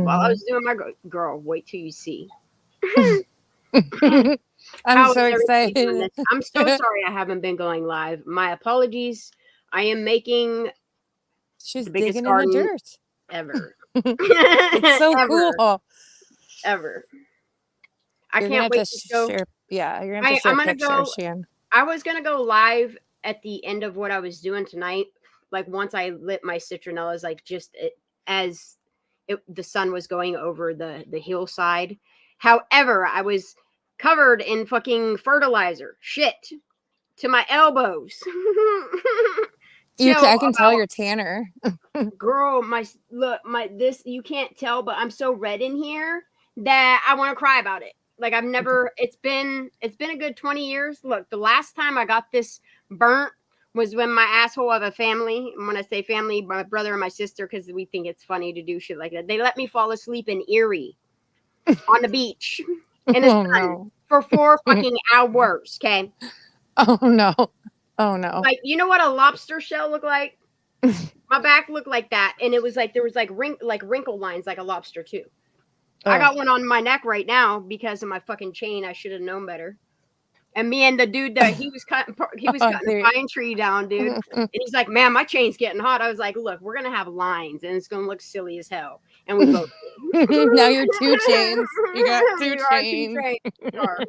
while I was doing my girl. Wait till you see. I'm How so is everybody doing excited. this? I'm so sorry I haven't been going live. My apologies. I am making She's the biggest digging in the garden dirt. ever. It's so Ever. cool. Ever. I You're gonna can't have wait to to go. share. Yeah, you're gonna have to share I'm gonna pictures, go. Shan. I was gonna go live at the end of what I was doing tonight. Like once I lit my citronellas, like as the sun was going over the hillside. However, I was covered in fucking fertilizer. Shit. To my elbows. I can tell you're tanner. Girl, my this you can't tell, but I'm so red in here that I want to cry about it. Like I've never. It's been a good 20 years. Look, the last time I got this burnt was when my asshole of a family. And when I say family, my brother and my sister, because we think it's funny to do shit like that. They let me fall asleep in Erie on the beach in the sun No. for 4 fucking hours. Okay. Oh no. Oh no. Like, you know what a lobster shell looked like? My back looked like that, and it was like there was like wrinkle lines like a lobster too. I got one on my neck right now because of my fucking chain. I should have known better. And me and the dude that he was cutting the pine tree down, dude. And he's like, "Man, my chain's getting hot." I was like, "Look, we're gonna have lines, and it's gonna look silly as hell." And we both did. Now you're 2 chains. You got 2 chains. We are.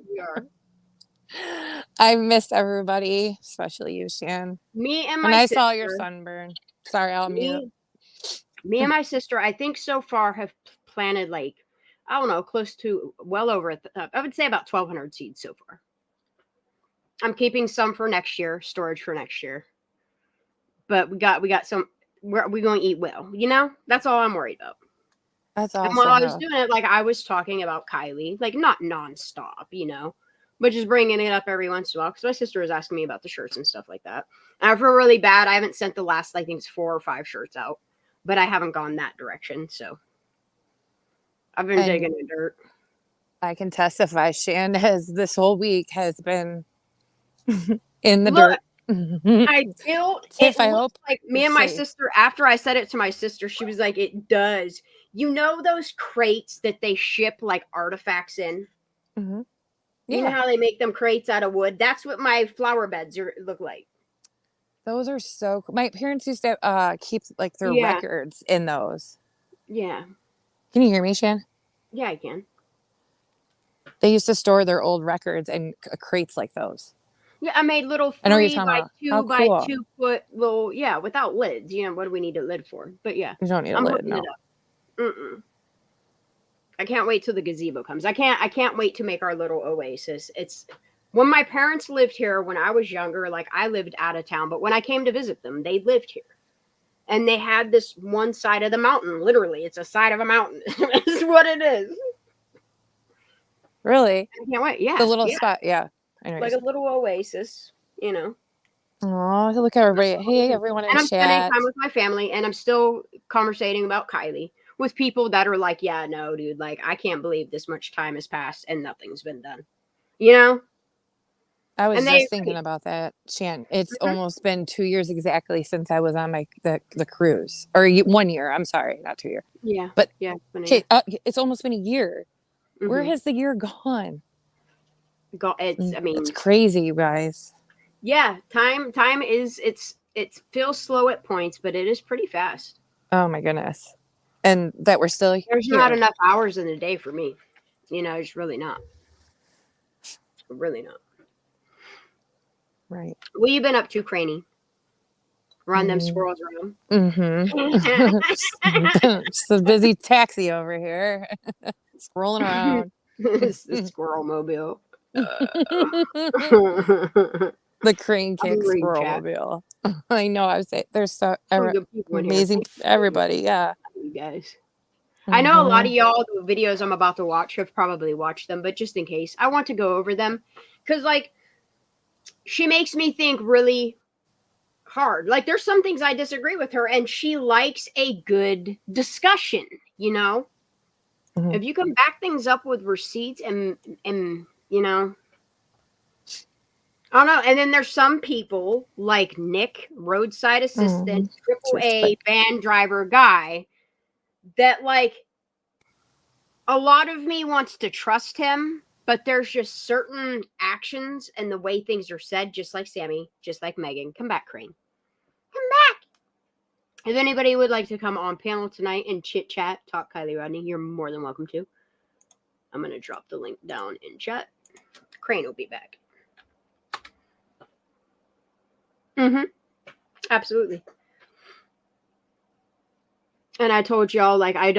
I missed everybody, especially you, Shan. Me and my And I sister, saw your sunburn. Sorry, I'll mute. Me and my sister, I think so far have planted like, I don't know, close to well over, I would say about 1,200 seeds so far. I'm keeping some for next year, storage for next year. But we got some, we're going to eat well, you know? That's all I'm worried about. That's awesome. And while I was doing it, like I was talking about Kiely, like not nonstop, you know, but just bringing it up every once in a while because my sister was asking me about the shirts and stuff like that. And I feel really bad. I haven't sent the last, I think it's 4 or 5 shirts out, but I haven't gone that direction. So I've been digging in dirt. I can testify. Shan this whole week has been in the dirt. I built it. I hope like me and my sister. After I said it to my sister, she was like, "It does." You know those crates that they ship like artifacts in. Mm-hmm. You know how they make them crates out of wood? That's what my flower beds look like. Those are so cool. My parents used to keep like their records in those. Yeah. Can you hear me, Shan? Yeah, I can. They used to store their old records in crates like those. Yeah, I made little 3 by 2 by 2 foot little, without lids. You know, what do we need a lid for? But yeah. You don't need a lid, no. I can't wait till the gazebo comes. I can't wait to make our little oasis. It's when my parents lived here when I was younger, like I lived out of town, but when I came to visit them, they lived here. And they had this one side of the mountain. Literally, it's a side of a mountain. It's what it is. Really? I can't wait. Yeah. The little spot, yeah. Like a little oasis, you know. Oh, look at everybody. Hey, everyone in and I'm chat. spending time with my family, and I'm still conversating about Kiely with people that are like, yeah, no, dude, like, I can't believe this much time has passed and nothing's been done. You know? I was just thinking about that, Shan. It's almost been 2 years exactly since I was on the cruise. Or 1 year. I'm sorry, not 2 years. Yeah. But yeah, it's almost been a year. Mm-hmm. Where has the year gone? It's crazy, you guys. Yeah, time is it feels slow at points, but it is pretty fast. Oh my goodness. And that we're still here. There's not enough hours in the day for me. You know, it's really not. Really not. Right. What you been up to, Craney? Run them squirrels around. It's a busy taxi over here. Scrolling around. It's the squirrel mobile. The crane kick squirrel mobile. I know. I was saying there's so amazing everybody. Yeah. You guys. I know a lot of y'all, the videos I'm about to watch, have probably watched them, but just in case, I want to go over them because, like, she makes me think really hard. Like, there's some things I disagree with her, and she likes a good discussion, you know? Mm-hmm. If you can back things up with receipts and you know, I don't know. And then there's some people like Nick, roadside assistant, AAA van driver guy, that like a lot of me wants to trust him, but there's just certain actions and the way things are said, just like Sammy, just like Megan. Come back, Crane. Come back. If anybody would like to come on panel tonight and chit chat, talk Kiely Rodni, you're more than welcome to. I'm going to drop the link down in chat. Crane will be back. Absolutely. And I told y'all, like, I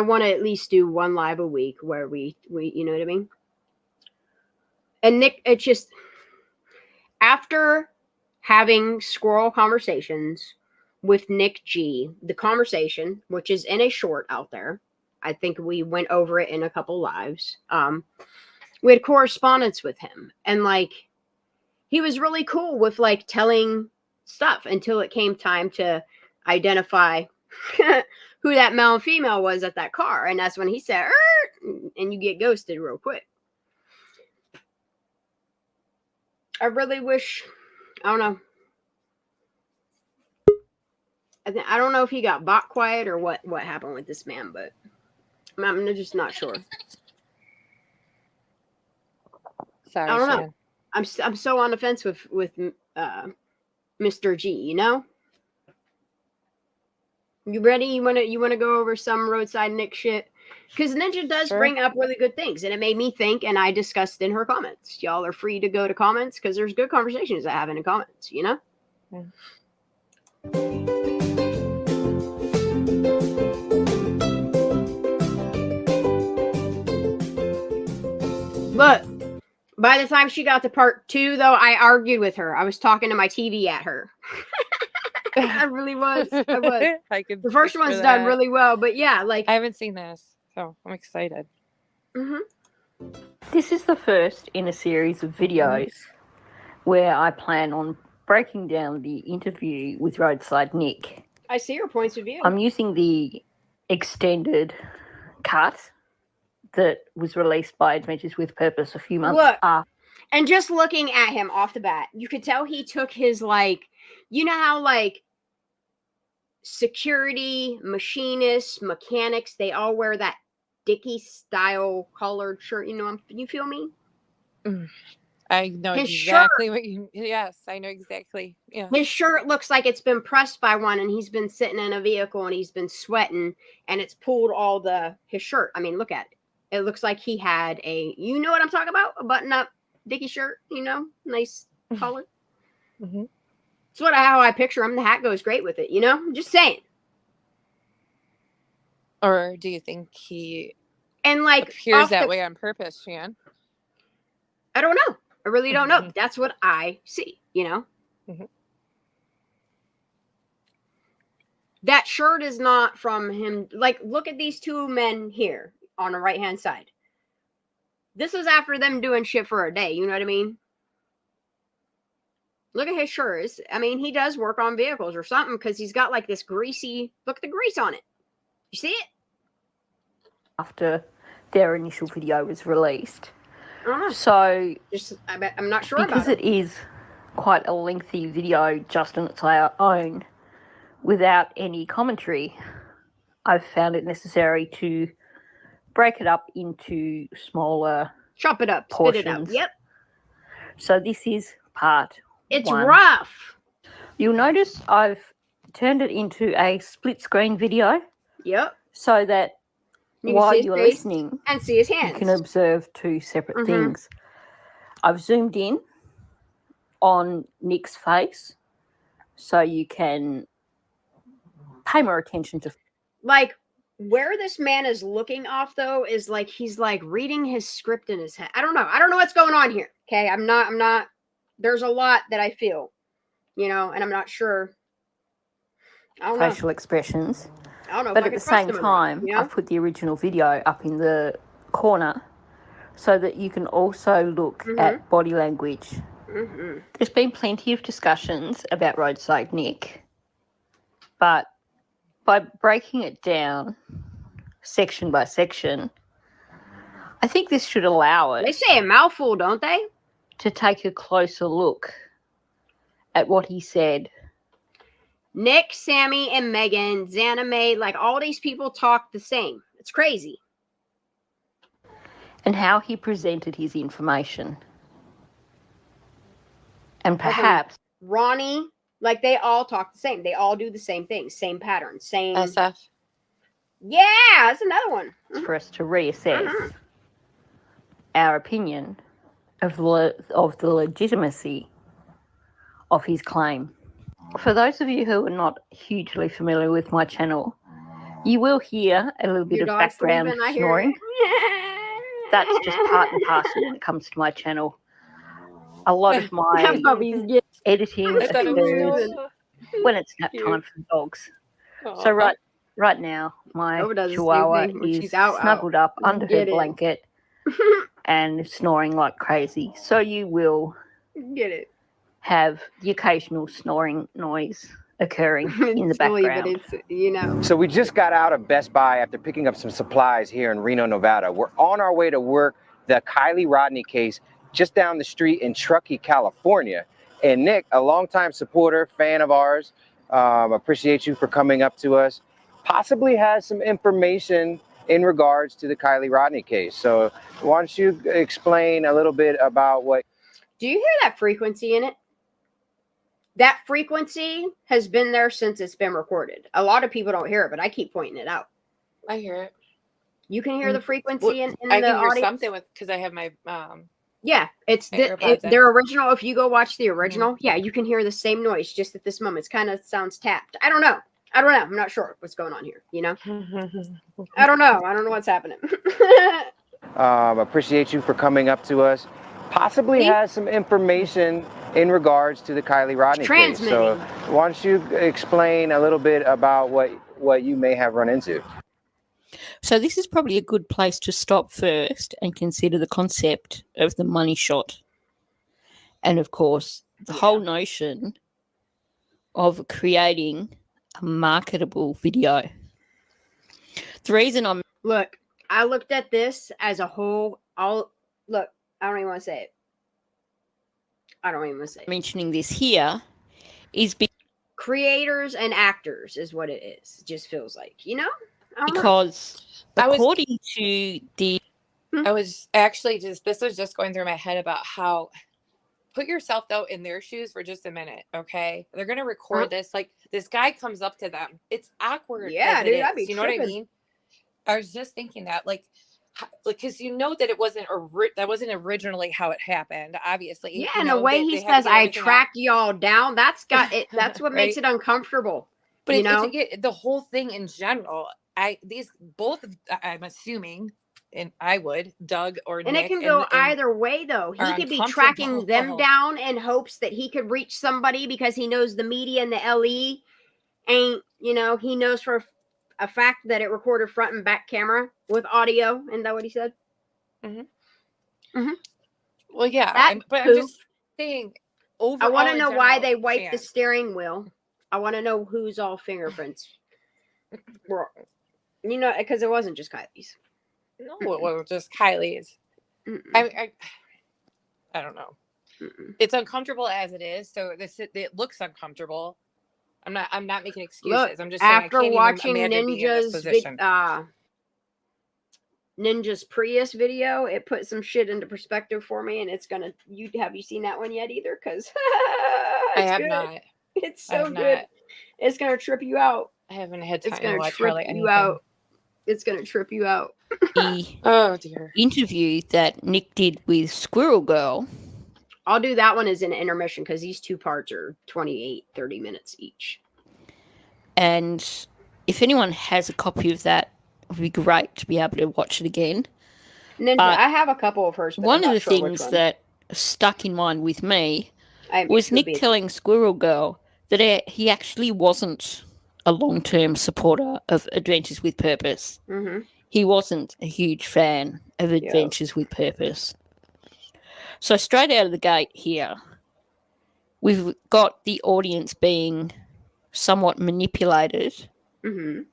want to at least do one live a week where we, you know what I mean? And Nick, it's just, after having squirrel conversations with Nick G, the conversation, which is in a short out there, I think we went over it in a couple lives. We had correspondence with him, and like, he was really cool with like telling stuff until it came time to identify who that male and female was at that car. And that's when he said, and you get ghosted real quick. I really wish, I don't know. I don't know if he got bot quiet or what happened with this man, but I'm just not sure. Sorry, I don't know. Shan. I'm so on the fence with Mr. G, you know? You ready? You wanna go over some Roadside Nick shit? Because Ninja does bring up really good things, and it made me think, and I discussed in her comments. Y'all are free to go to comments because there's good conversations I have in the comments, you know? Yeah. But by the time she got to part 2, though, I argued with her. I was talking to my TV at her. I really was. I was. The first one's done really well, but yeah, like, I haven't seen this, so I'm excited. This is the first in a series of videos where I plan on breaking down the interview with Roadside Nick. I see your points of view. I'm using the extended cut that was released by Adventures with Purpose a few months after. And just looking at him off the bat, you could tell he took his, like, you know how, like, security, machinists, mechanics, they all wear that Dickie style collared shirt. You know, you feel me? I know his exactly shirt, what you. Yes, I know exactly. Yeah. His shirt looks like it's been pressed by one, and he's been sitting in a vehicle and he's been sweating, and it's pulled all his shirt. I mean, look at it. It looks like he had you know what I'm talking about? A button up Dickie shirt, you know, nice collar. That's how I picture him. The hat goes great with it, you know? I'm just saying. Or do you think he appears that way on purpose, Shan? I don't know. I really don't know. That's what I see, you know? That shirt is not from him. Like, look at these two men here on the right-hand side. This is after them doing shit for a day, you know what I mean? Look at his shirt. I mean, he does work on vehicles or something because he's got like this greasy, look at the grease on it. You see it? After their initial video was released. So, I'm not sure because about it. It is quite a lengthy video just on its own, without any commentary, I've found it necessary to break it up into smaller chop it up, portions. spit it out. Yep. So this is part It's 1. rough. You'll notice I've turned it into a split screen video. Yep. So that while you're listening and see his hands, you can observe 2 separate things. I've zoomed in on Nick's face so you can pay more attention to, like, where this man is looking off, though, is like he's like reading his script in his head. I don't know what's going on here. Okay, I'm not there's a lot that I feel, you know, and I'm not sure. I don't facial know. expressions. I don't know. But at the same time, I've put the original video up in the corner so that you can also look at body language. There's been plenty of discussions about Roadside Nick, but by breaking it down section by section, I think this should allow it. They say a mouthful, don't they? To take a closer look at what he said. Nick, Sammy, and Megan, Xana May, like all these people talk the same. It's crazy. and how he presented his information. And perhaps Ronnie, like they all talk the same. They all do the same thing, same pattern, same SF. Yeah, that's another one. for us to reassess our opinion of the legitimacy of his claim. For those of you who are not hugely familiar with my channel, you will hear a little bit of background snoring. That's just part and parcel when it comes to my channel. A lot of my editing occurs when it's nap time for the dogs. So right now, my Chihuahua is snuggled up under her blanket and snoring like crazy. So you will have the occasional snoring noise occurring in the background. So we just got out of Best Buy after picking up some supplies here in Reno, Nevada. We're on our way to work the Kiely Rodni case just down the street in Truckee, California. And Nick, a longtime supporter, fan of ours, appreciate you for coming up to us, possibly has some information in regards to the Kiely Rodni case. So why don't you explain a little bit about what... Do you hear that frequency in it? That frequency has been there since it's been recorded. A lot of people don't hear it, but I keep pointing it out. I hear it. You can hear the frequency in I the can hear audio. something with because I have my Yeah, it's their original. If you go watch the original, yeah, you can hear the same noise just at this moment. It kind of sounds tapped. I don't know. I'm not sure what's going on here. You know, I don't know what's happening. Appreciate you for coming up to us. Possibly has some information in regards to the Kiely Rodni case. So why don't you explain a little bit about what you may have run into? So this is probably a good place to stop first and consider the concept of the money shot. And of course, the whole notion of creating a marketable video. The reason I looked at this as a whole. I don't even want to say it. Mentioning this here is creators and actors is what it is. It just feels like, you know? Because according to the... I was actually this was just going through my head about how put yourself though in their shoes for just a minute, okay? They're going to record this. Like this guy comes up to them. It's awkward. Yeah, dude, that'd be you know what I mean? I was just thinking that because you know that it wasn't that wasn't originally how it happened, obviously. Yeah, and the way he says, "I tracked y'all down," that's got it. That's what makes it uncomfortable. But the whole thing in general, I'm assuming, and I would Doug or and Nick, it can go either way though. He could be tracking them down in hopes that he could reach somebody because he knows the media and the LE ain't. He knows for a fact that it recorded front and back camera with audio. Isn't that what he said? Well, yeah, but I'm just saying. I want to know why they wiped the steering wheel. I want to know whose all fingerprints were, because it wasn't just Kylie's. No, it was just Kylie's. I don't know. It's uncomfortable as it is, so it looks uncomfortable. I'm not making excuses. Look, I'm just saying after watching Ninja's Prius video, it put some shit into perspective for me, and it's gonna. Have you seen that one yet either? Because I have not. It's so good. It's gonna trip you out. I haven't had time to watch really anything. It's gonna trip you out. Oh dear. Interview that Nick did with Squirrel Girl. I'll do that one as an intermission because these two parts are 30 minutes each. And if anyone has a copy of that, it would be great to be able to watch it again. Ninja, I have a couple of hers. One of the things that stuck in mind with me was Nick telling Squirrel Girl that he actually wasn't a long-term supporter of Adventures with Purpose. Mm-hmm. He wasn't a huge fan of Adventures with Purpose. So straight out of the gate here, we've got the audience being somewhat manipulated in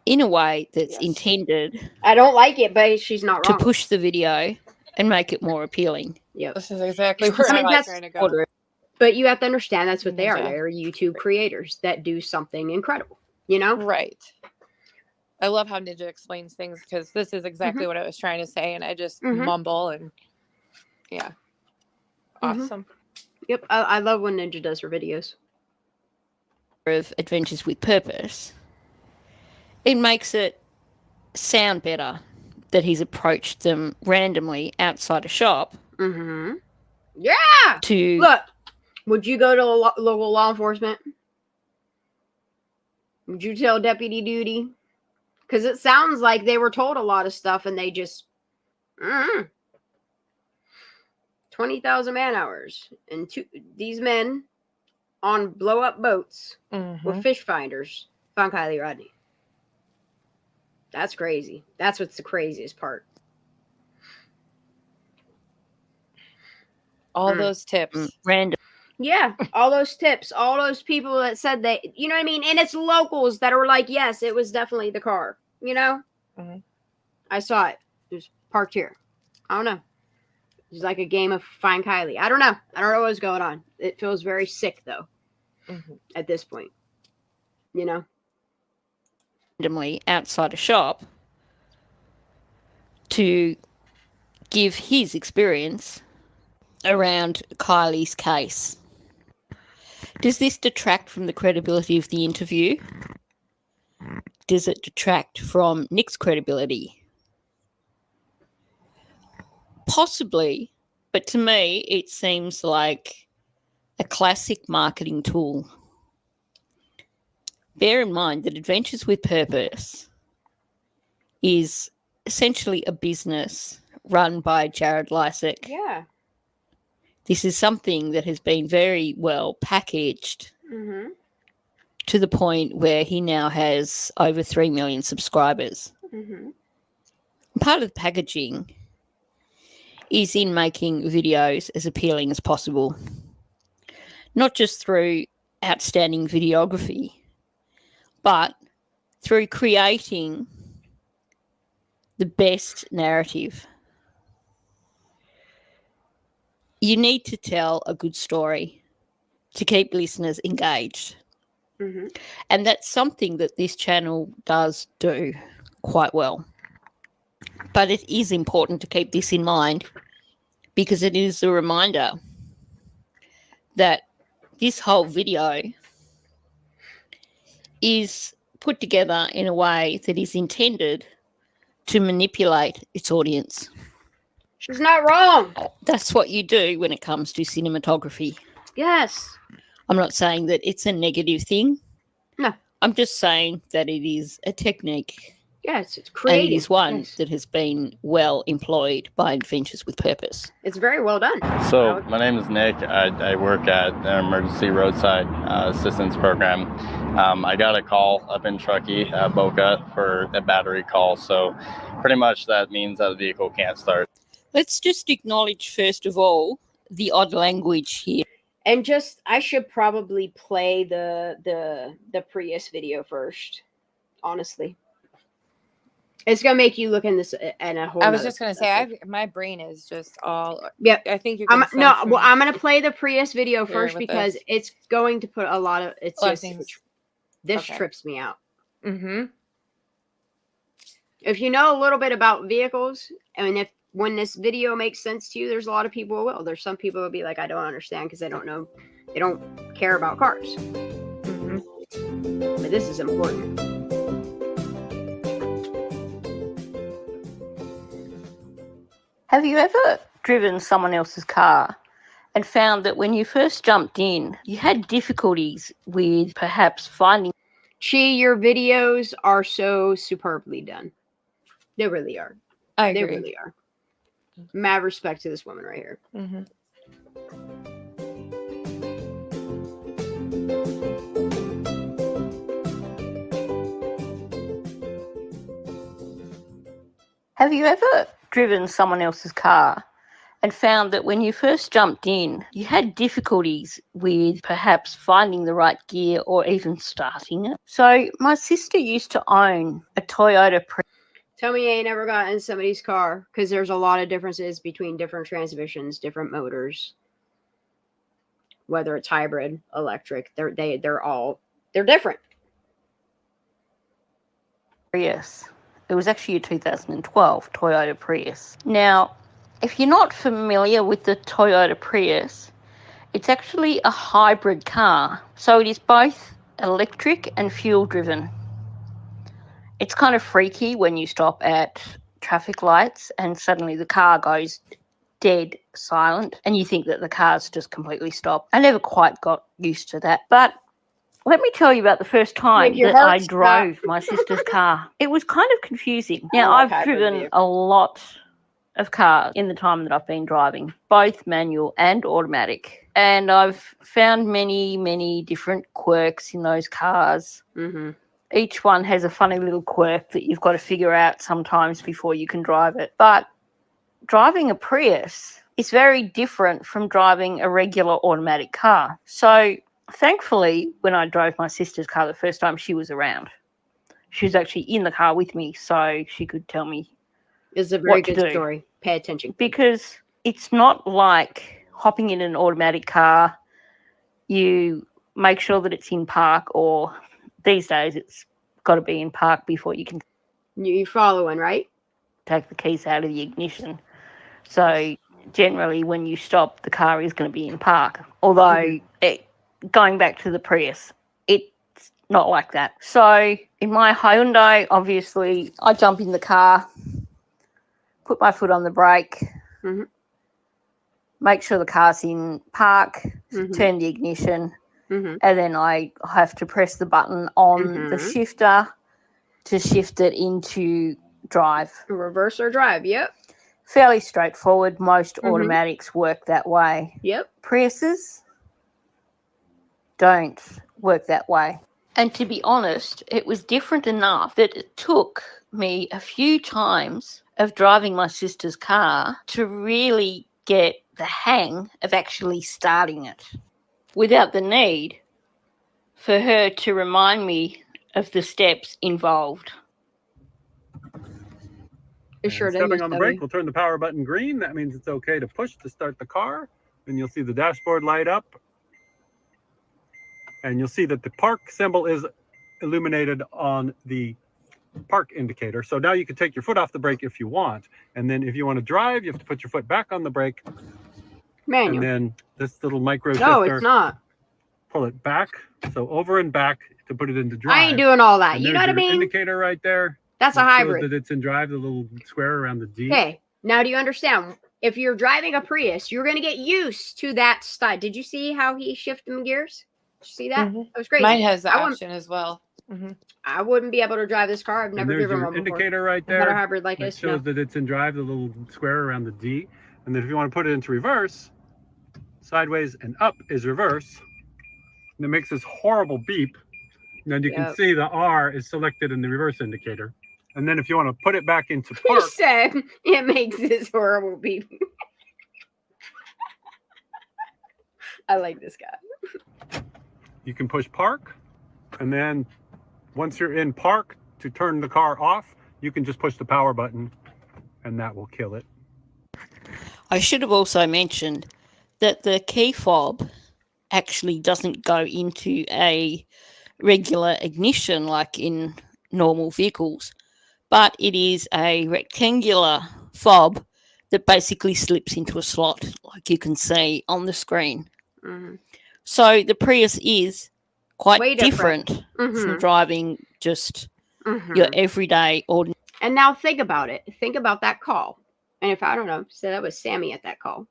a way that's intended. I don't like it, but she's not wrong. To push the video and make it more appealing. Yeah, this is exactly where I was trying to go. But you have to understand that's what they are. They're YouTube creators that do something incredible. Right. I love how Ninja explains things, because this is exactly what I was trying to say, and I just mumble and yeah. Awesome. Yep, I love when Ninja does her videos. Of Adventures with Purpose, it makes it sound better that he's approached them randomly outside a shop. Yeah. To look, would you go to local law enforcement? Would you tell deputy duty? Because it sounds like they were told a lot of stuff and they just 20,000 man hours, and these men on blow up boats with fish finders found Kiely Rodni. That's crazy. That's what's the craziest part. All those tips. Random. Yeah, all those tips, all those people that said they, you know what I mean? And it's locals that are like, yes, it was definitely the car, you know? I saw it. It was parked here. I don't know. It's like a game of Find Kiely. I don't know. I don't know what's going on. It feels very sick, though, at this point. You know? Randomly outside a shop to give his experience around Kiely's case. Does this detract from the credibility of the interview? Does it detract from Nick's credibility? Possibly, but to me, it seems like a classic marketing tool. Bear in mind that Adventures with Purpose is essentially a business run by Jared Lysick. Yeah. This is something that has been very well packaged to the point where he now has over 3 million subscribers. Part of the packaging is in making videos as appealing as possible, not just through outstanding videography, but through creating the best narrative. You need to tell a good story to keep listeners engaged. And that's something that this channel does do quite well. But it is important to keep this in mind, because it is a reminder that this whole video is put together in a way that is intended to manipulate its audience. She's not wrong. That's what you do when it comes to cinematography. Yes. I'm not saying that it's a negative thing. No. I'm just saying that it is a technique. Yes, it's creative. And it is one that has been well employed by Adventures with Purpose. It's very well done. So my name is Nick. I work at an emergency roadside assistance program. I got a call up in Truckee, Boker, for a battery call. So pretty much that means that the vehicle can't start. Let's just acknowledge, first of all, the odd language here. And just, I should probably play the Prius video first, honestly. It's gonna make you look in this and a whole. I was just gonna say, my brain is just all. Yeah, I think you. I'm gonna play the Prius video first because it's going to put a lot of. It's just this trips me out. If you know a little bit about vehicles, I mean, when this video makes sense to you, there's a lot of people who will. There's some people who will be like, I don't understand because they don't know, they don't care about cars. But this is important. Have you ever driven someone else's car and found that when you first jumped in, you had difficulties with perhaps finding... Chi, your videos are so superbly done. They really are. I agree. They really are. Mad respect to this woman right here. Have you ever driven someone else's car and found that when you first jumped in, you had difficulties with perhaps finding the right gear or even starting it? So my sister used to own a Toyota Prius. Tell me you ain't ever got in somebody's car, because there's a lot of differences between different transmissions, different motors, whether it's hybrid, electric, they're different. Prius. It was actually a 2012 Toyota Prius. Now, if you're not familiar with the Toyota Prius, it's actually a hybrid car. So it is both electric and fuel driven. It's kind of freaky when you stop at traffic lights and suddenly the car goes dead silent and you think that the car's just completely stopped. I never quite got used to that. But let me tell you about the first time that I drove my sister's car. It was kind of confusing. Now, I've driven a lot of cars in the time that I've been driving, both manual and automatic. And I've found many, many different quirks in those cars. Mm-hmm. Each one has a funny little quirk that you've got to figure out sometimes before you can drive it. But driving a Prius is very different from driving a regular automatic car. So thankfully, when I drove my sister's car the first time, she was around. She was actually in the car with me, so she could tell me It's a very good story. Pay attention. Because it's not like hopping in an automatic car, you make sure that it's in park, or these days it's got to be in park before you can... You're following, right? Take the keys out of the ignition. So generally when you stop, the car is going to be in park. Although, going back to the Prius, it's not like that. So in my Hyundai, obviously, I jump in the car, put my foot on the brake, make sure the car's in park, turn the ignition, and then I have to press the button on the shifter to shift it into drive. Reverse or drive, yep. Fairly straightforward. Most automatics work that way. Yep. Priuses don't work that way. And to be honest, it was different enough that it took me a few times of driving my sister's car to really get the hang of actually starting it without the need for her to remind me of the steps involved. Stepping on the brake will turn the power button green. That means it's okay to push to start the car. Then you'll see the dashboard light up. And you'll see that the park symbol is illuminated on the park indicator. So now you can take your foot off the brake if you want. And then if you want to drive, you have to put your foot back on the brake. Manual. And then this little micro shifter. No, it's not. Pull it back. So over and back to put it into drive. I ain't doing all that. And You know what I mean? Indicator right there. That's a hybrid. That it's in drive, the little square around the D. Okay, now do you understand? If you're driving a Prius, you're going to get used to that style. Did you see how he shifted them gears? Did you see that? That was great. Mine has the option as well. I wouldn't be able to drive this car. I've never driven one before. Indicator right there. Not a hybrid like this. Shows that it's in drive, the little square around the D. And then if you want to put it into reverse, sideways and up is reverse. And it makes this horrible beep. And then you can see the R is selected in the reverse indicator. And then if you want to put it back into park. He said it makes this horrible beep. I like this guy. You can push park. And then once you're in park, to turn the car off, you can just push the power button and that will kill it. I should have also mentioned that the key fob actually doesn't go into a regular ignition like in normal vehicles, but it is a rectangular fob that basically slips into a slot, like you can see on the screen. So the Prius is quite Way different from driving just your everyday ordinary. And now think about it. Think about that call. And if I don't know, say that was Sammy at that call.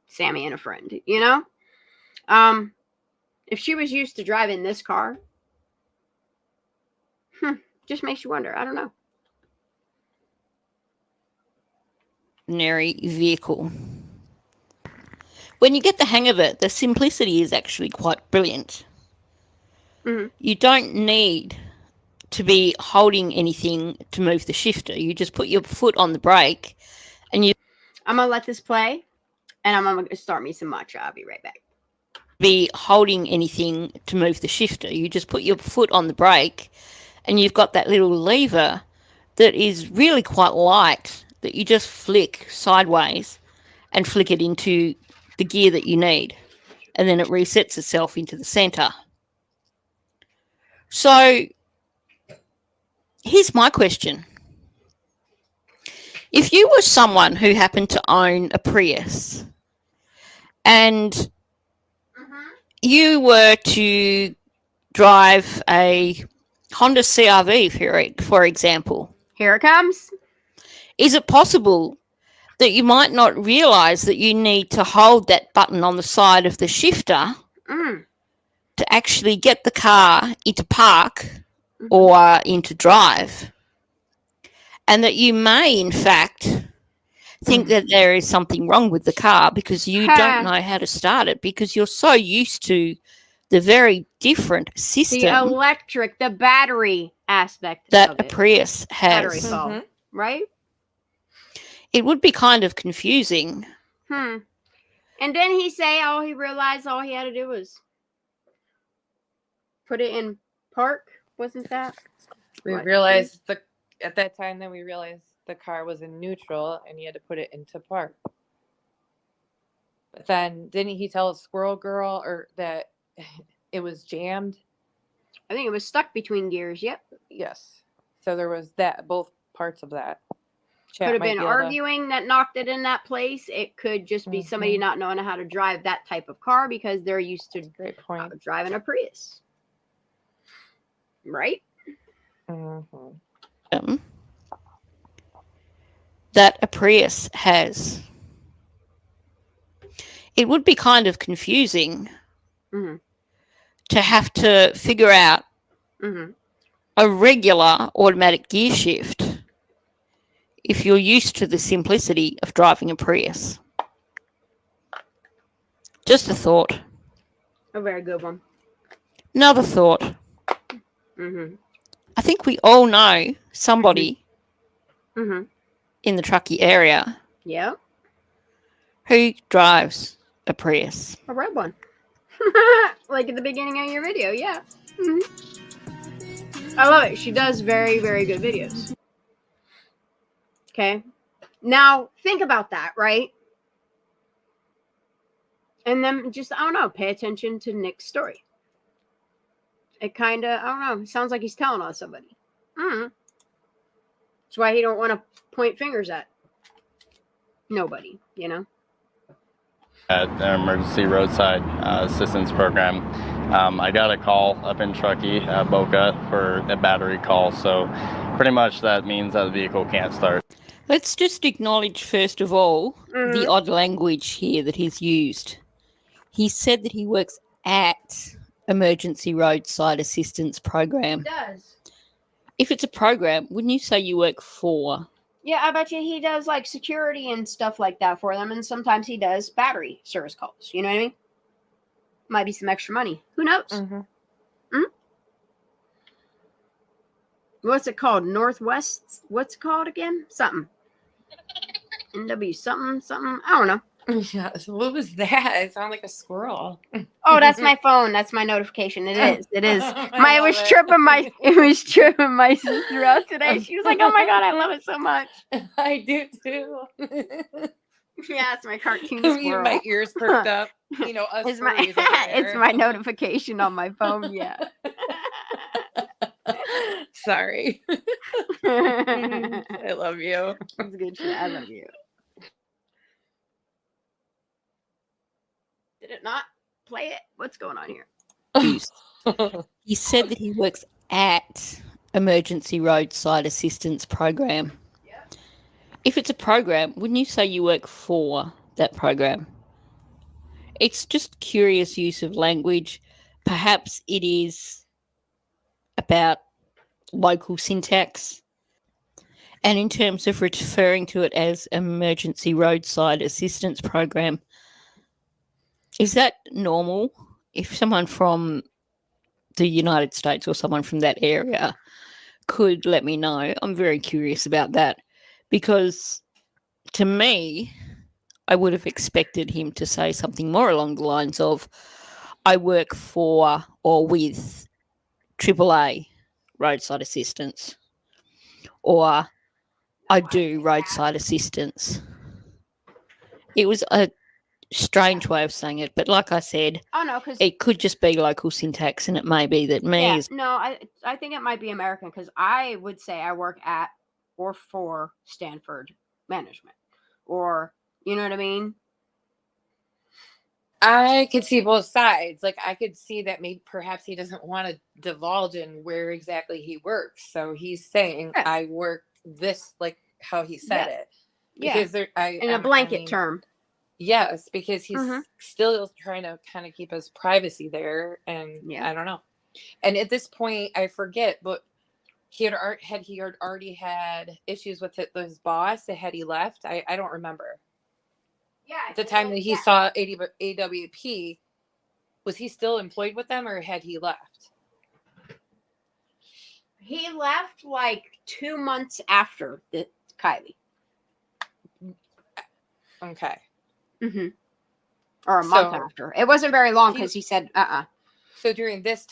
Sammy and a friend, you know? If she was used to driving this car, just makes you wonder. I don't know. Ordinary vehicle. When you get the hang of it, the simplicity is actually quite brilliant. You don't need to be holding anything to move the shifter. You just put your foot on the brake and you... I'm going to let this play and I'm going to start me some matcha. I'll be right back. Be holding anything to move the shifter. You just put your foot on the brake and you've got that little lever that is really quite light that you just flick sideways and flick it into the gear that you need. And then it resets itself into the center. So Here's my question. If you were someone who happened to own a Prius and you were to drive a Honda CRV, for example. Here it comes. Is it possible that you might not realise that you need to hold that button on the side of the shifter to actually get the car into park or into drive? And that you may, in fact, think that there is something wrong with the car because you don't know how to start it because you're so used to the very different system. The electric, the battery aspect that a Prius has. Battery right? It would be kind of confusing. And then he realized all he had to do was put it in park. Wasn't that? We realized at that time we realized the car was in neutral and he had to put it into park. But then didn't he tell Squirrel Girl that it was jammed? I think it was stuck between gears. Yep. Yes. So there was both parts of that. Could have been arguing that knocked it in that place. It could just be somebody not knowing how to drive that type of car because they're used to driving a Prius. Right? That a Prius has. It would be kind of confusing to have to figure out a regular automatic gear shift if you're used to the simplicity of driving a Prius. Just a thought. A very good one. Another thought. I think we all know somebody in the Truckee area who drives a Prius. A red one. Like at the beginning of your video, yeah. I love it. She does very, very good videos. Okay. Now, think about that, right? And then just, I don't know, pay attention to Nick's story. It kind of, I don't know, sounds like he's telling on somebody. That's why he don't want to point fingers at nobody, you know? At an emergency roadside assistance program. I got a call up in Truckee, Boker, for a battery call. So pretty much that means that the vehicle can't start. Let's just acknowledge, first of all, the odd language here that he's used. He said that he works at Emergency Roadside Assistance Program. He does. If it's a program, wouldn't you say you work for? Yeah, I bet you he does like security and stuff like that for them. And sometimes he does battery service calls. You know what I mean? Might be some extra money. Who knows? What's it called? Northwest? What's it called again? Something. NW something. I don't know. Yeah. So what was that? It sounded like a squirrel. Oh, that's my phone. That's my notification. It is. It was tripping my sister out today. She was like, "Oh my god, I love it so much." I do too. Yeah, it's my cartoon squirrel. My ears perked up. You know, us it's my notification on my phone. Yeah. Sorry. I love you. It's good shit. I love you. Did it not play it? What's going on here? He said that he works at Emergency Roadside Assistance Program. Yeah. If it's a program, wouldn't you say you work for that program? It's just curious use of language. Perhaps it is about local syntax. And in terms of referring to it as Emergency Roadside Assistance Program, is that normal? If someone from the United States or someone from that area could let me know, I'm very curious about that. Because to me, I would have expected him to say something more along the lines of, I work for or with AAA roadside assistance, or I do roadside assistance. It was a strange way of saying it, but like I said, Oh no, because it could just be local syntax, and it may be that me is. no, I think it might be American because I would say I work at or for Stanford Management, or you know what I mean. I could see both sides. Like I could see that maybe perhaps he doesn't want to divulge in where exactly he works. So he's saying I work this, like how he said it. Because in a blanket term. Yes, because he's still trying to kind of keep his privacy there, and I don't know. And at this point, I forget, but he had already had issues with his boss. Had he left? I don't remember. Yeah. At the time that he saw AWP, was he still employed with them, or had he left? He left like 2 months after Kiely. Okay. Or a month after. It wasn't very long because he said, So during this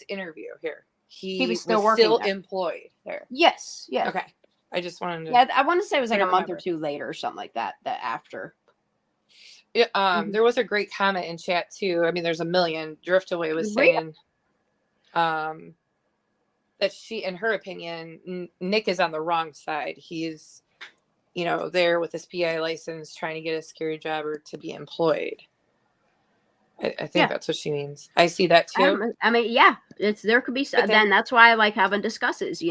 interview here, he was still employed there. Yes. Yeah. Okay. I just wanted to. Yeah, I want to say it was like a month or two later or something like that. That after. Yeah. There was a great comment in chat too. I mean, there's a million. Driftaway was saying, that she, in her opinion, Nick is on the wrong side. He's, there with his PI license, trying to get a security jobber to be employed. I think that's what she means. I see that too. I mean, yeah, there could be. Then that's why I like having discusses.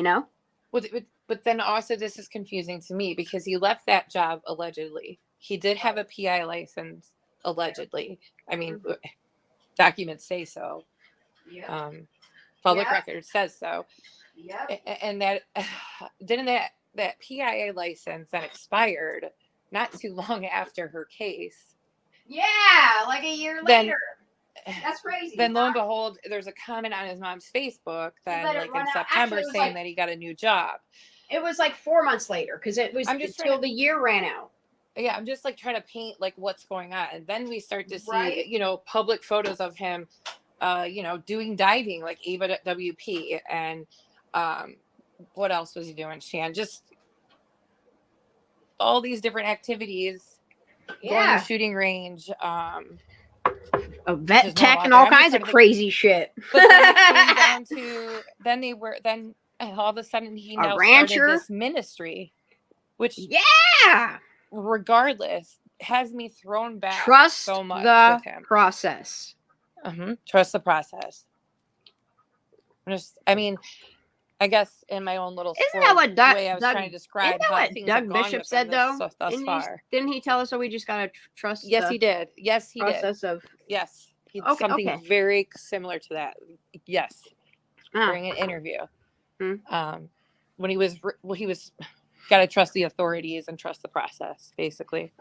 But then also this is confusing to me because he left that job allegedly. He did have a PI license allegedly. I mean, documents say so. Public record says so. And that didn't that PIA license that expired not too long after her case. Yeah, like a year later. That's crazy. Then lo and behold, there's a comment on his mom's Facebook that like in September saying that he got a new job. It was like 4 months later because it was until the year ran out. Yeah, I'm just like trying to paint like what's going on. And then we start to see, public photos of him doing diving like AWP and what else was he doing, Shan? Just all these different activities. Going to the shooting range, a vet tech and all kinds of crazy shit. But then it came down to then all of a sudden he now started this ministry, which regardless has me thrown back so much with him. Process. Trust the process. I guess in my own little way I was trying to describe how things Doug Bishop said though. Thus far. Didn't he tell us that we just gotta trust? Yes, he did. Yes, he process did. Of yes, he did something very similar to that. Yes, during an interview, when he was gotta trust the authorities and trust the process. Basically,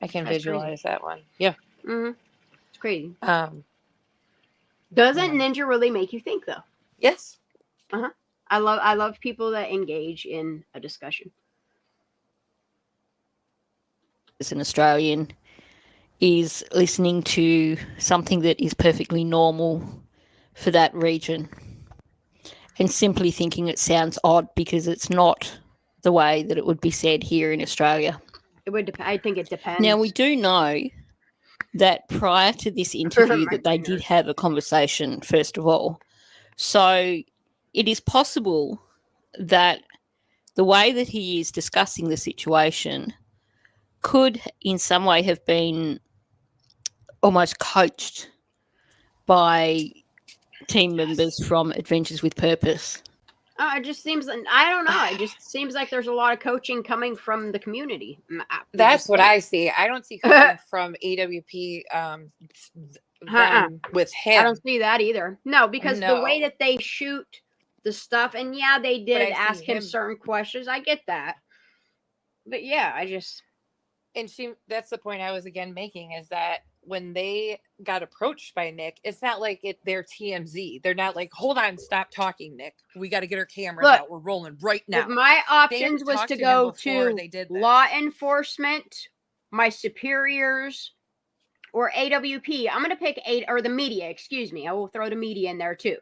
I can visualize that one. Yeah, it's crazy. Doesn't Ninja really make you think though? Yes. I love people that engage in a discussion. As an Australian, is listening to something that is perfectly normal for that region and simply thinking it sounds odd because it's not the way that it would be said here in Australia. I think it depends. Now, we do know that prior to this interview that they did have a conversation, first of all. So it is possible that the way that he is discussing the situation could in some way have been almost coached by team members from Adventures with Purpose. It just seems, I don't know. It just seems like there's a lot of coaching coming from the community. That's what I see. I don't see coaching from AWP with him. I don't see that either. No, because the way that they shoot the stuff, and they did ask him certain questions. I get that. But that's the point I was again making is that when they got approached by Nick, it's not like they're TMZ. They're not like, hold on, stop talking, Nick. We got to get our cameras out. We're rolling right now. My options was to go to law enforcement, my superiors, or AWP. I'm going to pick or the media, excuse me. I will throw the media in there too.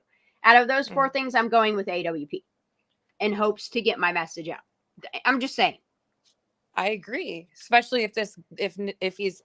Out of those four things, I'm going with AWP in hopes to get my message out. I'm just saying. I agree, especially if he's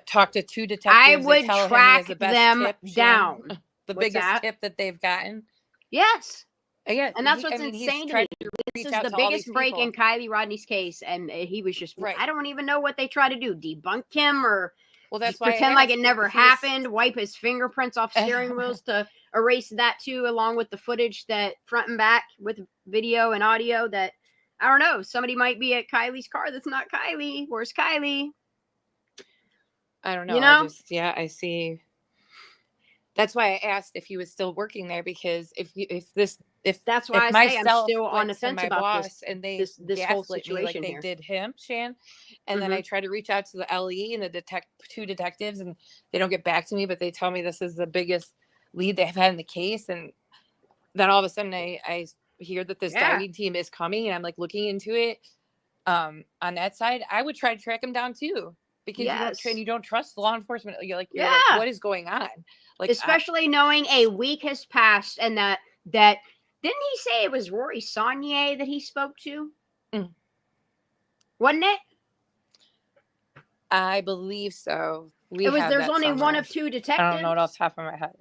talked to 2 detectives. I would tell track him he has the best them tip, down. the What's biggest that? tip that they've gotten. Yes. Yeah, And that's what's insane to me. This is the biggest break in Kiely Rodni's case, and he was just, I don't even know what they try to do, debunk him or that's why pretend like it never happened, wipe his fingerprints off steering wheels to erase that too, along with the footage that front and back with video and audio that, I don't know, somebody might be at Kylie's car that's not Kiely. Where's Kiely? I don't know. You know? I see. That's why I asked if he was still working there, because if that's why I say I'm still on the fence about boss this, and they this whole situation like here. They did him, Shan, and then I try to reach out to the LE and the 2 detectives, and they don't get back to me, but they tell me this is the biggest lead they've had in the case, and then all of a sudden I hear that this diving team is coming, and I'm like looking into it. On that side, I would try to track him down too, because you don't trust law enforcement. You're like, what is going on? Like, especially knowing a week has passed, and that didn't he say it was Rory Saunier that he spoke to? Wasn't it? I believe so. There's only one of 2 detectives. I don't know it off the top of my head.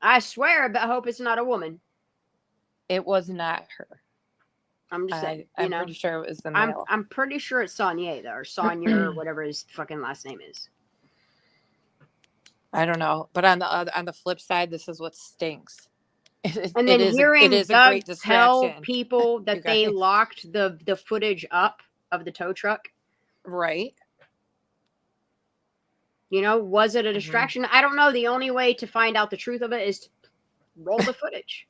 I swear, but I hope it's not a woman. It was not her. I'm just saying. I'm pretty sure it was the male. I'm pretty sure it's Saunier, though, or Saunier, or whatever his fucking last name is. I don't know, but on the flip side, this is what stinks. And then hearing Doug tell people that they locked the footage up of the tow truck, right? You know, was it a distraction? I don't know. The only way to find out the truth of it is to roll the footage.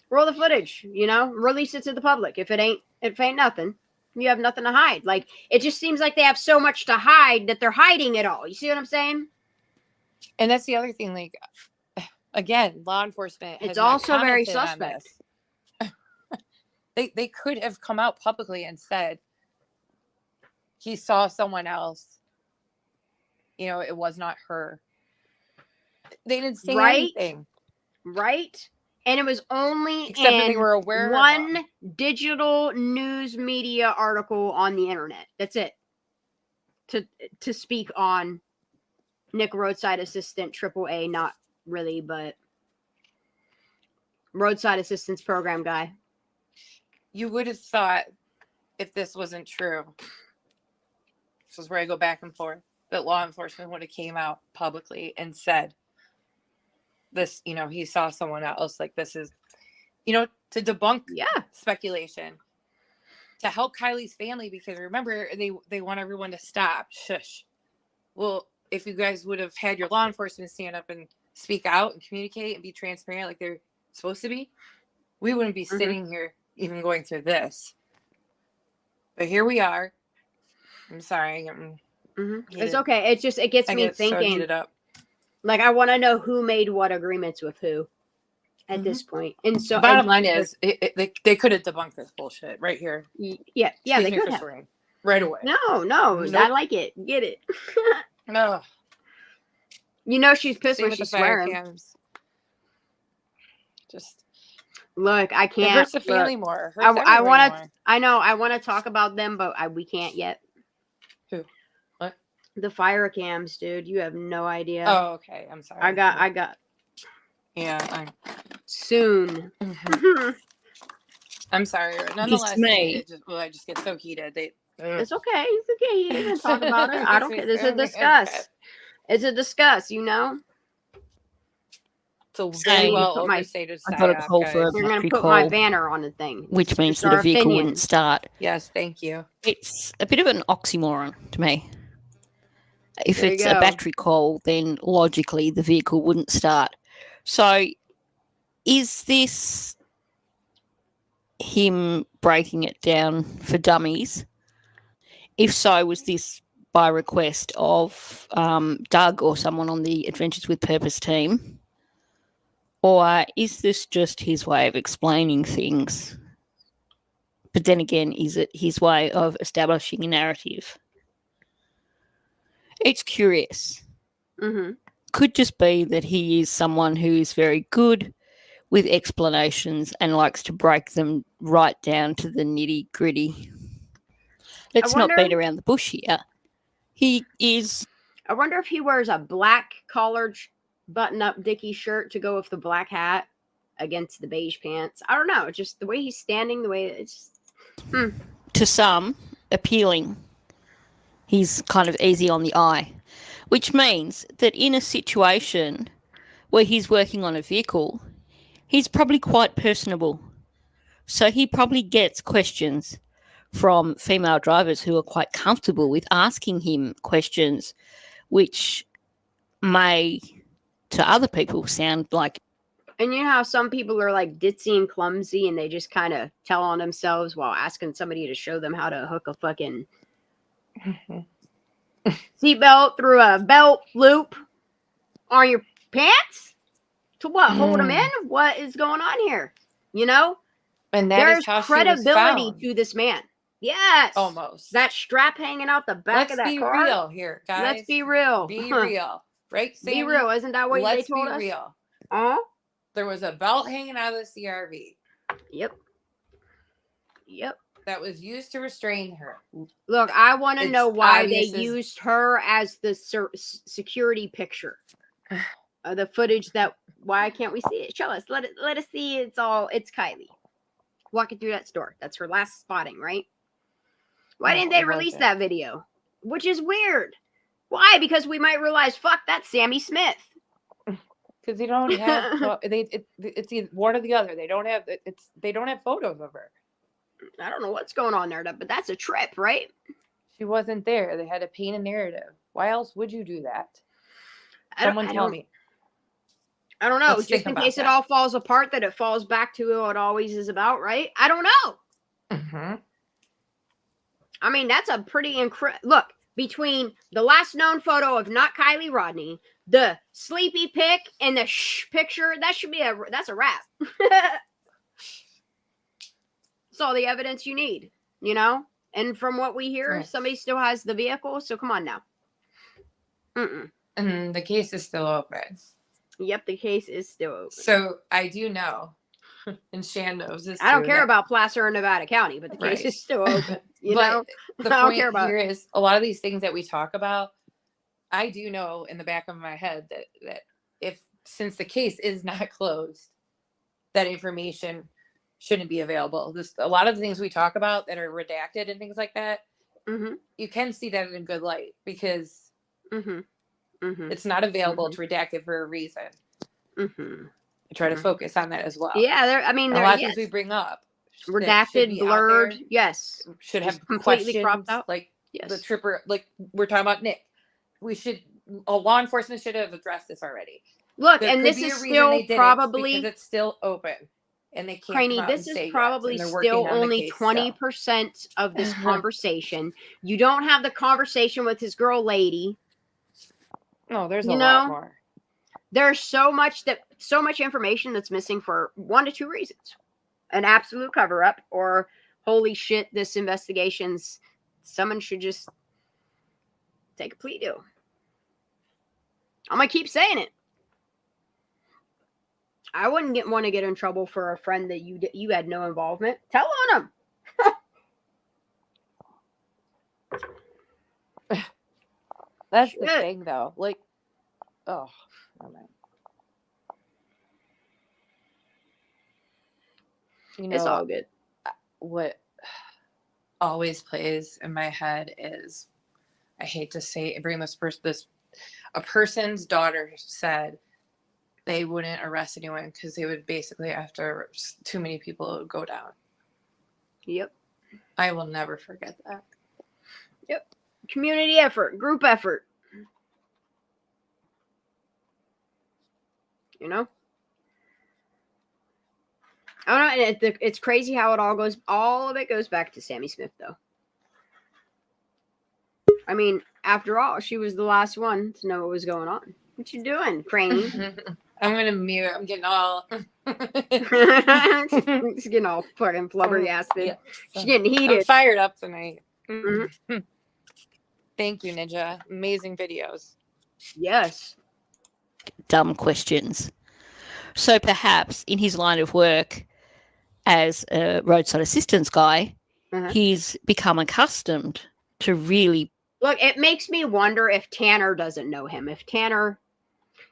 Roll the footage. You know, release it to the public. If it ain't nothing, you have nothing to hide. Like, it just seems like they have so much to hide that they're hiding it all. You see what I'm saying? And that's the other thing. Like, again, law enforcement. It's also very suspect. They could have come out publicly and said he saw someone else. You know, it was not her. They didn't say anything. Right. And it was only except that they were aware one digital news media article on the internet. That's it. To speak on Nick Roadside Assistant AAA, not really, but Roadside Assistance Program guy. You would have thought, if this wasn't true, this is where I go back and forth, that law enforcement would have came out publicly and said this, you know, he saw someone else. Like, this is, you know, to debunk speculation, to help Kylie's family, because remember, they want everyone to stop. Shush. Well, if you guys would have had your law enforcement stand up and speak out and communicate and be transparent like they're supposed to be, we wouldn't be sitting here even going through this. But here we are. I'm sorry. It's okay. It gets me thinking. So heated up. Like, I want to know who made what agreements with who at this point. And so, bottom line is, they could have debunked this bullshit right here. Yeah, they could have right away. No, nope. I like it. Get it. No. You know she's pissed when she's swearing. Just look, I can't. It hurts the family more. I want to. I know. I want to talk about them, but we can't yet. Who? What? The fire cams, dude. You have no idea. Oh, okay. I'm sorry. I got. Yeah. Soon. I'm sorry. Nonetheless, I just get so heated. It's okay. It's okay. You didn't talk about it. I don't care. It's a discuss. It's a discuss, you know? So very well overstated. I've got a call for a You're going to put call, my banner on the thing. Which means that a vehicle wouldn't start. Yes, thank you. It's a bit of an oxymoron to me. If it's a battery call, then logically the vehicle wouldn't start. So is this him breaking it down for dummies? If so, was this by request of Doug or someone on the Adventures with Purpose team? Or is this just his way of explaining things? But then again, is it his way of establishing a narrative? It's curious. Could just be that he is someone who is very good with explanations and likes to break them right down to the nitty-gritty. Let's not beat around the bush here. He is. I wonder if he wears a black collared button-up Dickie shirt to go with the black hat against the beige pants. I don't know. Just the way he's standing, the way it's just, to some, appealing. He's kind of easy on the eye, which means that in a situation where he's working on a vehicle, he's probably quite personable. So he probably gets questions from female drivers who are quite comfortable with asking him questions which may, to other people, sound like. And you know how some people are like ditzy and clumsy and they just kind of tell on themselves while asking somebody to show them how to hook a fucking seatbelt through a belt loop on your pants? To what? Hold them in? What is going on here? You know? And there's credibility to this man. Yes. Almost. That strap hanging out the back of that car. Let's be real here, guys. Let's be real. Be real. Right, Sammy? Be real. Isn't that what they told us? Let's be real. Uh-huh. There was a belt hanging out of the CRV. Yep. That was used to restrain her. Look, I want to know why they used her as the security picture. The footage why can't we see it? Show us. Let us see. It's Kiely walking through that store. That's her last spotting, right? Why didn't they release that video? Which is weird. Why? Because we might realize, fuck, that's Sammy Smith. Because they don't have it's either one or the other. They don't have photos of her. I don't know what's going on there, but that's a trip, right? She wasn't there. They had to paint a narrative. Why else would you do that? Someone tell me. I don't know. Just in case it all falls apart, that it falls back to what it always is about, right? I don't know. Mm-hmm. I mean, that's a pretty look, between the last known photo of not Kylie Rodni, the sleepy pic, and the picture, that's a wrap. It's all the evidence you need, you know? And from what we hear, somebody still has the vehicle, so come on now. And the case is still open. Yep, the case is still open. So I do know, and Shan knows this. I don't care about Placer or Nevada County, but the case is still open. You know, the I don't point care about here is a lot of these things that we talk about. I do know in the back of my head that since the case is not closed, that information shouldn't be available. A lot of the things we talk about that are redacted and things like that, you can see that in a good light because it's not available to redact it for a reason. I try to focus on that as well. Yeah, a lot of things we bring up, redacted, blurred, should have completely cropped out. Like the tripper, like we're talking about Nick. Law enforcement should have addressed this already. Look, and this is still probably because it's still open. And they can't. Craney, this is probably still only 20% of this conversation. You don't have the conversation with his girl lady. No, there's a lot more. There's so much information that's missing for one to two reasons: an absolute cover up, or holy shit, this investigation's. Someone should just take a plea deal. I'm gonna keep saying it. I wouldn't want to get in trouble for a friend that you had no involvement. Tell on him. That's the thing, though. Like, oh man. You know, it's all good. What always plays in my head is, I hate to say it, bring this person. A person's daughter said they wouldn't arrest anyone because they would basically, after too many people, go down. Yep. I will never forget that. Yep. Community effort, group effort. You know? I don't know. It's crazy how it all of it goes back to Sammy Smith, though. I mean, after all, she was the last one to know what was going on. What you doing, Craney? I'm gonna mute. I'm getting all. She's getting all fucking flabbergasted. Yeah. She's getting heated. I'm fired up tonight. Thank you, Ninja. Amazing videos. Yes. Dumb questions. So perhaps in his line of work as a roadside assistance guy, he's become accustomed to really... Look, it makes me wonder if Tanner doesn't know him. If Tanner...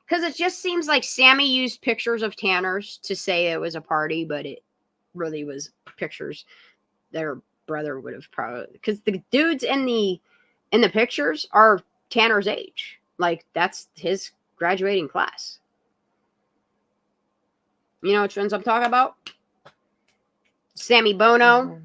Because it just seems like Sammy used pictures of Tanner's to say it was a party, but it really was pictures their brother would have probably... Because the dudes in the pictures are Tanner's age. Like, that's his graduating class. You know which ones I'm talking about? Sammy Bono.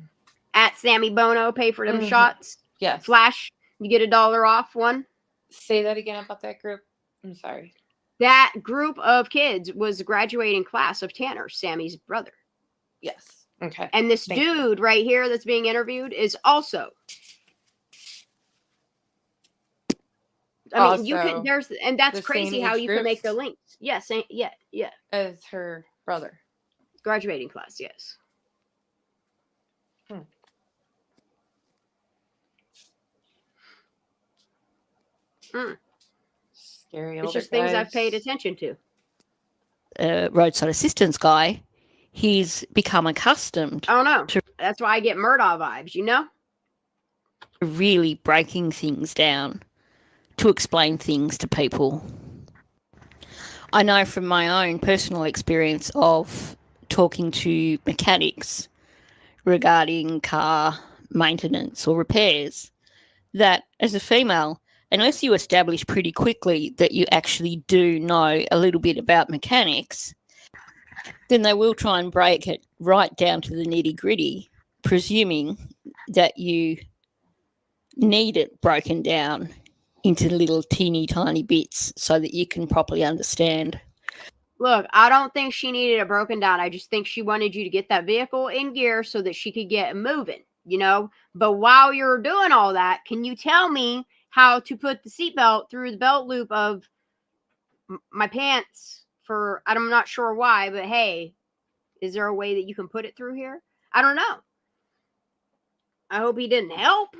At Sammy Bono, pay for them shots. Yes. Flash, you get $1 off one. Say that again about that group. I'm sorry. That group of kids was the graduating class of Tanner, Sammy's brother. Yes. Okay. And this dude right here that's being interviewed is also. I mean, you can. And that's crazy how you can make the links. Yes. Yeah. As her brother. Graduating class. Yes. Scary. It's just things I've paid attention to. Roadside assistance guy, he's become accustomed. Oh no, that's why I get Murdaugh vibes. You know, really breaking things down to explain things to people. I know from my own personal experience of talking to mechanics regarding car maintenance or repairs, that as a female, unless you establish pretty quickly that you actually do know a little bit about mechanics, then they will try and break it right down to the nitty-gritty, presuming that you need it broken down into little teeny tiny bits so that you can properly understand. Look, I don't think she needed it broken down. I just think she wanted you to get that vehicle in gear so that she could get moving, you know? But while you're doing all that, can you tell me how to put the seatbelt through the belt loop of my pants for, I'm not sure why, but hey, is there a way that you can put it through here? I don't know. I hope he didn't help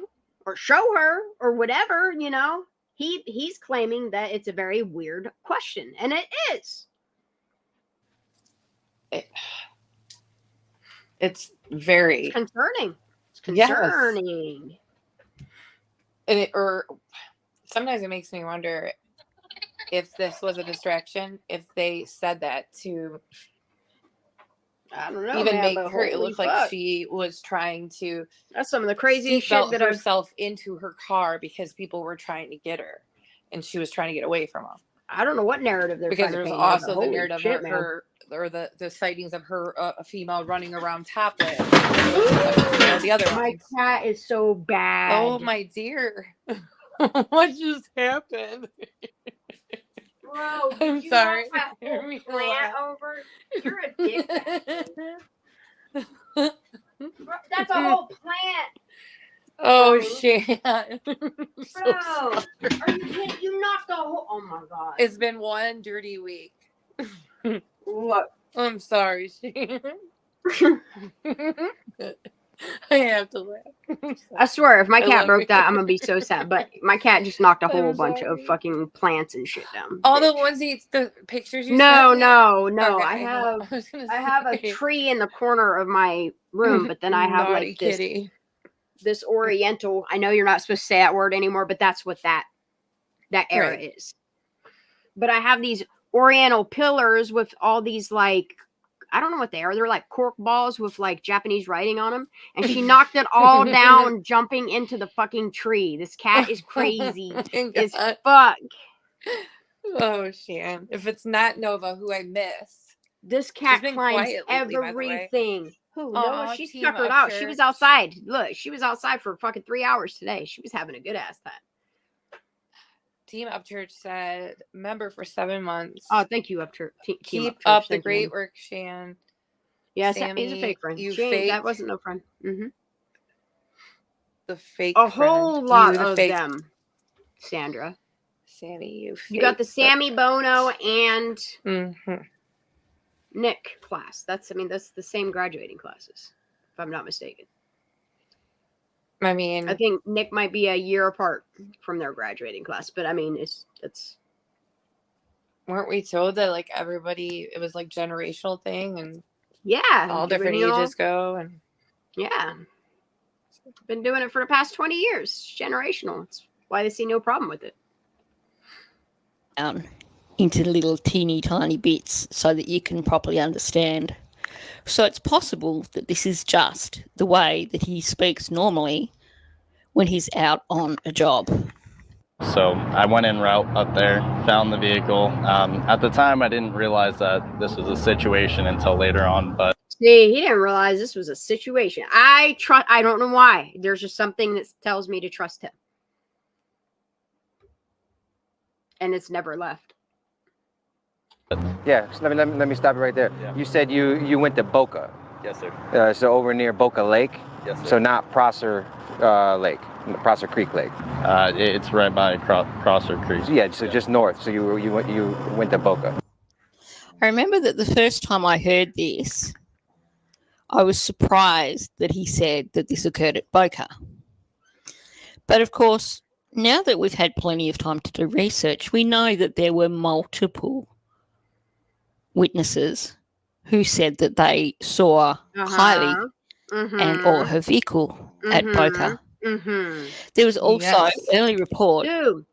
or show her or whatever, you know? He's claiming that it's a very weird question, and it is. It's very concerning. It's concerning. Yes. And or sometimes it makes me wonder if this was a distraction, if they said that to I don't know, even man, make her it look like she was trying to. That's some of the craziest shit that herself into her car because people were trying to get her, and she was trying to get away from them. I don't know what narrative they're because trying to there's paint also here, the narrative shit, of man. her or the sightings of her a female running around topless. The other one. My cat is so bad. Oh my dear, what just happened? Bro, I'm sorry. That whole plant over? You're a dick. That's a whole plant. Oh shit. Bro, are you kidding? You knocked the whole. Oh my god. It's been one dirty week. What? I'm sorry, Shane. I have to laugh. I swear, if my cat broke that, I'm gonna be so sad. But my cat just knocked a whole bunch of fucking plants and shit down. All the ones the pictures you No. sent me? Okay, I have a tree in the corner of my room, but then I have like this Oriental. I know you're not supposed to say that word anymore, but that's what that era is. But I have these Oriental pillars with all these like. I don't know what they are. They're like cork balls with like Japanese writing on them. And she knocked it all down, jumping into the fucking tree. This cat is crazy as fuck. Oh, Shan. If it's not Nova, who I miss. This cat climbs everything. Who? Nova? She's tuckered out. She was outside. Look, she was outside for fucking 3 hours today. She was having a good ass time. Team Upchurch said, member for 7 months. Oh, thank you, Upchurch. Keep up the great work, Shan. Yes, Sammy, he's a fake friend. That wasn't no friend. Mm-hmm. The fake A whole lot of them, Sandra. Sammy, you got the Sammy Bono and Nick class. That's the same graduating classes, if I'm not mistaken. I mean, I think Nick might be a year apart from their graduating class, but I mean, it's. Weren't we told that like everybody, it was like generational thing and yeah, all different ages go and yeah. Been doing it for the past 20 years. It's generational. It's why they see no problem with it. Into little teeny tiny bits so that you can properly understand. So it's possible that this is just the way that he speaks normally when he's out on a job. So I went en route up there, found the vehicle. At the time, I didn't realize that this was a situation until later on, but see, he didn't realize this was a situation. I don't know why. There's just something that tells me to trust him. And it's never left. Yeah, so let me stop you right there. Yeah. You said you went to Boker. Yes, sir. So over near Boker Lake? Yes, sir. So not Prosser Lake, Prosser Creek Lake? It's right by Prosser Creek. Yeah, so just north. So you went to Boker. I remember that the first time I heard this, I was surprised that he said that this occurred at Boker. But of course, now that we've had plenty of time to do research, we know that there were multiple witnesses who said that they saw Kiely and or her vehicle at Boker. There was also early report. Dude,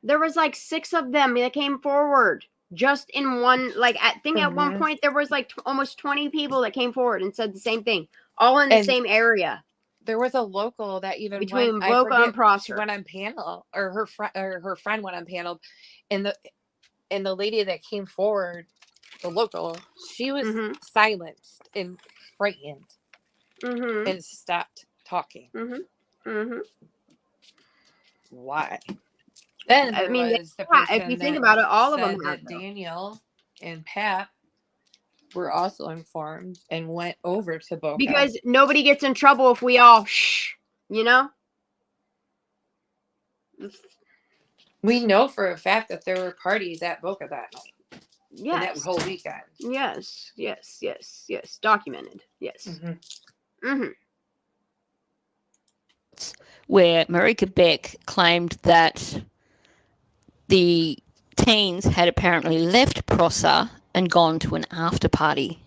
there was like 6 of them that came forward just in one. Like I think at one point there was like almost 20 people that came forward and said the same thing, all in the same area. There was a local that even between Boker and Prosser. She went on panel, or her friend went on panel, and the lady that came forward, the local, she was silenced and frightened and stopped talking. Why? Then I mean, if you think about it, all of them that Daniel and Pat were also informed and went over to Boker. Because nobody gets in trouble if we all shh, you know? We know for a fact that there were parties at Boker that night. Yes. That whole weekend. Yes. Documented. Yes. Where Marika Beck claimed that the teens had apparently left Prosser and gone to an after party.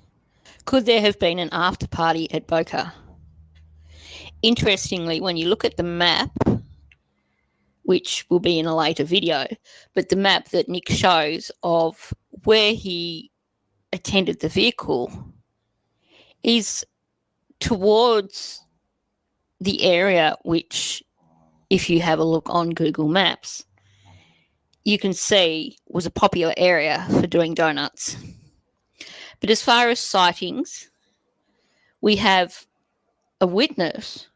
Could there have been an after party at Boker? Interestingly, when you look at the map, which will be in a later video, but the map that Nick shows of where he attended the vehicle is towards the area which, if you have a look on Google Maps, you can see was a popular area for doing donuts. But as far as sightings, we have a witness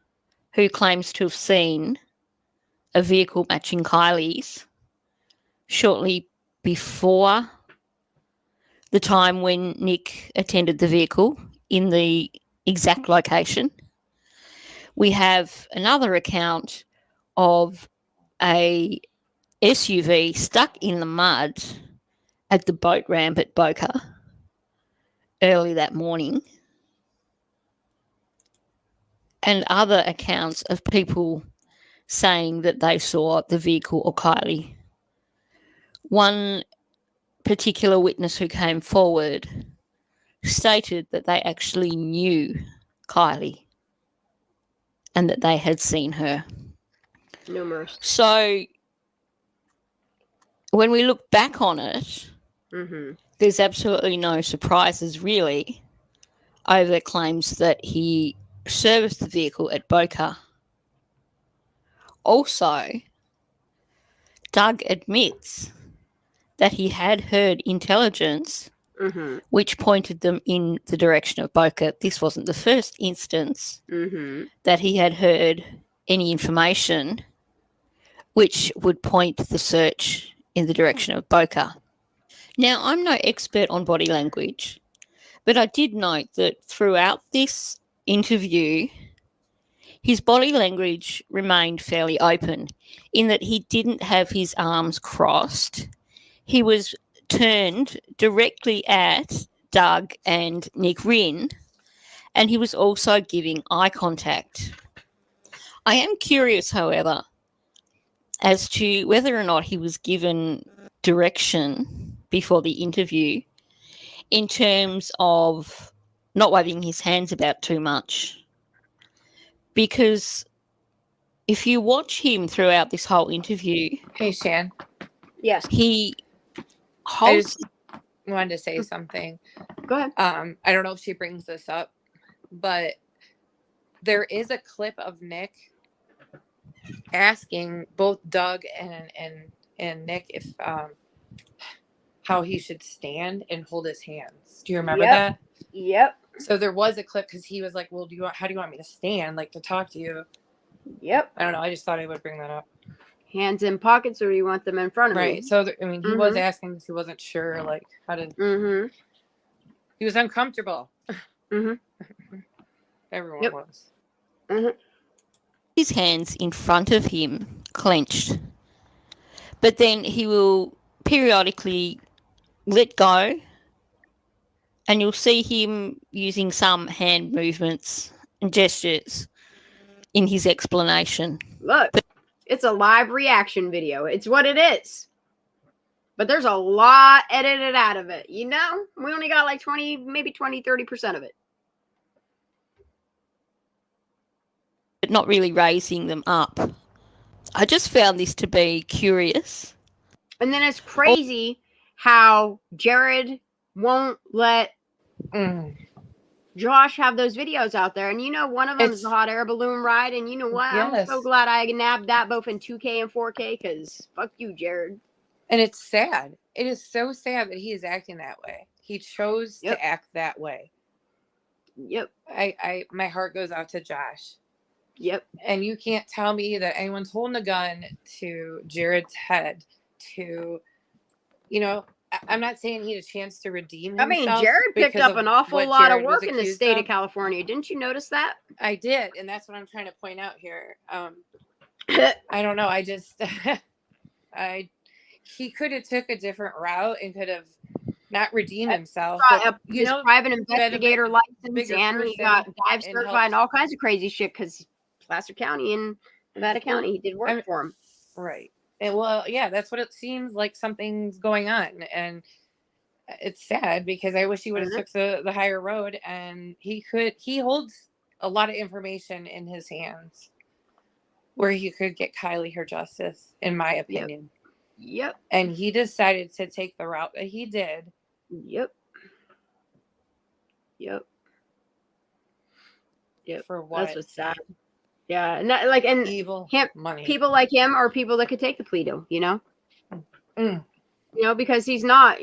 who claims to have seen a vehicle matching Kiely's shortly before the time when Nick attended the vehicle in the exact location. We have another account of a SUV stuck in the mud at the boat ramp at Boker early that morning, and other accounts of people saying that they saw the vehicle or Kiely. One particular witness who came forward stated that they actually knew Kiely and that they had seen her. Numerous. So when we look back on it, there's absolutely no surprises really over claims that he serviced the vehicle at Boker. Also, Doug admits that he had heard intelligence which pointed them in the direction of Boker. This wasn't the first instance that he had heard any information which would point the search in the direction of Boker. Now, I'm no expert on body language, but I did note that throughout this interview, his body language remained fairly open in that he didn't have his arms crossed. He was turned directly at Doug and Nick Rinn, and he was also giving eye contact. I am curious, however, as to whether or not he was given direction before the interview in terms of not waving his hands about too much. because if you watch him throughout this whole interview, Hey, Shan. Yes. he I holds. just wanted to say something. Go ahead. I don't know if she brings this up, but there is a clip of Nick asking both Doug and Nick if how he should stand and hold his hands. Do you remember that? Yep. So there was a clip because he was like, "Well, how do you want me to stand, like to talk to you?" Yep. I don't know. I just thought I would bring that up. Hands in pockets, or you want them in front of Right. me? So he was asking because he wasn't sure, like how to. He was uncomfortable. Everyone was. His hands in front of him clenched, but then he will periodically let go, and you'll see him using some hand movements and gestures in his explanation. Look, it's a live reaction video. It's what it is. But there's a lot edited out of it. You know, we only got like 20, maybe 20, 30% of it. But not really raising them up. I just found this to be curious. And then it's crazy how Jared won't let Josh have those videos out there. And you know, one of them is the hot air balloon ride. And you know what? Yes. I'm so glad I nabbed that both in 2K and 4K, because fuck you, Jared. And it's sad. It is so sad that he is acting that way. He chose to act that way. Yep. My heart goes out to Josh. Yep. And you can't tell me that anyone's holding a gun to Jared's head to, you know, I'm not saying he had a chance to redeem himself. I mean, Jared picked up an awful lot of work in the state of California. Didn't you notice that? I did. And that's what I'm trying to point out here. I don't know. I just, he could have took a different route and could have not redeemed himself. But, you know, private investigator license, and he got dive certified and all kinds of crazy shit because Placer County and Nevada County, he did work for him. Right. And well, yeah, that's what it seems like. Something's going on, and it's sad because I wish he would have took the higher road. And he holds a lot of information in his hands where he could get Kiely her justice, in my opinion. Yep. And he decided to take the route that he did. Yep. For what? That's what's sad. Yeah, and that, like, and evil money. People like him are people that could take the plea deal, you know. You know, because he's not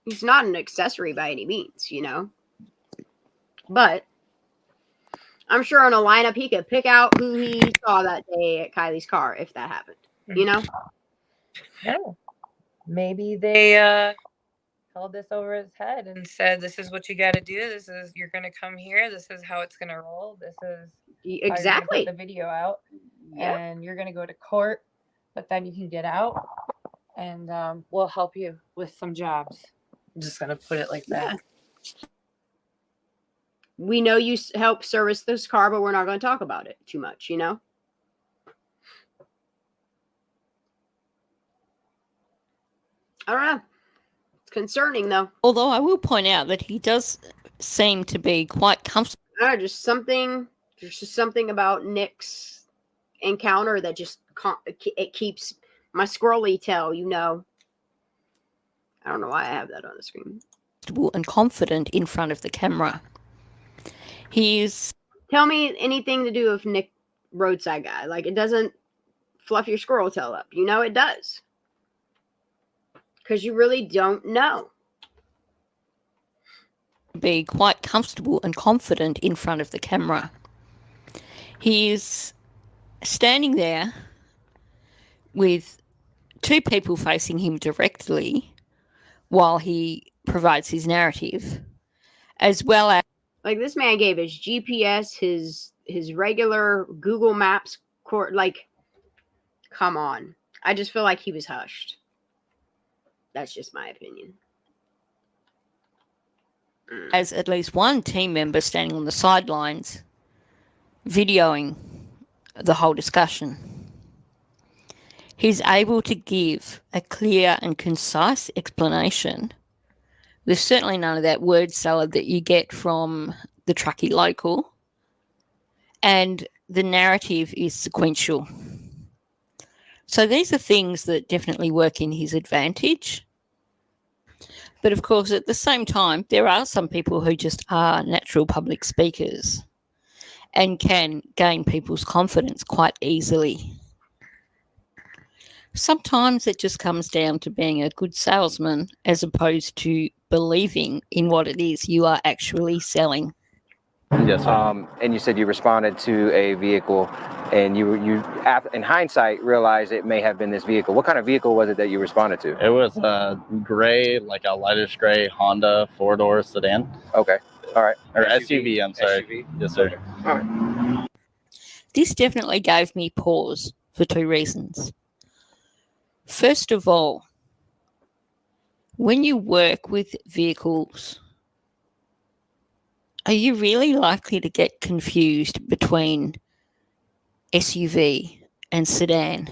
an accessory by any means, you know. But I'm sure in a lineup he could pick out who he saw that day at Kiely's car if that happened, you know. Yeah. Maybe they held this over his head and said, "This is what you got to do. This is you're going to come here. This is how it's going to roll. This is." Exactly. Put the video out, and you're going to go to court, but then you can get out, and we'll help you with some jobs. I'm just going to put it like that. We know you help service this car, but we're not going to talk about it too much, you know? I don't know. It's concerning, though. Although I will point out that he does seem to be quite comfortable. There's just something about Nick's encounter that just it keeps my squirrely tail, you know. I don't know why I have that on the screen. And confident in front of the camera. Tell me anything to do with Nick Roadside guy. Like, it doesn't fluff your squirrel tail up. You know it does. Because you really don't know. Be quite comfortable and confident in front of the camera. He is standing there with two people facing him directly while he provides his narrative, as well as, like, this man gave his GPS, his regular Google Maps like, come on. I just feel like he was hushed. That's just my opinion. as at least one team member standing on the sidelines videoing the whole discussion. He's able to give a clear and concise explanation. There's certainly none of that word salad that you get from the Truckee local. And the narrative is sequential. So these are things that definitely work in his advantage. But of course, at the same time, there are some people who just are natural public speakers and can gain people's confidence quite easily. Sometimes it just comes down to being a good salesman as opposed to believing in what it is you are actually selling. Yes, sir. And you said you responded to a vehicle, and you in hindsight realized it may have been this vehicle. What kind of vehicle was it that you responded to? It was a gray, like a lightish gray Honda 4-door sedan. Okay. All right. Or SUV, I'm sorry. SUV? Yes, sir. Okay. All right. This definitely gave me pause for two reasons. First of all, when you work with vehicles, are you really likely to get confused between SUV and sedan?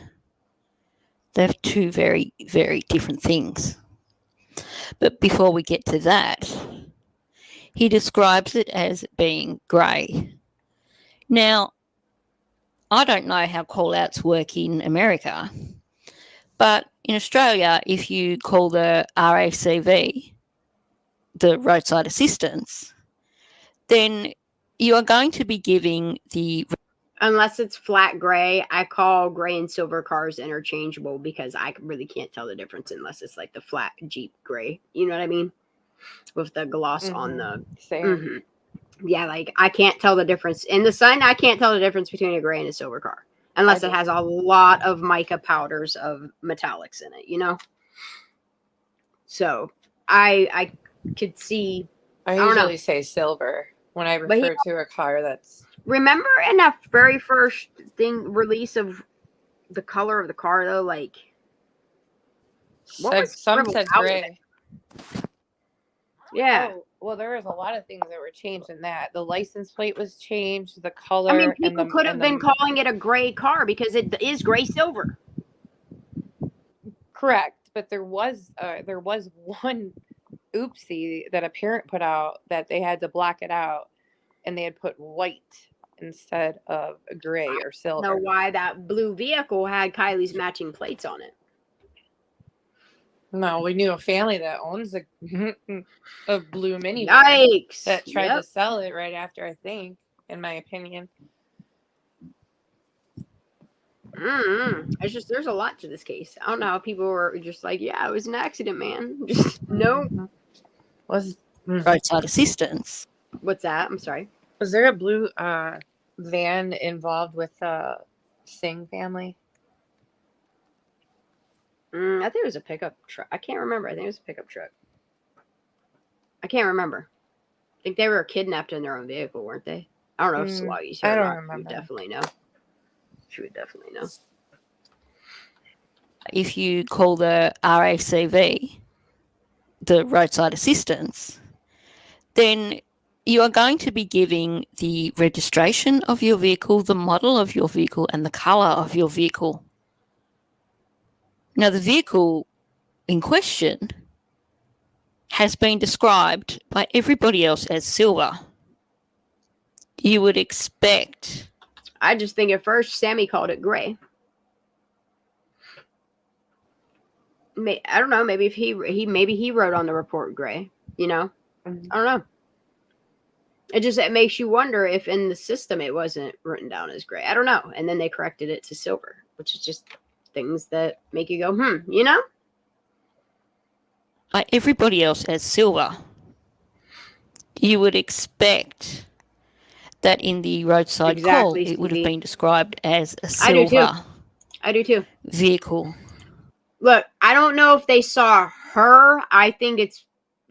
They're two very, very different things. But before we get to that, he describes it as being grey. Now, I don't know how call-outs work in America, but in Australia, if you call the RACV, the roadside assistance, then you are going to be giving the... Unless it's flat gray, I call gray and silver cars interchangeable because I really can't tell the difference unless it's like the flat Jeep gray. You know what I mean? With the gloss on the... Yeah, like I can't tell the difference. In the sun, I can't tell the difference between a gray and a silver car. Unless it has a lot of mica powders of metallics in it, you know? So I could see... I usually say silver when I refer to a car that's... Remember in that very first release of the color of the car, though? Like... some said gray. Yeah. Oh, well, there was a lot of things that were changed in that. The license plate was changed, the color. I mean, people could have been calling it a gray car because it is gray silver. Correct, but there was one oopsie that a parent put out that they had to black it out, and they had put white instead of gray or silver. I don't know why that blue vehicle had Kiely's matching plates on it. No, we knew a family that owns a blue minivan. Yikes! That tried to sell it right after, I think, in my opinion. It's just, there's a lot to this case. I don't know how people were just like, yeah, it was an accident, man. Just no. Was roadside assistance. What's that? I'm sorry. Was there a blue van involved with Singh family? I think it was a pickup truck. I can't remember. I think it was a pickup truck. I can't remember. I think they were kidnapped in their own vehicle, weren't they? I don't know if Swaggy's here. I don't remember. She would definitely know. She would definitely know. If you call the RACV, the roadside assistance, then you are going to be giving the registration of your vehicle, the model of your vehicle, and the colour of your vehicle. Now, the vehicle in question has been described by everybody else as silver. You would expect... I just think at first Sammy called it gray. I don't know. Maybe if he wrote on the report gray. You know, I don't know. It makes you wonder if in the system it wasn't written down as gray. I don't know. And then they corrected it to silver, which is just things that make you go, you know? Like everybody else as silver. You would expect that in the roadside call, it would have been described as a silver I do too. vehicle. Look, I don't know if they saw her. I think it's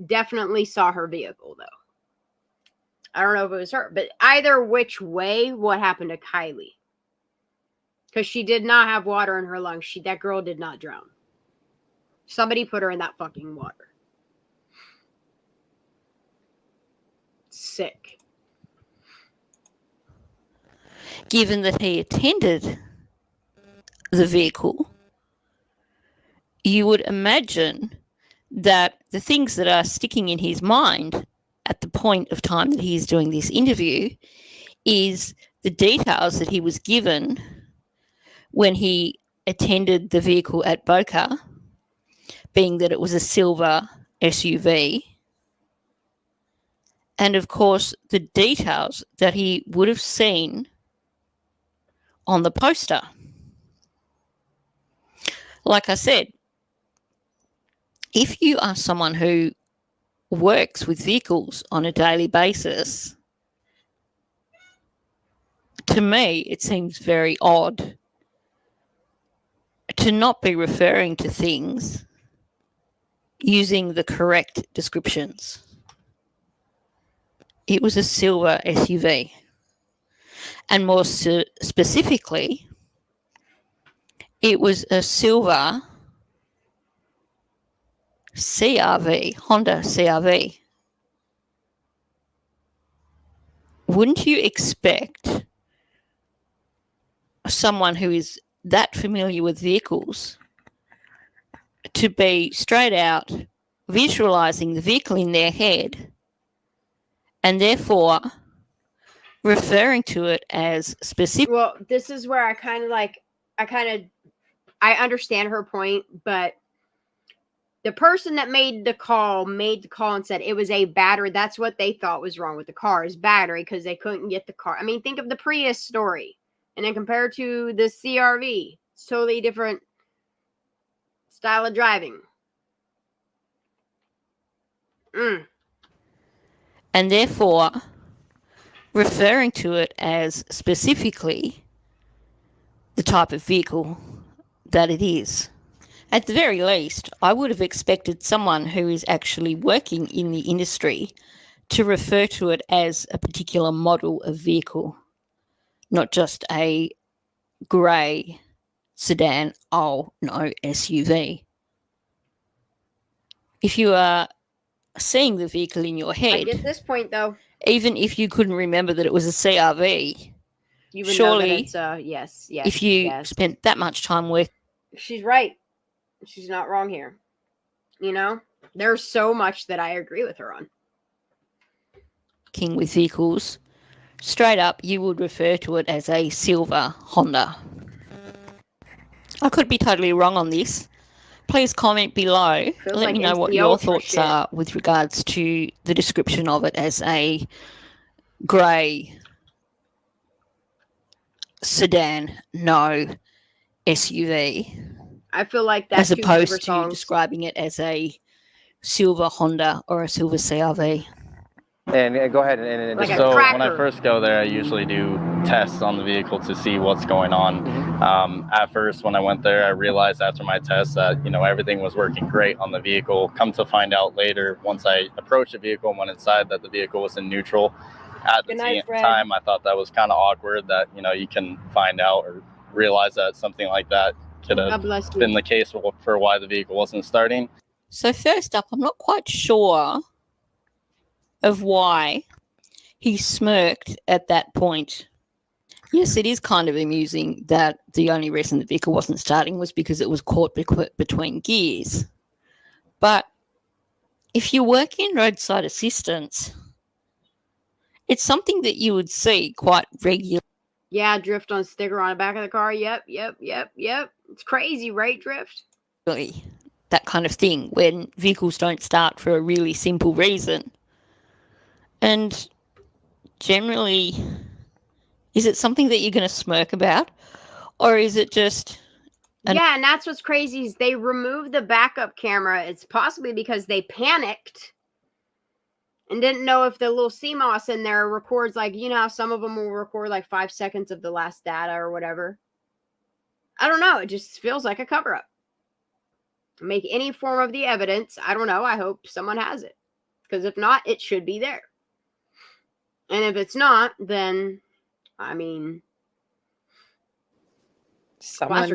definitely saw her vehicle, though. I don't know if it was her. But either which way, what happened to Kiely? Because she did not have water in her lungs. That girl did not drown. Somebody put her in that fucking water. Sick. Given that he attended the vehicle, you would imagine that the things that are sticking in his mind at the point of time that he's doing this interview is the details that he was given when he attended the vehicle at Boker, being that it was a silver SUV, and of course the details that he would have seen on the poster. Like I said, if you are someone who works with vehicles on a daily basis, to me it seems very odd to not be referring to things using the correct descriptions. It was a silver SUV. And more specifically, it was a silver CRV, Honda CRV. Wouldn't you expect someone who is that familiar with vehicles to be straight out visualizing the vehicle in their head and therefore referring to it as specific? Well, this is where I understand her point, but the person that made the call and said it was a battery. That's what they thought was wrong with the car, is battery, because they couldn't get the car. I mean, think of the Prius story and then compare it to the CRV. It's totally different style of driving. And therefore referring to it as specifically the type of vehicle that it is. At the very least, I would have expected someone who is actually working in the industry to refer to it as a particular model of vehicle, not just a grey sedan, SUV. If you are seeing the vehicle in your head, I get this point though. Even if you couldn't remember that it was a CRV, You would surely, know that it's yes. If you spent that much time working, she's right. She's not wrong here. You know, there's so much that I agree with her on. With vehicles, straight up, you would refer to it as a silver Honda. I could be totally wrong on this. Please comment below. Let me know what your thoughts are with regards to the description of it as a grey sedan, SUV. I feel like that's as opposed to describing it as a silver Honda or a silver CRV. And go ahead and like so when I first go there, I usually do tests on the vehicle to see what's going on. At first, when I went there, I realized after my test that everything was working great on the vehicle. Come to find out later, once I approached the vehicle and went inside, that the vehicle was in neutral. At the time, I thought that was kind of awkward that you can find out or realize that something like that could have been the case for why the vehicle wasn't starting. So first up, I'm not quite sure of why he smirked at that point. Yes, it is kind of amusing that the only reason the vehicle wasn't starting was because it was caught between gears. But if you work in roadside assistance, it's something that you would see quite regularly. Yeah, drift on sticker on the back of the car. Yep. It's crazy, right, drift? That kind of thing, when vehicles don't start for a really simple reason. And generally, is it something that you're going to smirk about? Or is it just... Yeah, and that's what's crazy is they removed the backup camera. It's possibly because they panicked and didn't know if the little CMOS in there records, like, how some of them will record like 5 seconds of the last data or whatever. I don't know. It just feels like a cover-up. Make any form of the evidence. I don't know. I hope someone has it. Because if not, it should be there. And if it's not, then, Placer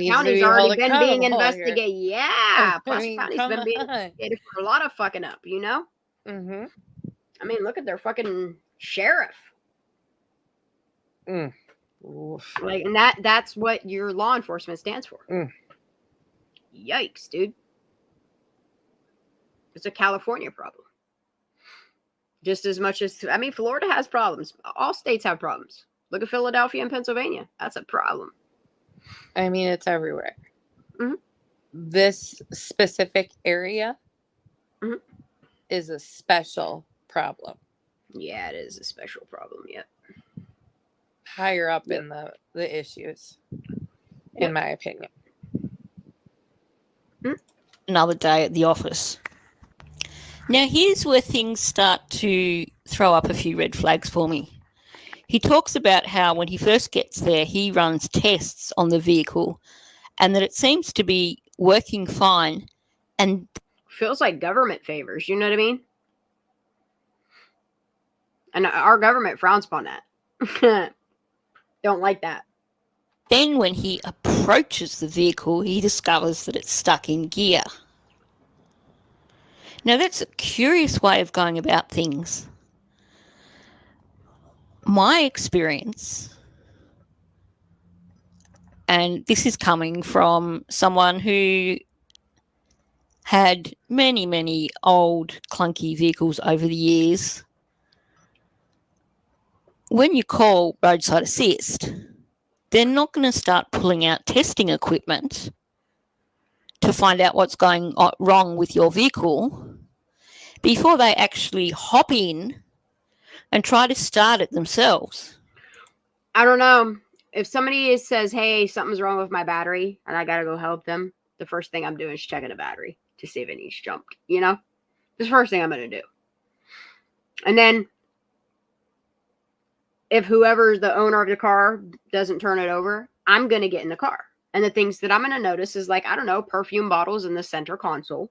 County's already been being investigated. Yeah, Placer County's been being investigated for a lot of fucking up, Mm-hmm. Look at their fucking sheriff. Like, and that's what your law enforcement stands for. Yikes, dude. It's a California problem. Just as much as, Florida has problems. All states have problems. Look at Philadelphia and Pennsylvania. That's a problem. I mean, it's everywhere. Mm-hmm. This specific area is a special problem. Yeah, it is a special problem. Yep. Higher up in the issues, in my opinion. Another day at the office. Now, here's where things start to throw up a few red flags for me. He talks about how when he first gets there, he runs tests on the vehicle and that it seems to be working fine. And feels like government favors, you know what I mean? And our government frowns upon that. Don't like that. Then when he approaches the vehicle, he discovers that it's stuck in gear. Now, that's a curious way of going about things. My experience, and this is coming from someone who had many, many old clunky vehicles over the years. When you call Roadside Assist, they're not going to start pulling out testing equipment to find out what's going wrong with your vehicle before they actually hop in and try to start it themselves. I don't know. If somebody says, hey, something's wrong with my battery and I got to go help them, the first thing I'm doing is checking the battery to see if it needs jumped, you know? That's the first thing I'm going to do. And then if whoever's the owner of the car doesn't turn it over, I'm going to get in the car. And the things that I'm going to notice is like, I don't know, perfume bottles in the center console,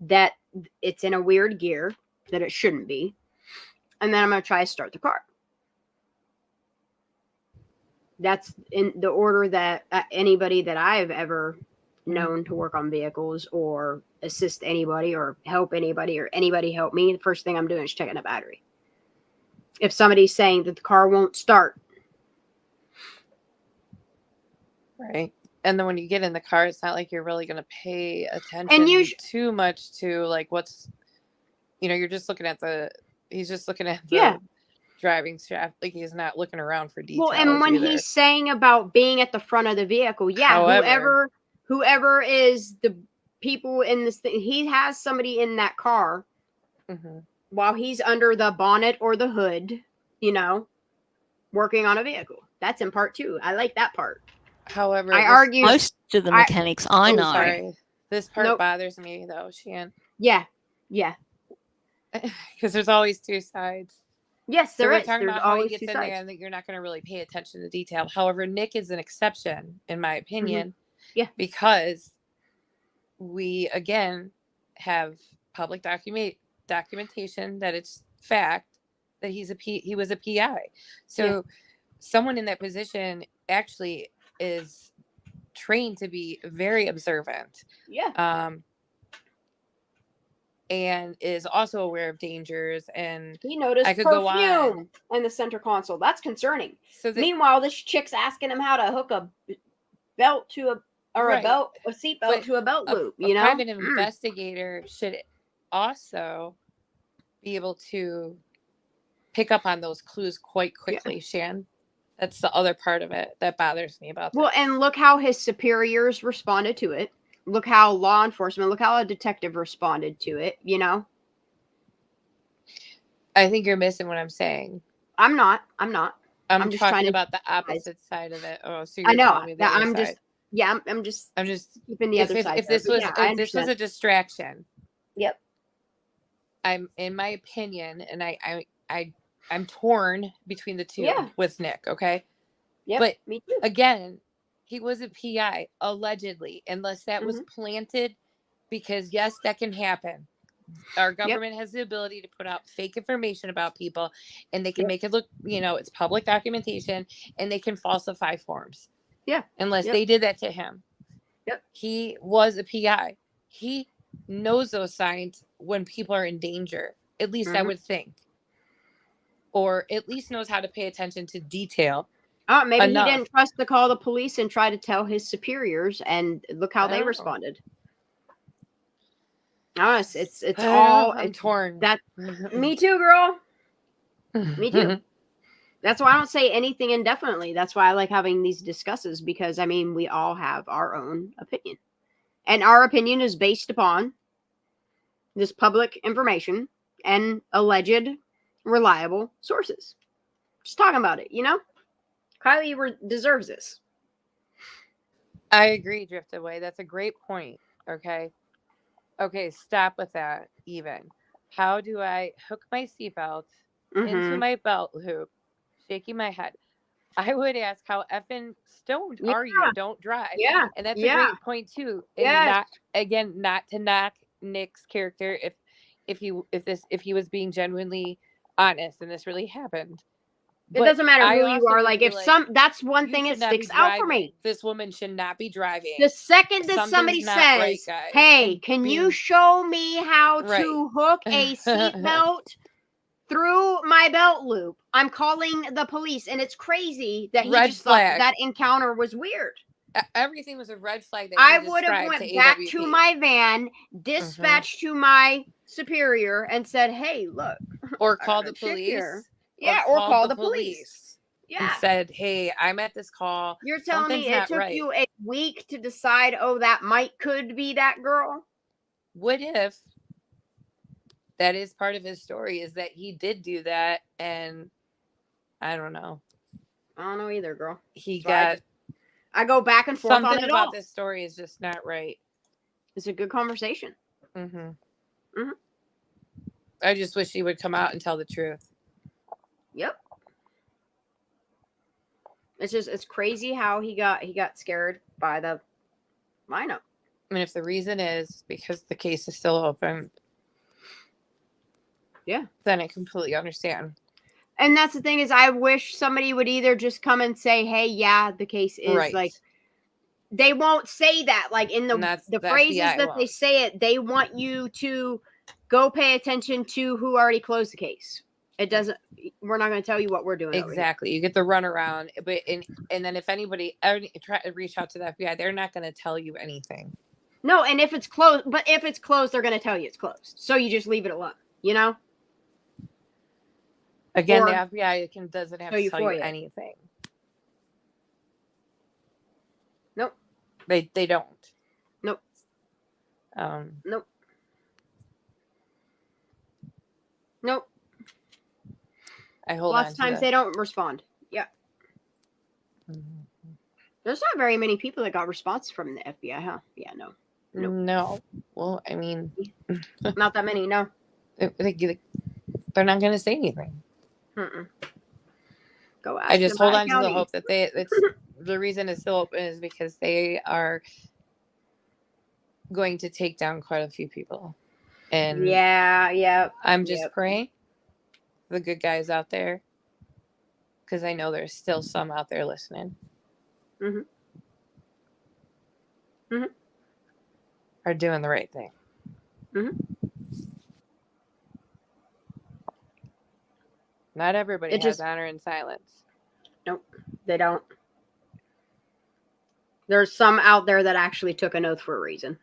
that it's in a weird gear that it shouldn't be. And then I'm going to try to start the car. That's in the order that anybody that I've ever known to work on vehicles or assist anybody or help anybody or anybody help me, the first thing I'm doing is checking the battery. If somebody's saying that the car won't start. Right. And then when you get in the car, it's not like you're really going to pay attention too much to like what's, you're just looking at he's just looking at the driving strap. Like he's not looking around for details. Well, and when he's saying about being at the front of the vehicle, however, whoever is the people in this thing, he has somebody in that car while he's under the bonnet or the hood, working on a vehicle. That's in part 2. I like that part. However, I argue most of the mechanics I know. Sorry. This part bothers me though, Shan. Yeah. Because there's always 2 sides. Yes, so there we're is. talking There's about how he always gets 2 in sides. there and that you're not going to really pay attention to detail. However, Nick is an exception, in my opinion. Yeah. Because we, again, have public documentation that it's fact that he was a PI. So someone in that position actually is trained to be very observant. Yeah. And is also aware of dangers, and he noticed perfume in the center console. That's concerning. So meanwhile, this chick's asking him how to hook a belt to a seat belt to a belt loop. A private investigator should also be able to pick up on those clues quite quickly. Shan, that's the other part of it that bothers me about this. Well, and look how his superiors responded to it. Look how law enforcement, look how a detective responded to it, I think you're missing what I'm saying. I'm not. I'm just talking about the opposite side of it. Oh, so you're I know telling me that I'm just I'm just keeping the other side. If this was a distraction. Yep. I'm, in my opinion, and I'm torn between the two with Nick. Okay. Yeah. But me too. Again, he was a PI, allegedly, unless that was planted, because yes, that can happen. Our government has the ability to put out fake information about people, and they can make it look, it's public documentation, and they can falsify forms. Yeah. Unless they did that to him. Yep. He was a PI. He knows those signs when people are in danger, at least I would think. Or at least knows how to pay attention to detail. Maybe he didn't trust to call the police and try to tell his superiors, and look how they responded. I'm torn. Me too, girl. Me too. That's why I don't say anything indefinitely. That's why I like having these discussions, because I mean, we all have our own opinion. And our opinion is based upon this public information and alleged reliable sources. Just talking about it, you know? Kiely deserves this. I agree, Drift Away. That's a great point. Okay. Okay, stop with that even. How do I hook my seatbelt into my belt loop, shaking my head? I would ask, how effing stoned are you? Don't drive. Yeah. And that's a great point too. And not to knock Nick's character if he was being genuinely honest and this really happened. It doesn't matter who you are. Like, if that's one thing that sticks out for me. This woman should not be driving. The second that somebody says, hey, can you show me how to hook a seatbelt through my belt loop? I'm calling the police. And it's crazy that he just thought that encounter was weird. Everything was a red flag. That I would have went back to my van, dispatched to my superior, and said, hey, look. Or call the police. Yeah, or call the police. Yeah. And said, hey, I'm at this call. You're telling me it took you a week to decide, oh, that could be that girl? What if that is part of his story, is that he did do that, and I don't know. I don't know either, girl. I go back and forth on it all. Something about this story is just not right. It's a good conversation. I just wish he would come out and tell the truth. Yep. It's crazy how he got scared by the lineup. I mean, if the reason is because the case is still open, then I completely understand. And that's the thing, is I wish somebody would either just come and say, hey, yeah, the case is like, they won't say that. Like, in the phrases that they say it, they want you to go pay attention to who already closed the case. It doesn't, we're not going to tell you what we're doing. Exactly. You get the runaround, but and then if anybody ever try to reach out to the FBI, they're not going to tell you anything. No, and if it's closed, they're going to tell you it's closed. So you just leave it alone, you know? Again, the FBI doesn't have to tell you anything. Nope. They don't. Nope. Nope. Nope. Lots of times they don't respond. Yeah. There's not very many people that got response from the FBI, huh? Yeah, no. Nope. No. Well, I mean, not that many. No. They're not going to say anything. Go ask. I just hold on to the hope that the reason it's still open is because they are going to take down quite a few people. And I'm just praying the good guys out there, because I know there's still some out there listening, are doing the right thing. Not everybody has honor in silence. Nope, they don't. There's some out there that actually took an oath for a reason.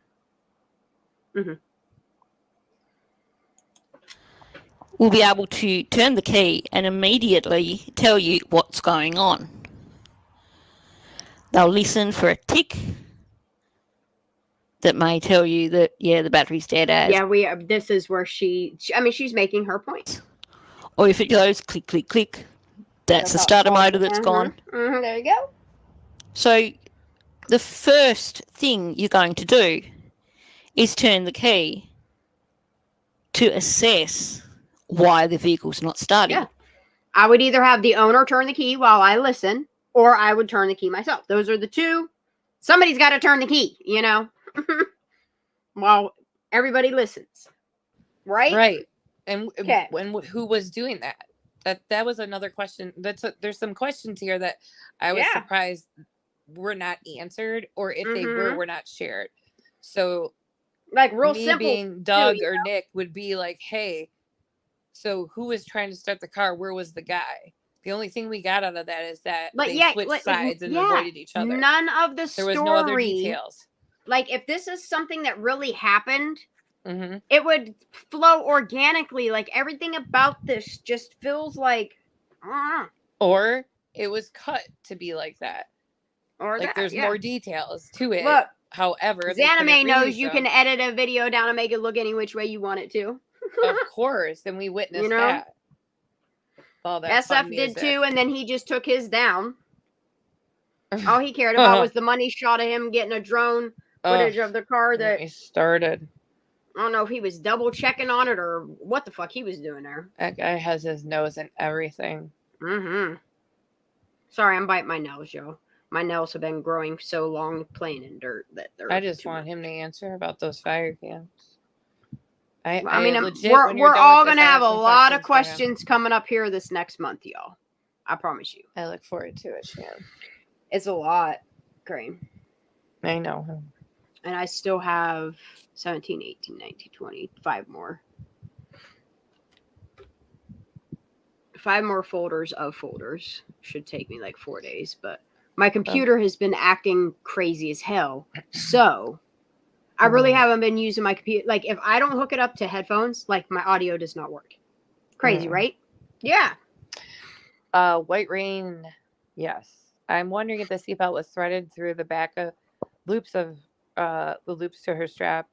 Will be able to turn the key and immediately tell you what's going on. They'll listen for a tick that may tell you that, the battery's dead as. Yeah, this is where she's making her point. Or if it goes click, click, click, that's the starter motor that's gone. There you go. So the first thing you're going to do is turn the key to assess why the vehicle's not starting. Yeah. I would either have the owner turn the key while I listen, or I would turn the key myself. Those are the two. Somebody's got to turn the key, while everybody listens. Right? Right. And who was doing that? That was another question. There's some questions here that I was surprised were not answered, or if they were not shared. So, like, real simple, being Doug or Nick would be like, hey, so who was trying to start the car? Where was the guy? The only thing we got out of that is that they switched sides and avoided each other. None of the story. There was no other details. Like, if this is something that really happened, it would flow organically. Like, everything about this just feels like, Or it was cut to be like that. Or like that, there's more details to it. Look, however, Zanime knows you can edit a video down and make it look any which way you want it to. Of course, and we witnessed that. All that SF did too, and then he just took his down. All he cared about was the money shot of him getting a drone footage of the car that he started. I don't know if he was double checking on it or what the fuck he was doing there. That guy has his nose in everything. Sorry, I'm biting my nails, yo. My nails have been growing so long playing in dirt that they're. I just want him to answer about those fire cams. I mean, we're all going to have a lot of questions coming up here this next month, y'all. I promise you. I look forward to it, Shan. It's a lot, Crane. I know. And I still have 17, 18, 19, 20, 5 more. 5 more folders of folders. Should take me like 4 days, but my computer has been acting crazy as hell. So I really haven't been using my computer. Like if I don't hook it up to headphones, like my audio does not work. Crazy, right? Yeah. White Rain. Yes. I'm wondering if the seatbelt was threaded through the back of loops of the loops to her strap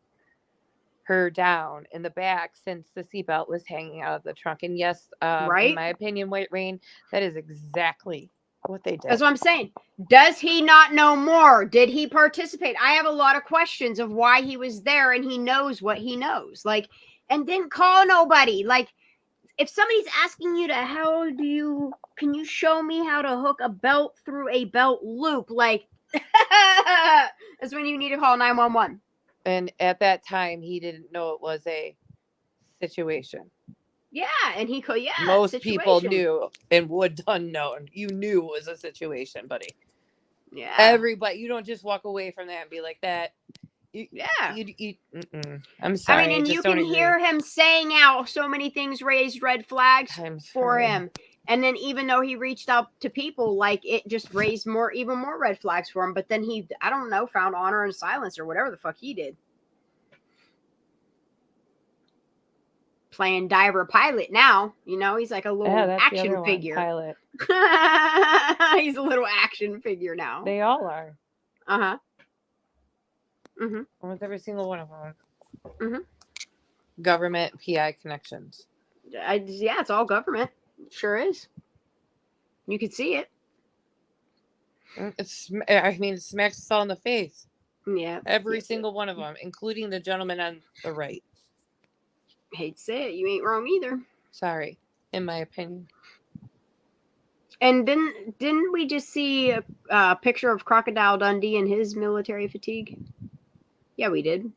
her down in the back since the seatbelt was hanging out of the trunk. And yes, in my opinion, White Rain, that is exactly what they did. That's what I'm saying. Does he not know more? Did he participate? I have a lot of questions of why he was there, and he knows what he knows. Like, and didn't call nobody. Like, if somebody's asking you can you show me how to hook a belt through a belt loop? Like, that's when you need to call 911. And at that time, he didn't know it was a situation. Yeah, and he could. Yeah, most people knew and would unknown. You knew it was a situation, buddy. Yeah, everybody. You don't just walk away from that and be like that. I'm sorry. I mean, and you can hear him saying out so many things raised red flags for him. And then even though he reached out to people, like it just raised even more red flags for him. But then he, I don't know, found honor and silence or whatever the fuck he did. Playing diver pilot now, he's like a little action figure. Pilot. He's a little action figure now. They all are. Almost every single one of them. Government PI connections. Yeah, it's all government. It sure is. You can see it. It smacks us all in the face. Yeah. Every single one of them, including the gentleman on the right. Hate to say it, you ain't wrong either. Sorry, in my opinion. And didn't we just see a picture of Crocodile Dundee in his military fatigue? Yeah, we did.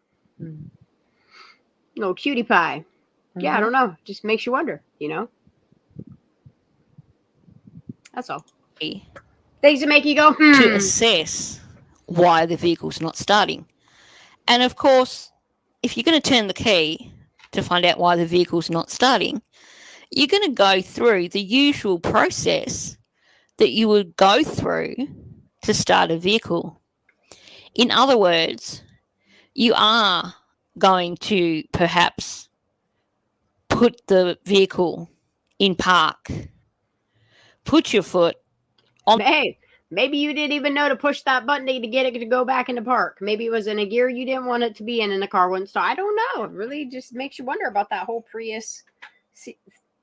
No cutie pie. Yeah, I don't know. Just makes you wonder, That's all. Things that make you go, to assess why the vehicle's not starting. And of course, if you're going to turn the key to find out why the vehicle's not starting, you're going to go through the usual process that you would go through to start a vehicle. In other words, you are going to perhaps put the vehicle in park, put your foot on. Hey, maybe you didn't even know to push that button to get it to go back into park. Maybe it was in a gear you didn't want it to be in, and the car wouldn't start. I don't know. It really just makes you wonder about that whole Prius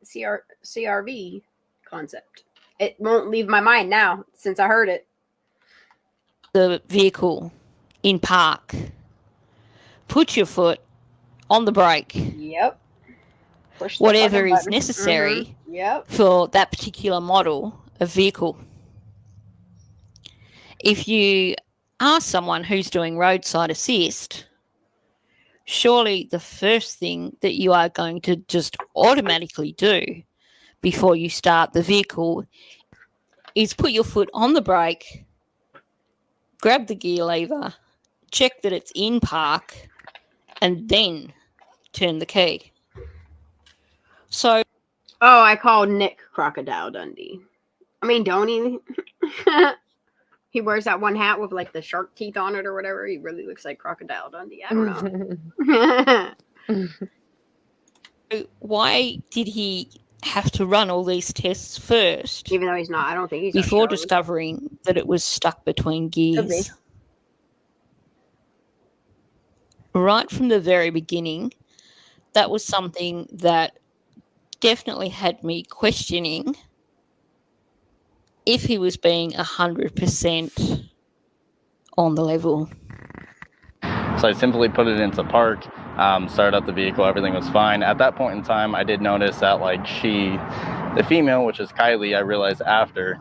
CRV concept. It won't leave my mind now since I heard it. The vehicle in park, put your foot on the brake. Yep. Push the whatever is button. necessary Yep. for that particular model of vehicle. If you are someone who's doing roadside assist, surely the first thing that you are going to just automatically do before you start the vehicle is put your foot on the brake, grab the gear lever, check that it's in park, and then turn the key. So, I called Nick Crocodile Dundee. I mean, don't he? He wears that one hat with like the shark teeth on it or whatever. He really looks like Crocodile Dundee. I don't know. why did he have to run all these tests first. Even though he's not. I don't think he's before discovering that it was stuck between gears. Right from the very beginning, that was something that definitely had me questioning if he was being 100% on the level. So I simply put it into park, started up the vehicle, everything was fine. At that point in time, I did notice that like the female, which is Kiely, I realized after,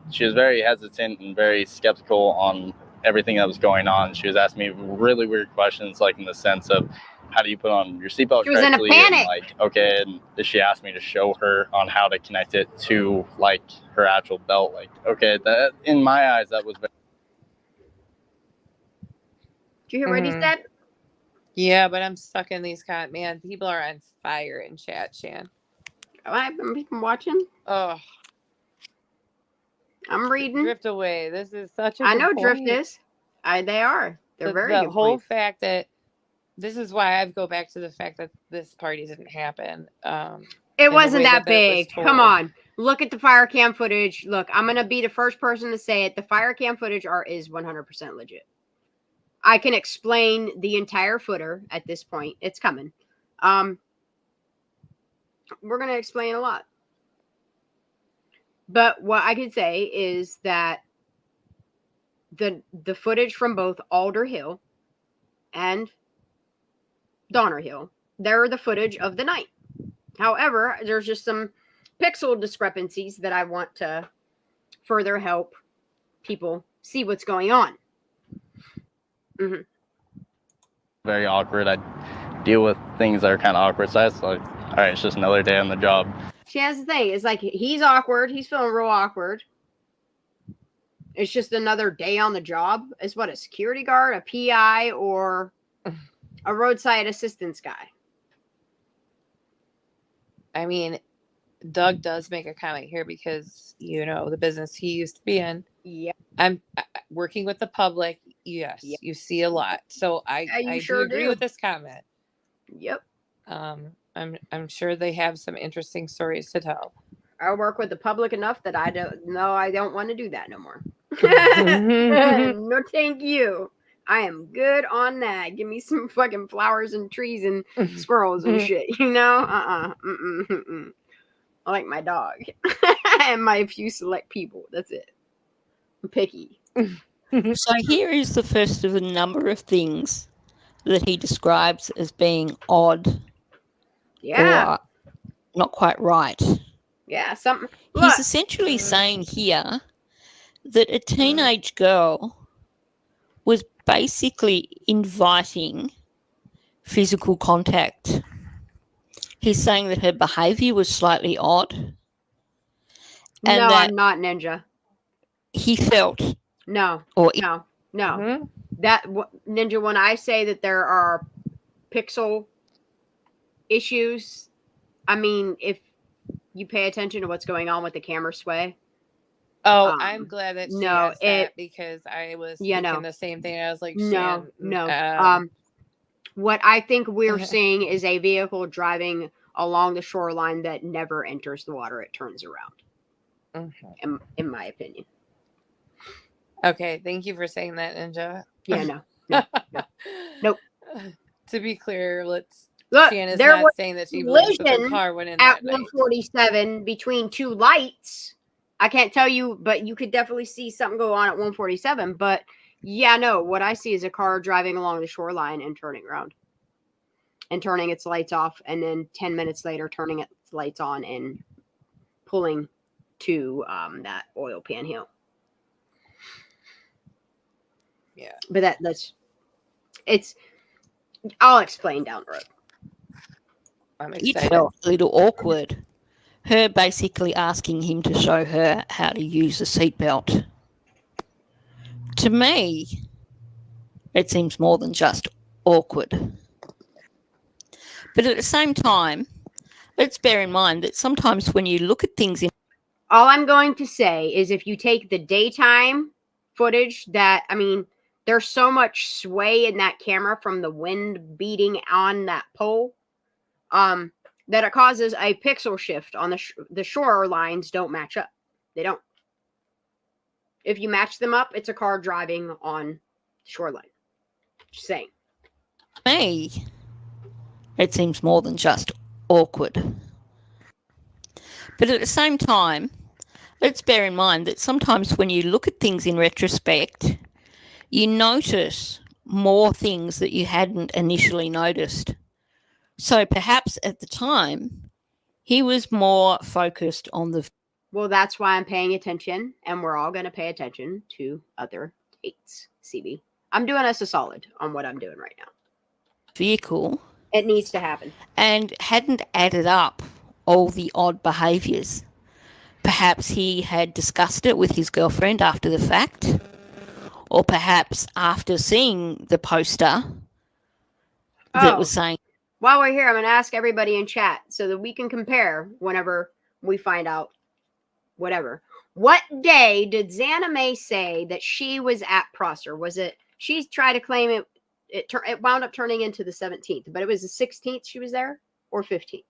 she was very hesitant and very skeptical on everything that was going on. She was asking me really weird questions, like in the sense of, how do you put on your seatbelt correctly? She was in a panic. And like, okay, and she asked me to show her on how to connect it to like her actual belt. Like, okay, that in my eyes, that was very... Did you hear what he said? Yeah, but I'm stuck in these man, people are on fire in chat, Shan. I've been watching. Oh, I'm reading. Drift away. This is such a I good know point. Drift is. They are. They're very the good whole points. fact that this is why I go back to the fact that this party didn't happen. It wasn't that big. Come on. Look at the fire cam footage. Look, I'm going to be the first person to say it. The fire cam footage is 100% legit. I can explain the entire footer at this point. It's coming. We're going to explain a lot. But what I could say is that the footage from both Alder Hill and Donner Hill, they're the footage of the night. However, there's just some pixel discrepancies that I want to further help people see what's going on. Very awkward. I deal with things that are kind of awkward. So that's like, all right, it's just another day on the job. See, that's the thing. It's like he's awkward. He's feeling real awkward. It's just another day on the job. It's what, a security guard, a PI, or a roadside assistance guy. I mean, Doug does make a comment here because, the business he used to be in. Yeah. I'm working with the public. Yes, you see a lot. So I do agree with this comment. Yep. I'm sure they have some interesting stories to tell. I work with the public enough that I don't want to do that no more. No, thank you. I am good on that. Give me some fucking flowers and trees and squirrels and shit. I like my dog and my few select people. That's it. I'm picky. So here is the first of a number of things that he describes as being odd. Yeah. Or not quite right. Yeah, something. He's essentially saying here that a teenage girl was basically inviting physical contact. He's saying that her behavior was slightly odd. And no, that I'm not Ninja. He felt. No. Or no. That Ninja, when I say that there are pixel issues, I mean, if you pay attention to what's going on with the camera sway. Oh, I'm glad that she asked that because I was thinking the same thing. I was like, no. What I think we're seeing is a vehicle driving along the shoreline that never enters the water. It turns around, in my opinion. Okay, thank you for saying that, Ninja. Yeah, no. Nope. To be clear, look. There was saying that she believes that the car went in at 147 between two lights. I can't tell you, but you could definitely see something go on at 147. But yeah, no, what I see is a car driving along the shoreline and turning around and turning its lights off, and then 10 minutes later turning its lights on and pulling to that oil pan hill. Yeah, but it's. I'll explain down the road. It felt a little awkward. Her basically asking him to show her how to use a seatbelt. To me, it seems more than just awkward. But at the same time, let's bear in mind that sometimes when you look at things all I'm going to say is if you take the daytime footage there's so much sway in that camera from the wind beating on that pole. that it causes a pixel shift on the shore lines don't match up. They don't. If you match them up, it's a car driving on the shoreline. Just saying. Me, it seems more than just awkward. But at the same time, let's bear in mind that sometimes when you look at things in retrospect, you notice more things that you hadn't initially noticed. So perhaps at the time, he was more focused on the... Well, that's why I'm paying attention, and we're all going to pay attention to other dates, CB. I'm doing us a solid on what I'm doing right now. Vehicle. It needs to happen. And hadn't added up all the odd behaviours. Perhaps he had discussed it with his girlfriend after the fact, or perhaps after seeing the poster that was saying... While we're here, I'm going to ask everybody in chat so that we can compare whenever we find out whatever. What day did Xana May say that she was at Prosser? Was it, she tried to claim it wound up turning into the 17th, but it was the 16th she was there, or 15th?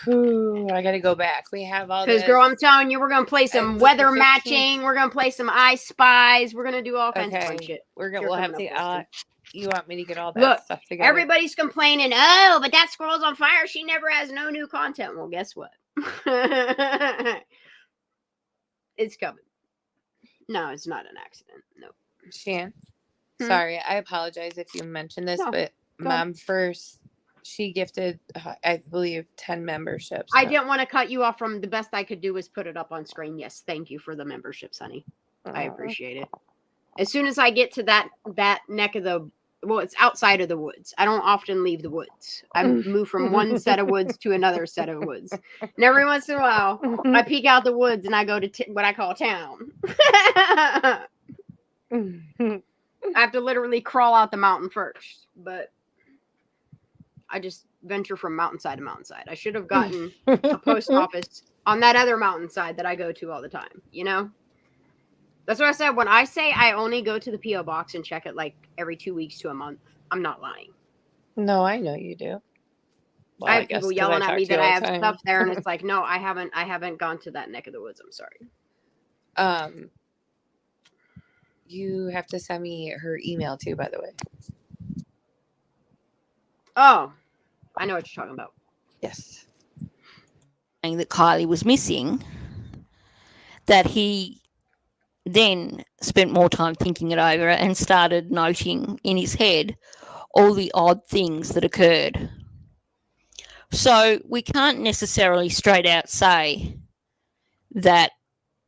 Ooh, I got to go back. We have all this. Because, girl, I'm telling you, we're going to play some weather matching. We're going to play some I Spies. We're going to do all kinds of fun shit. We'll have to... you want me to get all that stuff together? Everybody's complaining, oh, but that squirrel's on fire. She never has no new content. Well, guess what? It's coming. No, it's not an accident. No. Shan, sorry, I apologize if you mentioned this, but Mom First, she gifted, I believe, 10 memberships. I didn't want to cut you off from the best I could do was put it up on screen. Yes, thank you for the memberships, honey. I appreciate it. As soon as I get to that neck of the, well, it's outside of the woods. I don't often leave the woods. I move from one set of woods to another set of woods. And every once in a while, I peek out the woods and I go to what I call town. I have to literally crawl out the mountain first, but I just venture from mountainside to mountainside. I should have gotten a post office on that other mountainside that I go to all the time, you know? That's what I said. When I say I only go to the P.O. box and check it like every 2 weeks to a month, I'm not lying. No, I know you do. Well, I have people yelling at me that I have stuff there, and it's like, no, I haven't gone to that neck of the woods. I'm sorry. You have to send me her email too, by the way. Oh, I know what you're talking about. Yes. Saying that Kiely was missing, that he then spent more time thinking it over and started noting in his head all the odd things that occurred. So we can't necessarily straight out say that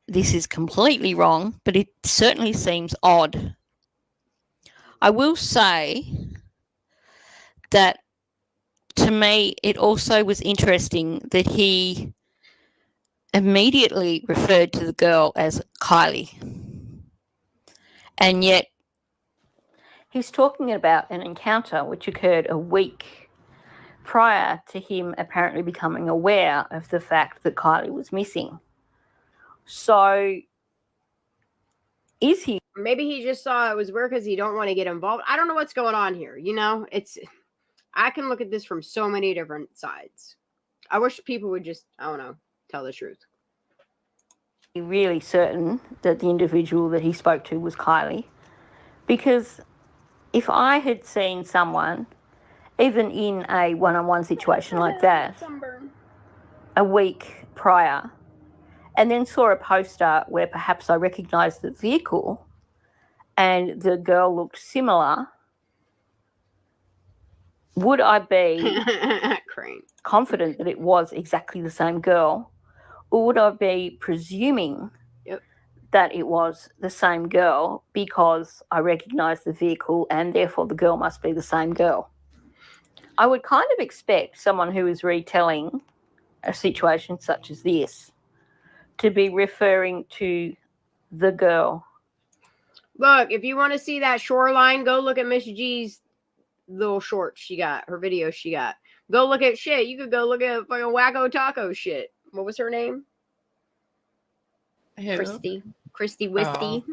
this is completely wrong, but it certainly seems odd. I will say that to me, it also was interesting that he immediately referred to the girl as Kiely. And yet he's talking about an encounter which occurred a week prior to him apparently becoming aware of the fact that Kiely was missing. So is he... Maybe he just saw it was weird because he don't want to get involved. I don't know what's going on here. You know, I can look at this from so many different sides. I wish people would just, I don't know, tell the truth. Really certain that the individual that he spoke to was Kiely, because if I had seen someone, even in a one-on-one situation like that, a week prior, and then saw a poster where perhaps I recognised the vehicle and the girl looked similar, would I be confident that it was exactly the same girl? Or would I be presuming that it was the same girl because I recognised the vehicle and therefore the girl must be the same girl? I would kind of expect someone who is retelling a situation such as this to be referring to the girl. Look, if you want to see that shoreline, go look at Miss G's little shorts she got, her video she got. Go look at shit. You could go look at fucking Wacko Taco shit. What was her name? Who? Christy Wisty. Oh.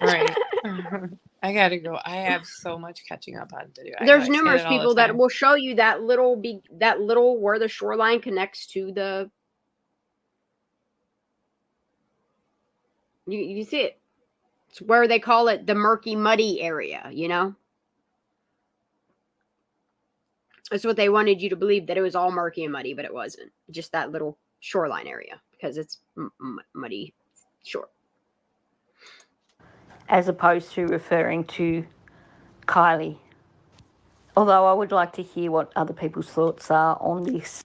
Right. I gotta go. I have so much catching up on to do. There's numerous people that will show you that little where the shoreline connects to the. You see it. It's where they call it the murky, muddy area. You know. That's what they wanted you to believe, that it was all murky and muddy, but it wasn't. Just that little shoreline area because it's muddy shore. As opposed to referring to Kiely. Although I would like to hear what other people's thoughts are on this.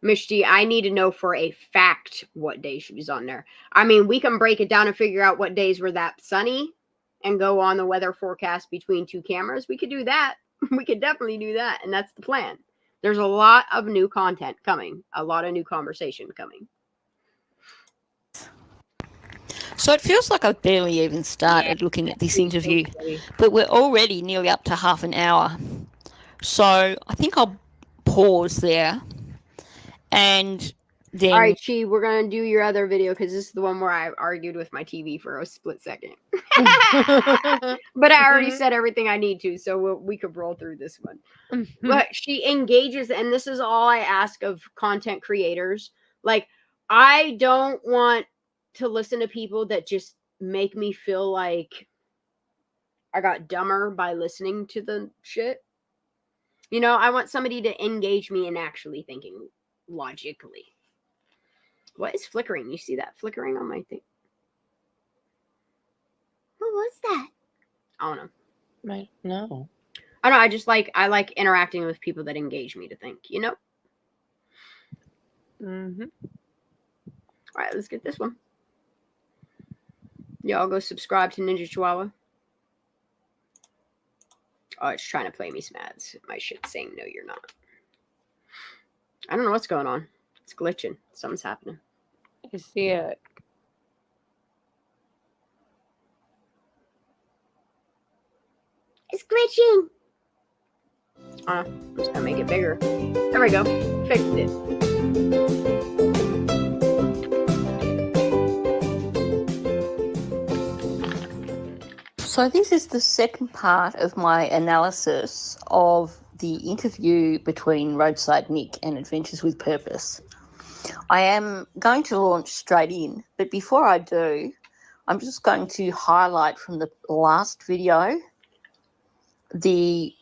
Mishti, I need to know for a fact what day she was on there. I mean, we can break it down and figure out what days were that sunny and go on the weather forecast between two cameras. We could do that. We could definitely do that. And that's the plan. There's a lot of new content coming. A lot of new conversation coming. So it feels like I've barely even started looking at this interview, but we're already nearly up to half an hour. So I think I'll pause there and then... All right, Chi, we're going to do your other video because this is the one where I argued with my TV for a split second. But I already said everything I need to, so we could roll through this one. But she engages, and this is all I ask of content creators. Like, I don't want to listen to people that just make me feel like I got dumber by listening to the shit. You know, I want somebody to engage me in actually thinking logically. What is flickering? You see that flickering on my thing? What was that? I don't know. No. I don't know. I like interacting with people that engage me to think, you know? Mm-hmm. All right, let's get this one. Y'all go subscribe to Ninja Chihuahua. Oh, it's trying to play me some ads. My shit's saying, no, you're not. I don't know what's going on. It's glitching. Something's happening. I see it. It's glitching. I'm just gonna make it bigger. There we go. Fixed it. So this is the second part of my analysis of the interview between Roadside Nick and Adventures with Purpose. I am going to launch straight in, but before I do, I'm just going to highlight from the last video the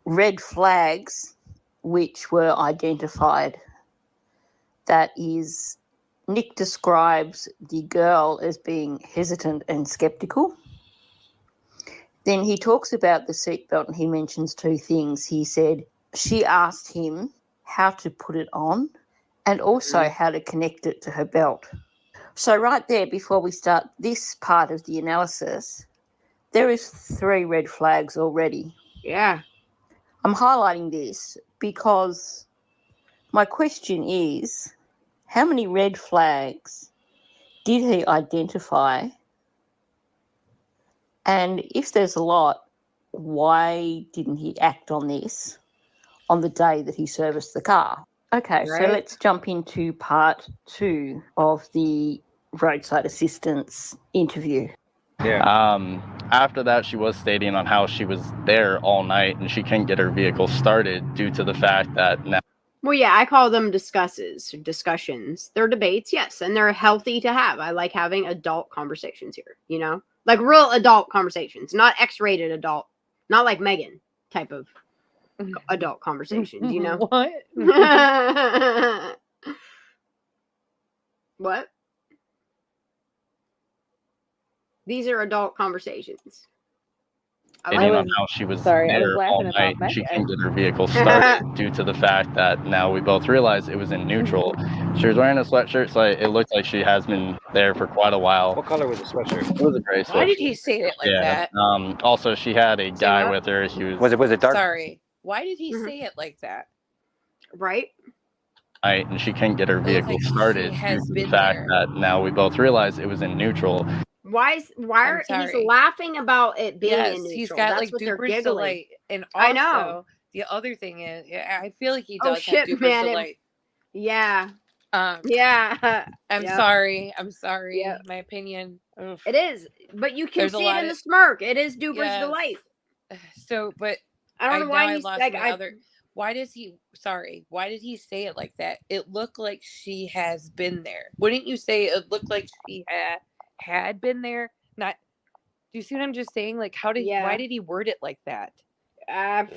red flags which were identified. That is, Nick describes the girl as being hesitant and skeptical. Then he talks about the seatbelt and he mentions two things. He said she asked him how to put it on and also how to connect it to her belt. So right there, before we start this part of the analysis, there is 3 red flags already. Yeah. I'm highlighting this because my question is, how many red flags did he identify? And if there's a lot, why didn't he act on this on the day that he serviced the car? Okay, Right. So let's jump into part 2 of the roadside assistance interview. Yeah. After that, she was stating on how she was there all night and she couldn't get her vehicle started due to the fact that now. Well, yeah, I call them discussions. They're debates, yes, and they're healthy to have. I like having adult conversations here, you know? Like real adult conversations, not X-rated adult, not like Megan type of adult conversations, you know? What? What? These are adult conversations. Stating on how she was there all night and she couldn't get her vehicle started due to the fact that now we both realized it was in neutral. She was wearing a sweatshirt, so it looked like she has been there for quite a while. What color was the sweatshirt? It was a gray sweatshirt. Why did he say it like that? Also, she had a guy with her. He Was it dark? Sorry. Why did he say it like that? Right? Night and she couldn't get her vehicle started due to the fact that now we both realized it was in neutral. Why are he's laughing about it being in neutral? He's got That's like what they're duper giggling. delight. And also, I know. the other thing is, I feel like he Oh does shit, have duper man! delight. Yeah. Yeah. I'm Yep. sorry. I'm sorry. Yep. My opinion. Oof. It is, but you can There's a see it lot in the of smirk. It is Duper's yes. delight. So, but I don't know now why I he's lost like my other. Why does he? Sorry. Why did he say it like that? It looked like she has been there. Wouldn't you say it looked like she had been there? Not. Do you see what I'm just saying? Like, why did he word it like that? I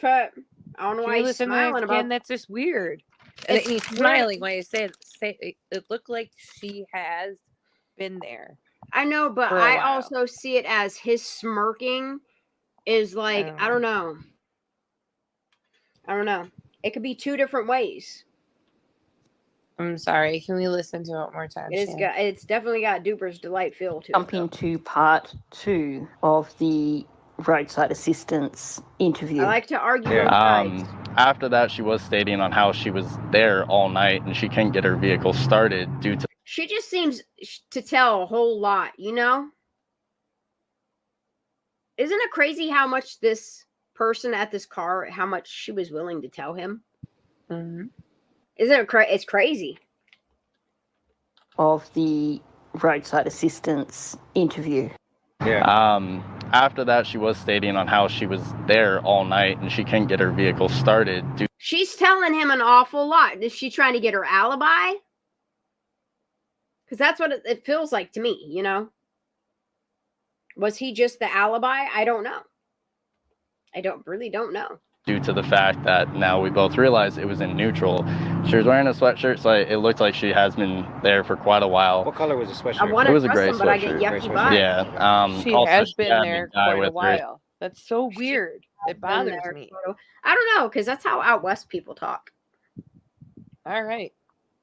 don't know why he's smiling again. about. That's just weird. And he's smiling when I say it looked like she has been there. I know, but I also see it as his smirking is like, I don't know. It could be two different ways. I'm sorry. Can we listen to it one more time? It's definitely got Duper's delight feel to it. Jump into part 2 of the roadside assistance interview. I like to argue both sides. After that, she was stating on how she was there all night and she couldn't get her vehicle started due to. She just seems to tell a whole lot, you know? Isn't it crazy how much this person at this car, how much she was willing to tell him? Mm-hmm. Isn't it it's crazy. Of the roadside assistance interview. Yeah. After that, she was stating on how she was there all night and she couldn't get her vehicle started. She's telling him an awful lot. Is she trying to get her alibi? Because that's what it feels like to me, you know? Was he just the alibi? I don't know. I really don't know. Due to the fact that now we both realize it was in neutral. She was wearing a sweatshirt, so it looked like she has been there for quite a while. What color was the sweatshirt? It was a gray sweatshirt. But I get yucky vibes. Yeah. She also, has been had there a guy quite a with her. while. That's so weird. It bothers me. I don't know, because that's how out west people talk. All right.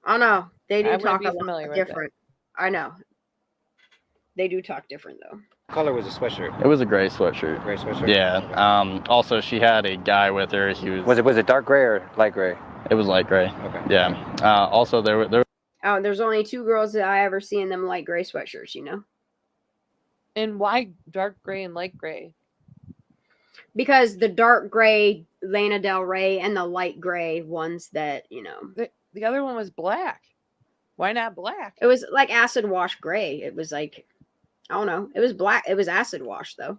Oh no, they do I talk a familiar lot with different. I know. They do talk different though. What color was the sweatshirt? It was a gray sweatshirt. Gray sweatshirt? Yeah. Also, she had a guy with her. He was. Was it dark gray or light gray? It was light gray. Okay. Yeah. Also, there. Oh, there's only two girls that I ever see in them light gray sweatshirts, you know? And why dark gray and light gray? Because the dark gray Lana Del Rey and the light gray ones that, you know. The other one was black. Why not black? It was like acid wash gray. It was like, I don't know. It was black. It was acid wash though.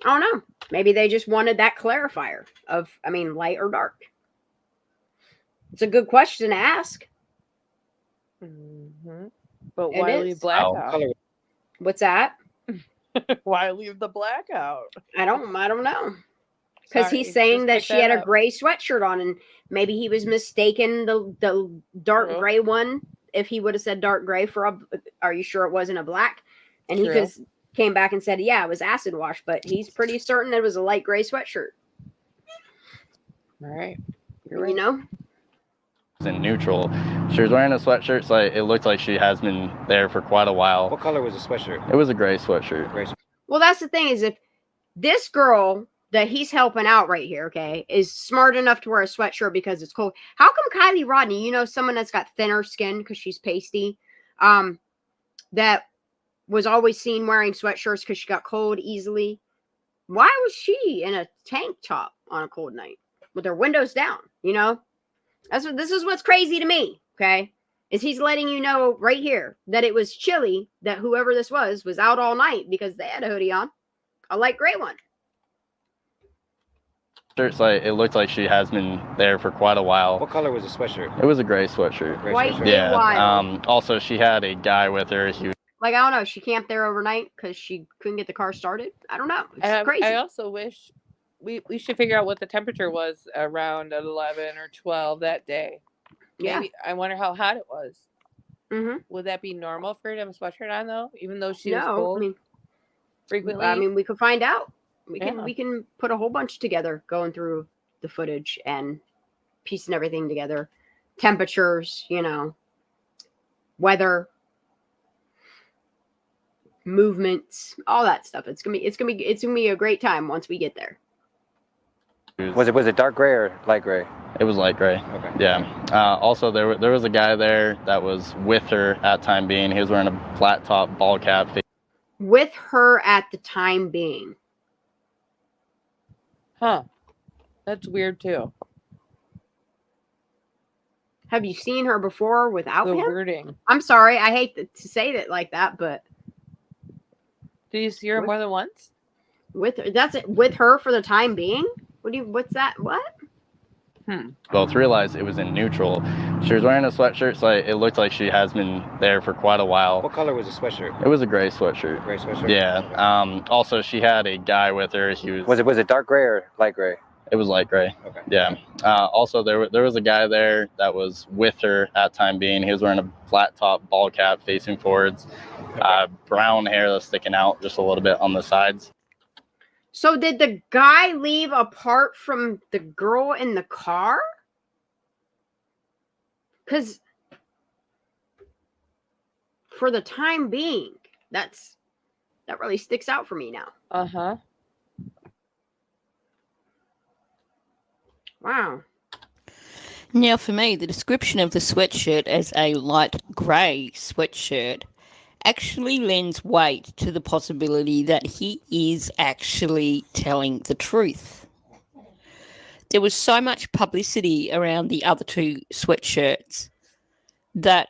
I don't know. Maybe they just wanted that clarifier of, light or dark. It's a good question to ask. Mm-hmm. But why leave black out? What's that? Why leave the black out? I don't know. Because he's saying that she had a gray sweatshirt on, and maybe he was mistaken the dark gray one. If he would have said dark gray are you sure it wasn't a black? And he came back and said, yeah, it was acid wash, but he's pretty certain it was a light gray sweatshirt. All right. You're right. You know? In neutral. She was wearing a sweatshirt, so it looked like she has been there for quite a while. What color was the sweatshirt? It was a gray sweatshirt. Well, that's the thing is if this girl that he's helping out right here, okay, is smart enough to wear a sweatshirt because it's cold. How come Kylie Rodni, you know, someone that's got thinner skin because she's pasty, that was always seen wearing sweatshirts because she got cold easily? Why was she in a tank top on a cold night with her windows down? You know, this is what's crazy to me. Okay, is he's letting you know right here that it was chilly, that whoever this was out all night because they had a hoodie on, a light gray one. It looked like she has been there for quite a while. What color was the sweatshirt? It was a gray sweatshirt. White. Yeah. Also, she had a guy with her. Like, I don't know. She camped there overnight because she couldn't get the car started. I don't know. It's crazy. I also wish we should figure out what the temperature was around 11 or 12 that day. Yeah. Maybe, I wonder how hot it was. Mm-hmm. Would that be normal for her to have a sweatshirt on, though? Even though she was cold? Frequently? We could find out. We can put a whole bunch together going through the footage and piecing everything together. Temperatures, you know, weather, movements, all that stuff. It's gonna be a great time once we get there. Was it dark gray or light gray? It was light gray. Okay. Yeah. Also, there was a guy there that was with her at time being. He was wearing a flat top ball cap. With her at the time being. Huh. That's weird too. Have you seen her before without The him? wording. I'm sorry, I hate to say it like that, but Did you see her more than once? with her, that's it. With her for the time being. What's that? What? Both realized it was in neutral. She was wearing a sweatshirt, so it looked like she has been there for quite a while. What color was the sweatshirt? It was a gray sweatshirt. Gray sweatshirt? Yeah. Also, she had a guy with her. He was. Was it dark gray or light gray? It was light gray. Okay. Yeah. Also, there was a guy there that was with her at time being. He was wearing a flat top ball cap facing forwards, brown hair that's sticking out just a little bit on the sides. So did the guy leave apart from the girl in the car? Because for the time being, that really sticks out for me now. Uh-huh. Wow. Now, for me, the description of the sweatshirt as a light grey sweatshirt actually lends weight to the possibility that he is actually telling the truth. There was so much publicity around the other two sweatshirts that,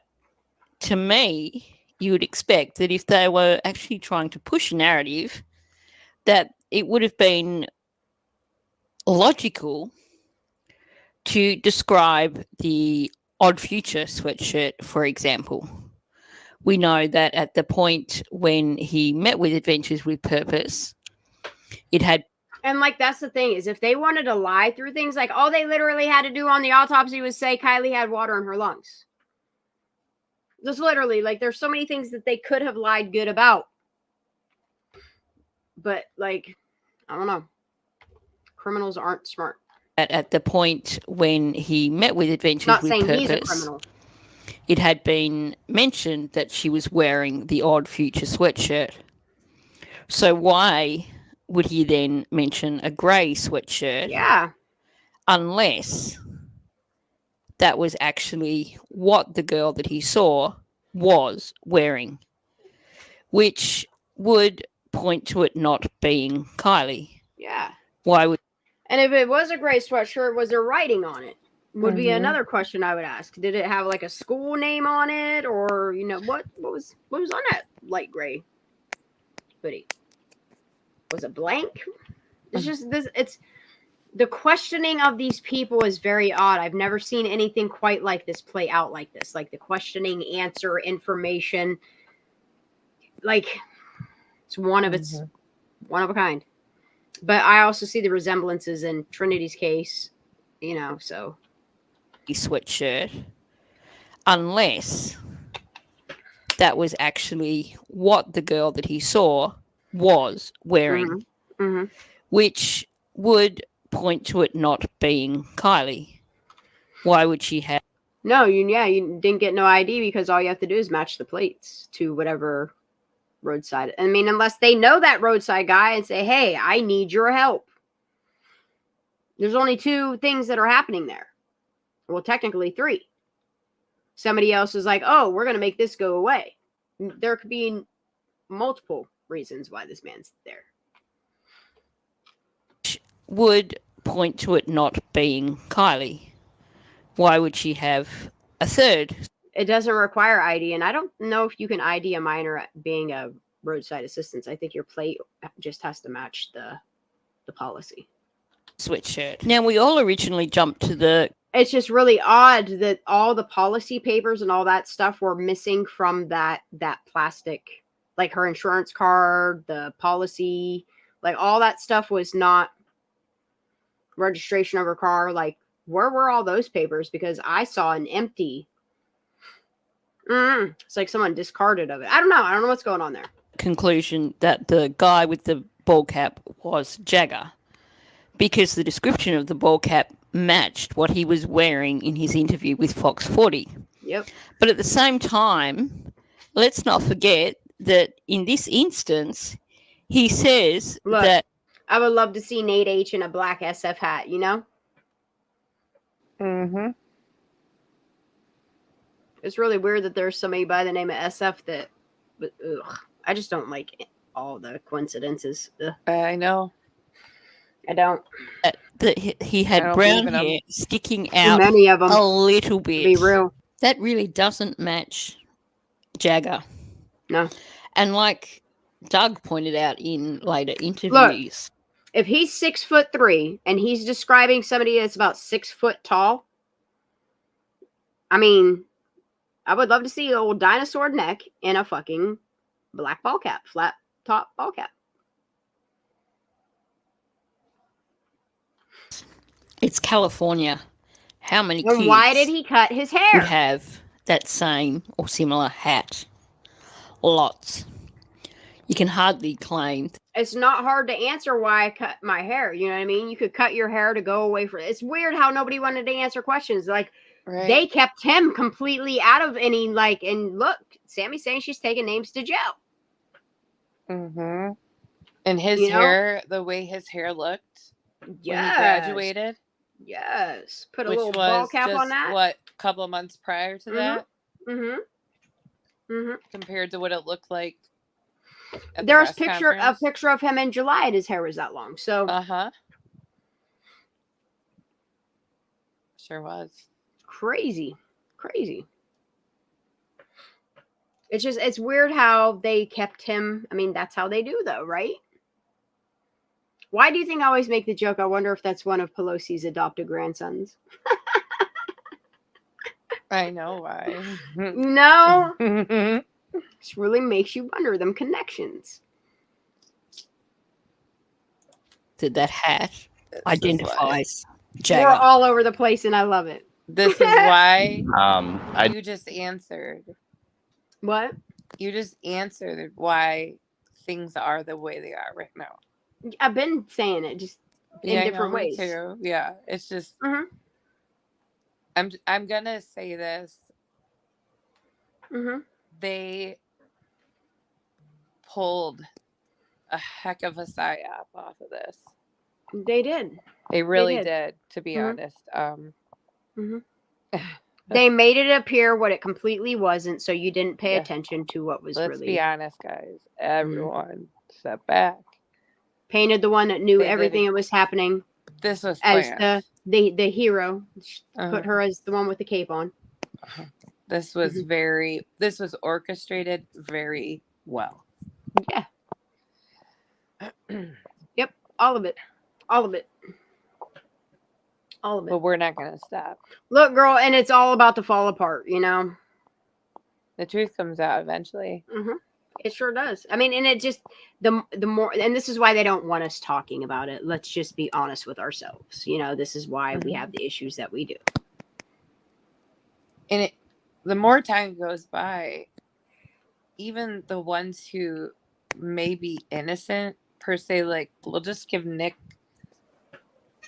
to me, you would expect that if they were actually trying to push a narrative, that it would have been logical to describe the Odd Future sweatshirt, for example. We know that at the point when he met with Adventures with Purpose, it had... And like, that's the thing, is if they wanted to lie through things, like all they literally had to do on the autopsy was say Kiely had water in her lungs. Just literally, like, there's so many things that they could have lied good about. But like, I don't know. Criminals aren't smart. At the point when he met with Adventures Not with saying Purpose, he's a criminal. It had been mentioned that she was wearing the Odd Future sweatshirt. So why would he then mention a grey sweatshirt? Yeah. Unless that was actually what the girl that he saw was wearing, which would point to it not being Kiely. Yeah. Why would... And if it was a gray sweatshirt, was there writing on it? Would be another question I would ask. Did it have like a school name on it, or what was on that light gray hoodie? Was it blank? It's just this. It's the questioning of these people is very odd. I've never seen anything quite like this play out like this. Like the questioning, answer, information. Like it's one of a kind. But I also see the resemblances in Trinity's case, so. Sweatshirt, unless that was actually what the girl that he saw was wearing, which would point to it not being Kiely. Why would she have... No, you didn't get no ID because all you have to do is match the plates to whatever Roadside. I mean, unless they know that Roadside guy and say, hey, I need your help. There's only 2 things that are happening there. Well, technically 3. Somebody else is like, oh, we're going to make this go away. There could be multiple reasons why this man's there. Would point to it not being Kiely. Why would she have a third? It doesn't require ID, and I don't know if you can ID a minor being a roadside assistance. I think your plate just has to match the policy. Sweatshirt. Now, we all originally jumped to the... It's just really odd that all the policy papers and all that stuff were missing from that plastic, like her insurance card, the policy, like all that stuff was not registration of her car. Like, where were all those papers? Because I saw an empty. It's like someone discarded of it. I don't know what's going on there. Conclusion that the guy with the ball cap was Jagger, because the description of the ball cap matched what he was wearing in his interview with Fox 40. Yep. But at the same time, let's not forget that in this instance, he says that... I would love to see Nate H in a black SF hat, It's really weird that there's somebody by the name of SF that... But, I just don't like all the coincidences. Ugh. I know. I don't. That he I had don't brown believe in 'em. hair sticking Too out many of them. a little To bit. be real. That really doesn't match Jagger. No. And like Doug pointed out in later Look, interviews, if he's 6'3" and he's describing somebody that's about 6 foot tall, I mean, I would love to see an old dinosaur neck and a fucking black ball cap, flat top ball cap. it's California. How many And why did kids he cut his would hair? have that same or similar hat? Lots. You can hardly claim. It's not hard to answer why I cut my hair. You know what I mean? You could cut your hair to go away from it. It's weird how nobody wanted to answer questions. Like, they kept him completely out of any, like, and look, Sammy's saying she's taking names to jail. Mm-hmm. And his You know? hair, the way his hair looked when he graduated. Yes. Put a which little was ball cap just, on that. what, a couple of months prior to that? Mm-hmm. Mm-hmm. Compared to what it looked like. There's a picture of him in July and his hair was that long. So sure was. Crazy. It's weird how they kept him. I mean, that's how they do though, right? Why do you think I always make the joke? I wonder if that's one of Pelosi's adopted grandsons. I know why. No. This really makes you wonder them connections. That hat identifies Jagger. We're all over the place and I love it. This is why you just answered. What? You just answered why things are the way they are right now. I've been saying it just in different ways. Me too. Yeah, it's just I'm gonna say this. They pulled a heck of a psyop off of this. They did. They really did, to be honest. They made it appear what it completely wasn't, so you didn't pay attention to what was really. Let's be honest, guys. Everyone, step back. Painted the one that knew everything that was happening. This was planned. As the hero. Put her as the one with the cape on. This was this was orchestrated very well. Yeah. Yep. All of it. But we're not going to stop. Look, girl, and it's all about to fall apart, you know? The truth comes out eventually. It sure does. I mean, and it just, the more, and this is why they don't want us talking about it. Let's just be honest with ourselves. You know, this is why we have the issues that we do. And the more time goes by, even the ones who may be innocent, per se, like, we'll just give Nick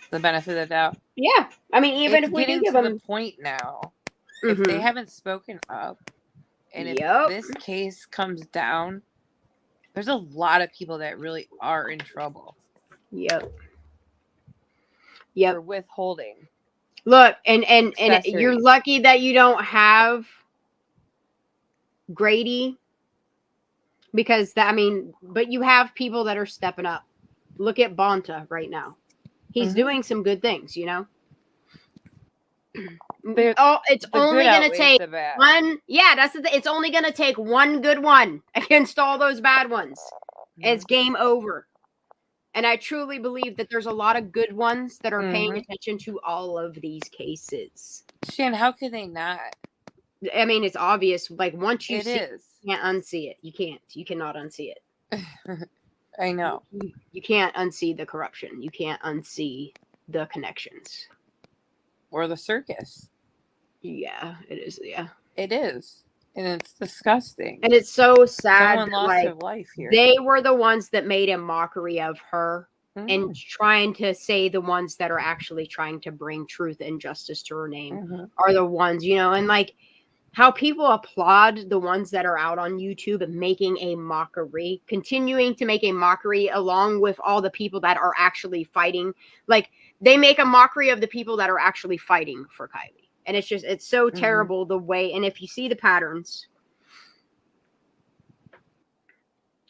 the benefit of the doubt. Yeah. I mean, even if we do give them the point now, if they haven't spoken up, and if this case comes down, there's a lot of people that really are in trouble. Yep. For withholding. Look, and you're lucky that you don't have Grady, because but you have people that are stepping up. Look at Bonta right now. He's doing some good things, you know. It's only going to take one. Yeah, that's the thing. It's only going to take one good one against all those bad ones. It's game over. And I truly believe that there's a lot of good ones that are paying attention to all of these cases. Shan, how could they not? I mean, it's obvious. Like, once you see it, you can't unsee it. You can't. You cannot unsee it. I know. You can't unsee the corruption. You can't unsee the connections. Or the circus. Yeah, it is. Yeah. It is. And it's disgusting. And it's so sad. Someone lost their life here. They were the ones that made a mockery of her and trying to say the ones that are actually trying to bring truth and justice to her name are the ones, you know, and like how people applaud the ones that are out on YouTube and making a mockery, continuing to make a mockery along with all the people that are actually fighting. Like, they make a mockery of the people that are actually fighting for Kiely. And it's just, it's so terrible the way, and if you see the patterns,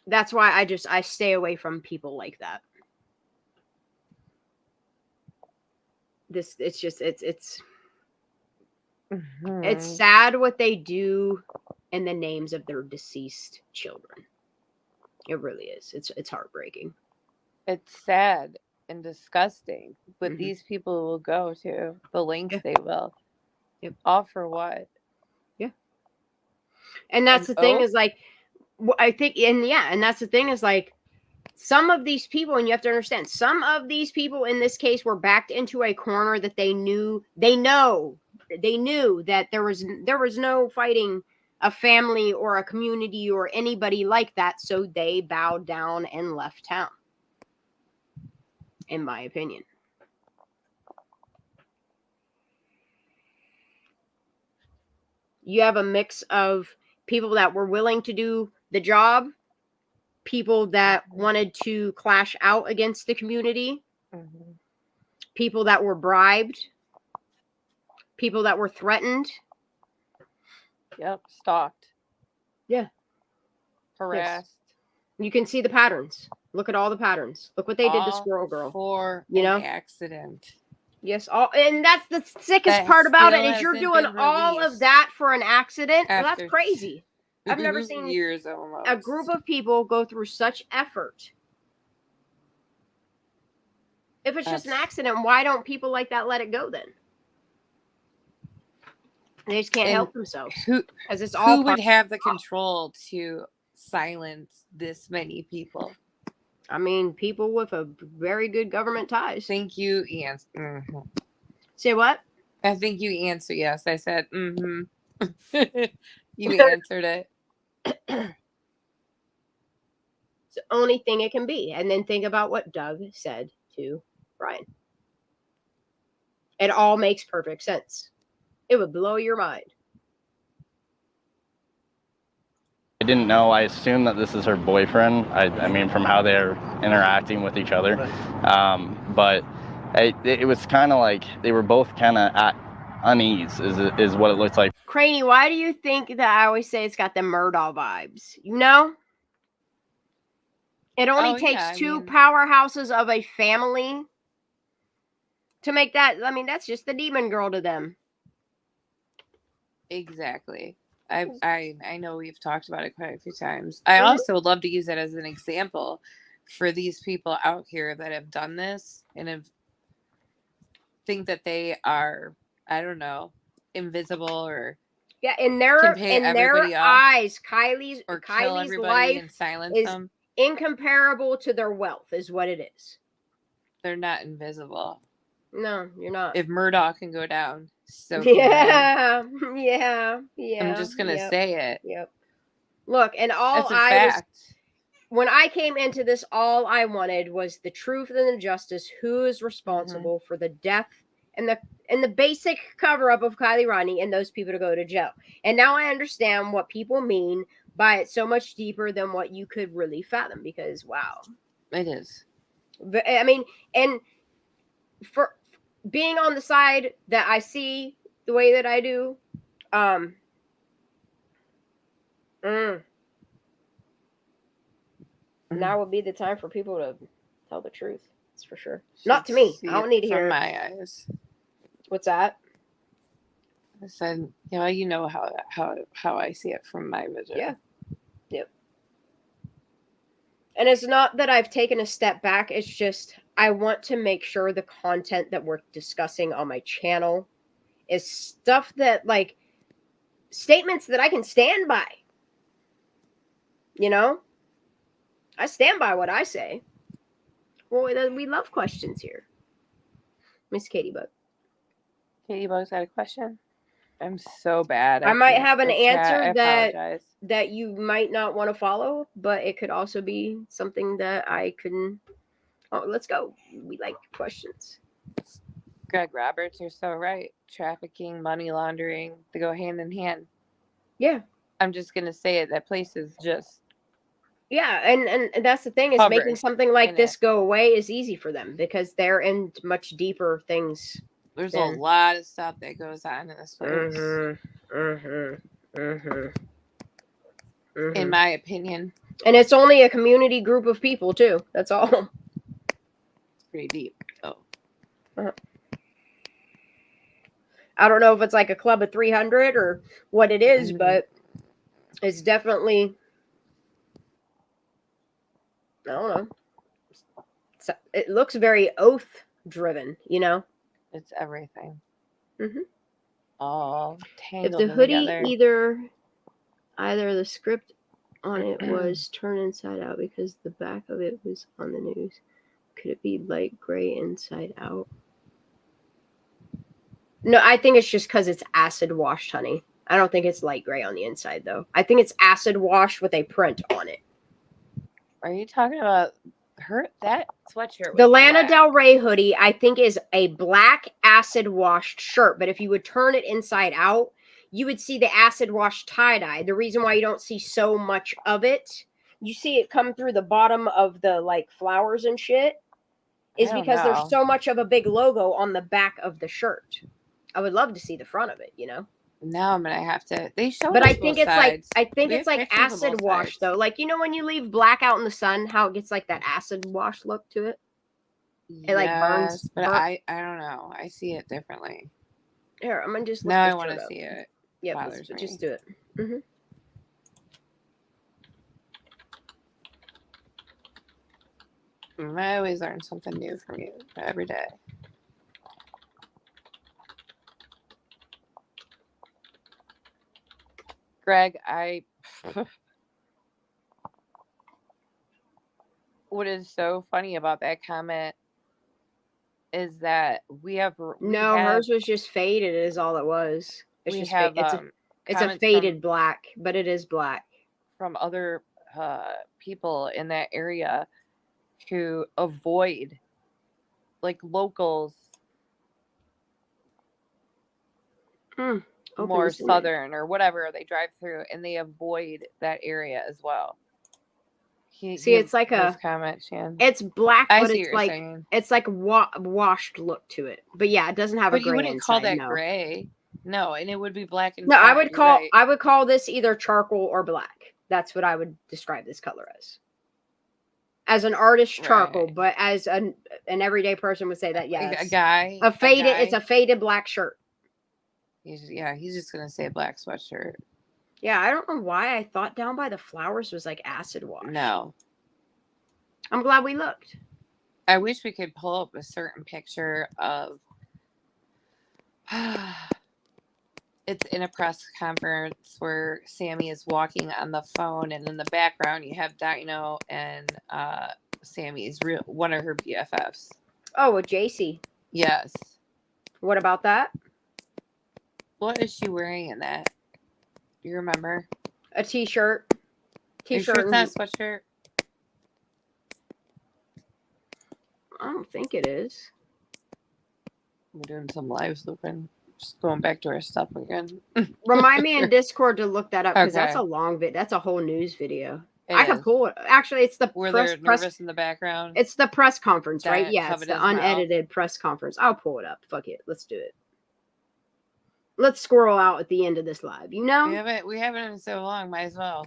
that's why I stay away from people like that. it's just it's sad what they do in the names of their deceased children. It really is. It's heartbreaking. It's sad and disgusting, but these people will go to the lengths they will. Yep. All for what? Yeah. And that's the thing is like, I think, and that's the thing is like, some of these people, and you have to understand, some of these people in this case were backed into a corner that they knew that there was no fighting a family or a community or anybody like that, so they bowed down and left town, in my opinion. You have a mix of people that were willing to do the job, people that wanted to clash out against the community, people that were bribed, people that were threatened. Yep, stalked. Yeah. Harassed. Yes. You can see the patterns. Look at all the patterns. Look what they did to Squirrel Girl. For an accident. Yes, and that's the sickest part about it is you're doing all of that for an accident. Well, that's crazy. I've never seen years almost. A group of people go through such effort. If it's just an accident, why don't people like that let it go then? They just can't help themselves. Who would have the control to silence this many people? I mean, people with a very good government ties. Think you answer. Say what? I think you answer yes. I said, You answered it. It's the only thing it can be. And then think about what Doug said to Brian. It all makes perfect sense. It would blow your mind. I didn't know. I assume that this is her boyfriend. I mean, from how they're interacting with each other. But it was kind of like they were both kind of at unease, is what it looks like. Craney, why do you think that I always say it's got the Murdaugh vibes? You know? It only takes two powerhouses of a family to make that. I mean, that's just the demon girl to them. Exactly. I know we've talked about it quite a few times. I also would love to use it as an example for these people out here that have done this and think that they are, I don't know, invisible or in their eyes, Kylie's life and silence is them. Incomparable to their wealth is what it is. They're not invisible. No, you're not. If Murdaugh can go down, so yeah. I'm just gonna say it. Yep. Look, and when I came into this, all I wanted was the truth and the justice. Who is responsible for the death and the basic cover up of Kiely Rodni and those people to go to jail? And now I understand what people mean by it so much deeper than what you could really fathom. Because wow, it is. I mean, and for being on the side that I see the way that I do, now would be the time for people to tell the truth. That's for sure. Not to me. I don't need to hear from my eyes. What's that? I said, you know how I see it from my vision. Yeah. Yep. And it's not that I've taken a step back. It's just I want to make sure the content that we're discussing on my channel is stuff that, like, statements that I can stand by. You know? I stand by what I say. Well, we love questions here. Miss Katie Bug. Katie Bug's got a question. I'm so bad. I might have an answer that you might not want to follow, but it could also be something that I can. Oh, let's go. We like questions. Greg Roberts, you're so right. Trafficking, money laundering, they go hand in hand. Yeah. I'm just going to say it. That place is just. Yeah. And that's the thing is making something like this go away is easy for them because they're in much deeper things. There's a lot of stuff that goes on in this place. In my opinion. And it's only a community group of people too. That's all. It's pretty deep. Oh. I don't know if it's like a club of 300 or what it is, but it's definitely, I don't know. It looks very oath driven, you know? It's everything. Mm-hmm. All If tangled the hoodie together. either the script on it was turned inside out because the back of it was on the news, could it be light gray inside out? No, I think it's just because it's acid washed, honey. I don't think it's light gray on the inside, though. I think it's acid washed with a print on it. Are you talking about that sweatshirt? The Lana Del Rey hoodie, I think, is a black acid washed shirt. But if you would turn it inside out, you would see the acid washed tie-dye. The reason why you don't see so much of it, you see it come through the bottom of the like flowers and shit, is because there's so much of a big logo on the back of the shirt. I would love to see the front of it, you know. Now I'm gonna have to. They show. But us I think both it's sides. like acid wash though. Like, you know, when you leave black out in the sun, how it gets like that acid wash look to it. It like burns. But I don't know. I see it differently. Here, I'm gonna just. Now I want to see it. Yeah, just do it. Mm-hmm. I always learn something new from you every day. Greg, what is so funny about that comment is that hers was just faded is all it was. It's just it's a faded black, but it is black. From other people in that area who avoid, like locals, more southern or whatever, they drive through and they avoid that area as well. It's like a comment, Shan. It's black, but it's like washed look to it. But yeah, it doesn't have a gray. But you wouldn't call that gray. No, and it would be black and I would call this either charcoal or black. That's what I would describe this color as. As an artist, charcoal, but as an everyday person would say that a guy, it's a faded black shirt. He's just gonna say black sweatshirt. Yeah, I don't know why I thought down by the flowers was like acid wash. No. I'm glad we looked. I wish we could pull up a certain picture of it's in a press conference where Sammy is walking on the phone and in the background you have Dino and Sammy's one of her BFFs. Oh, with JC. Yes. What about that? What is she wearing in that? Do you remember? A t-shirt. T-shirt. It's not a sweatshirt. I don't think it is. We're doing some live looping. Just going back to our stuff again. Remind me in Discord to look that up because that's a long video. That's a whole news video. I can pull it. Actually, it's the they're nervous in the background. It's the press conference, right? Yeah, it's the unedited press conference. I'll pull it up. Fuck it. Let's do it. Let's squirrel out at the end of this live. You know, we haven't in so long. Might as well.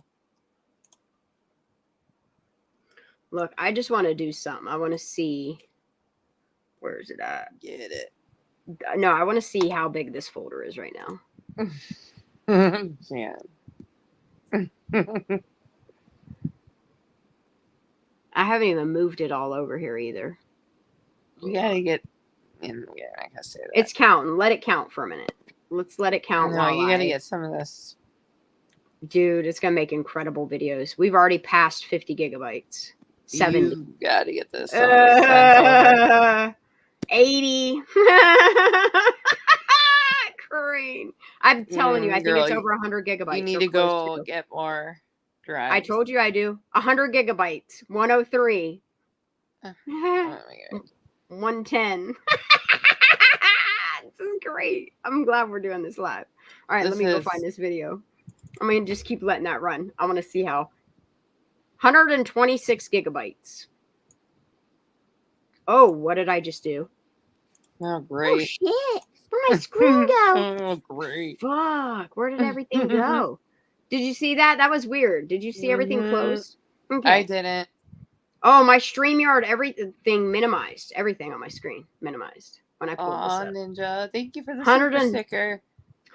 Look, I just want to do something. I want to see. Where is it at? Get it. No, I want to see how big this folder is right now. Yeah. I haven't even moved it all over here either. We gotta get in. Yeah, I gotta say that. It's counting. Let it count for a minute. Let's let it count. No, you gotta get some of this. Dude, it's gonna make incredible videos. We've already passed 50 gigabytes. 70. You gotta get this. 80. Crane. I'm telling you, I think it's over 100 gigabytes. You need to go get more drives. I told you I do. 100 gigabytes. 103. Oh my God. 110. This is great. I'm glad we're doing this live. All right, let me go find this video. I'm going to just keep letting that run. I want to see how. 126 gigabytes. Oh, what did I just do? Oh, great. Oh, shit. Where'd my screen go? Oh, great. Fuck. Where did everything go? Did you see that? That was weird. Did you see everything closed? Okay. I didn't. Oh, my StreamYard, everything minimized. Everything on my screen minimized. when I pulled this Aw, up. Ninja. Thank you for the 100 super and- sticker.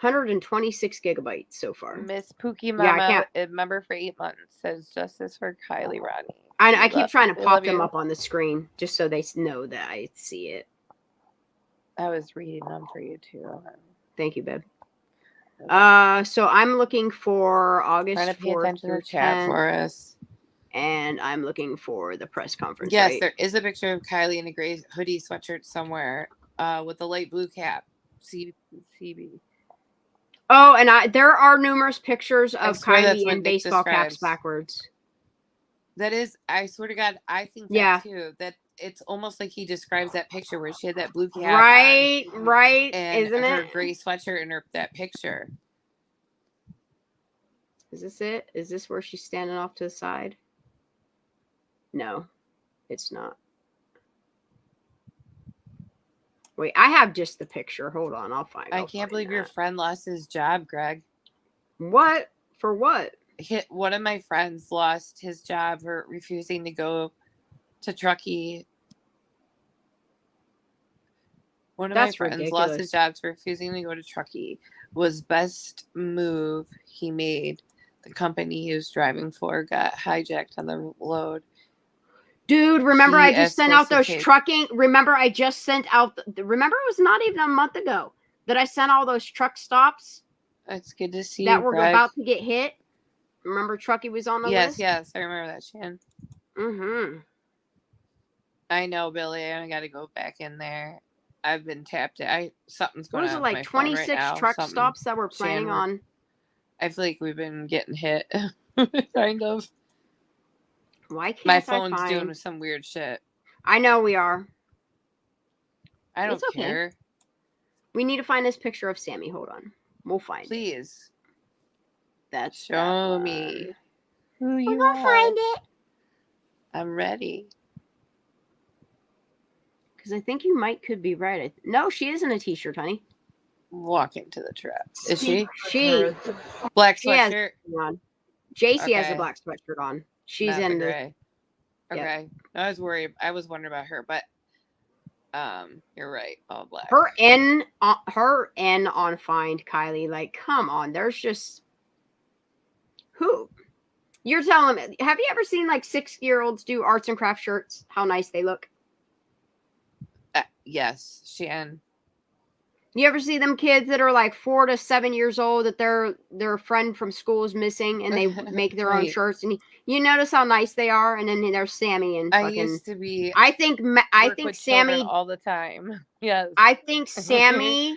126 gigabytes so far. Miss Pookie Yeah, I Mama, can't- a member for 8 months, says justice for Kylie Rodni. I keep trying to We pop love them you. up on the screen just so they know that I see it. I was reading them for you too. Thank you, babe. So I'm looking for August Trying to pay 4th attention to through the chat 10th, for us. and I'm looking for the press conference. Yes, right? there is a picture of Kylie in a gray hoodie sweatshirt somewhere with a light blue cap. CB. Oh, and there are numerous pictures I of swear that's Kylie what in Nick baseball caps describes. backwards. That is, I swear to God, I think that Yeah. too. That it's almost like he describes that picture where she had that blue cap Right, on, right, and isn't her it? gray sweatshirt in that picture. Is this it? Is this where she's standing off to the side? No, it's not. Wait, I have just the picture. Hold on, I'll find. I can't believe your friend lost his job, Greg. What? For what? One of my friends lost his job for refusing to go to Truckee. One of my friends lost his job for refusing to go to Truckee. Was best move he made. The company he was driving for got hijacked on the load. Dude, remember I just sent out those trucking. Remember I just sent out. Remember it was not even a month ago that I sent all those truck stops. It's good to see that you, were Greg. about to get hit. Remember Truckee was on the list? Yes, I remember that, Shan. Mm-hmm. I know, Billy. I got to go back in there. I've been tapped. Something's going on. What was it, like 26 truck stops that we're planning on? I feel like we've been getting hit, kind of. Why can't my phone's doing some weird shit? I know we are. I don't care. We need to find this picture of Sammy. Hold on. We'll find it. Please. That's Show me who you We'll are. find it. I'm ready. Because I think you could be right. No, she isn't a t-shirt, honey. Walking to the trap. Is she? She. Black sweatshirt. JC has a black sweatshirt on. She's Not in the the gray. Okay. I was worried. I was wondering about her, but you're right. All black. Her N on Find Kylie. Like, come on. There's just who? You're telling me. Have you ever seen like 6-year-olds do arts and craft shirts? How nice they look. Yes, Shan. You ever see them kids that are like 4 to 7 years old that their friend from school is missing and they make their own shirts, and you notice how nice they are, and then there's Sammy and fucking. I used to be. I think Sammy all the time. Yes. I think Sammy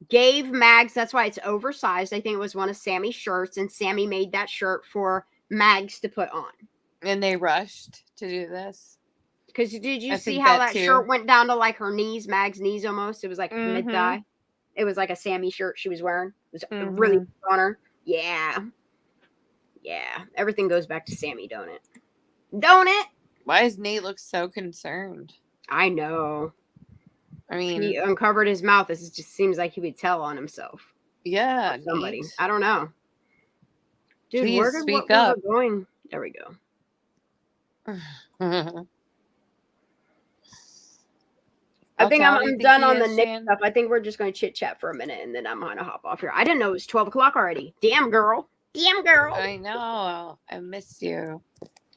gave Mags. That's why it's oversized. I think it was one of Sammy's shirts, and Sammy made that shirt for Mags to put on. And they rushed to do this. Because did you see how that shirt went down to like her knees, Mag's knees almost? It was like mid-thigh. It was like a Sammy shirt she was wearing. It was really on her. Yeah. Yeah. Everything goes back to Sammy, don't it? Don't it? Why does Nate look so concerned? I know. I mean, he uncovered his mouth. It just seems like he would tell on himself. Yeah. Somebody. Nate. I don't know. Dude, please where did speak up. We're going? There we go. I think I'm done on the Nick stuff. I think we're just going to chit chat for a minute, and then I'm going to hop off here. I didn't know it was 12 o'clock already. Damn, girl. Damn, girl. I know. I missed you.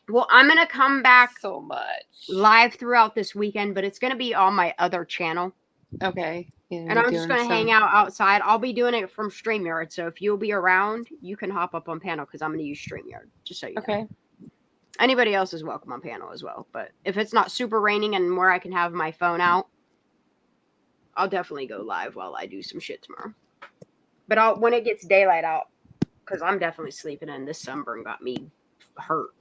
Well, I'm going to come back so much live throughout this weekend, but it's going to be on my other channel. Okay. And I'm just going to hang out outside. I'll be doing it from StreamYard. So if you'll be around, you can hop up on panel because I'm going to use StreamYard. Just so you know. Okay. Anybody else is welcome on panel as well. But if it's not super raining and where I can have my phone out, I'll definitely go live while I do some shit tomorrow. But when it gets daylight out, because I'm definitely sleeping in. This sunburn got me hurt.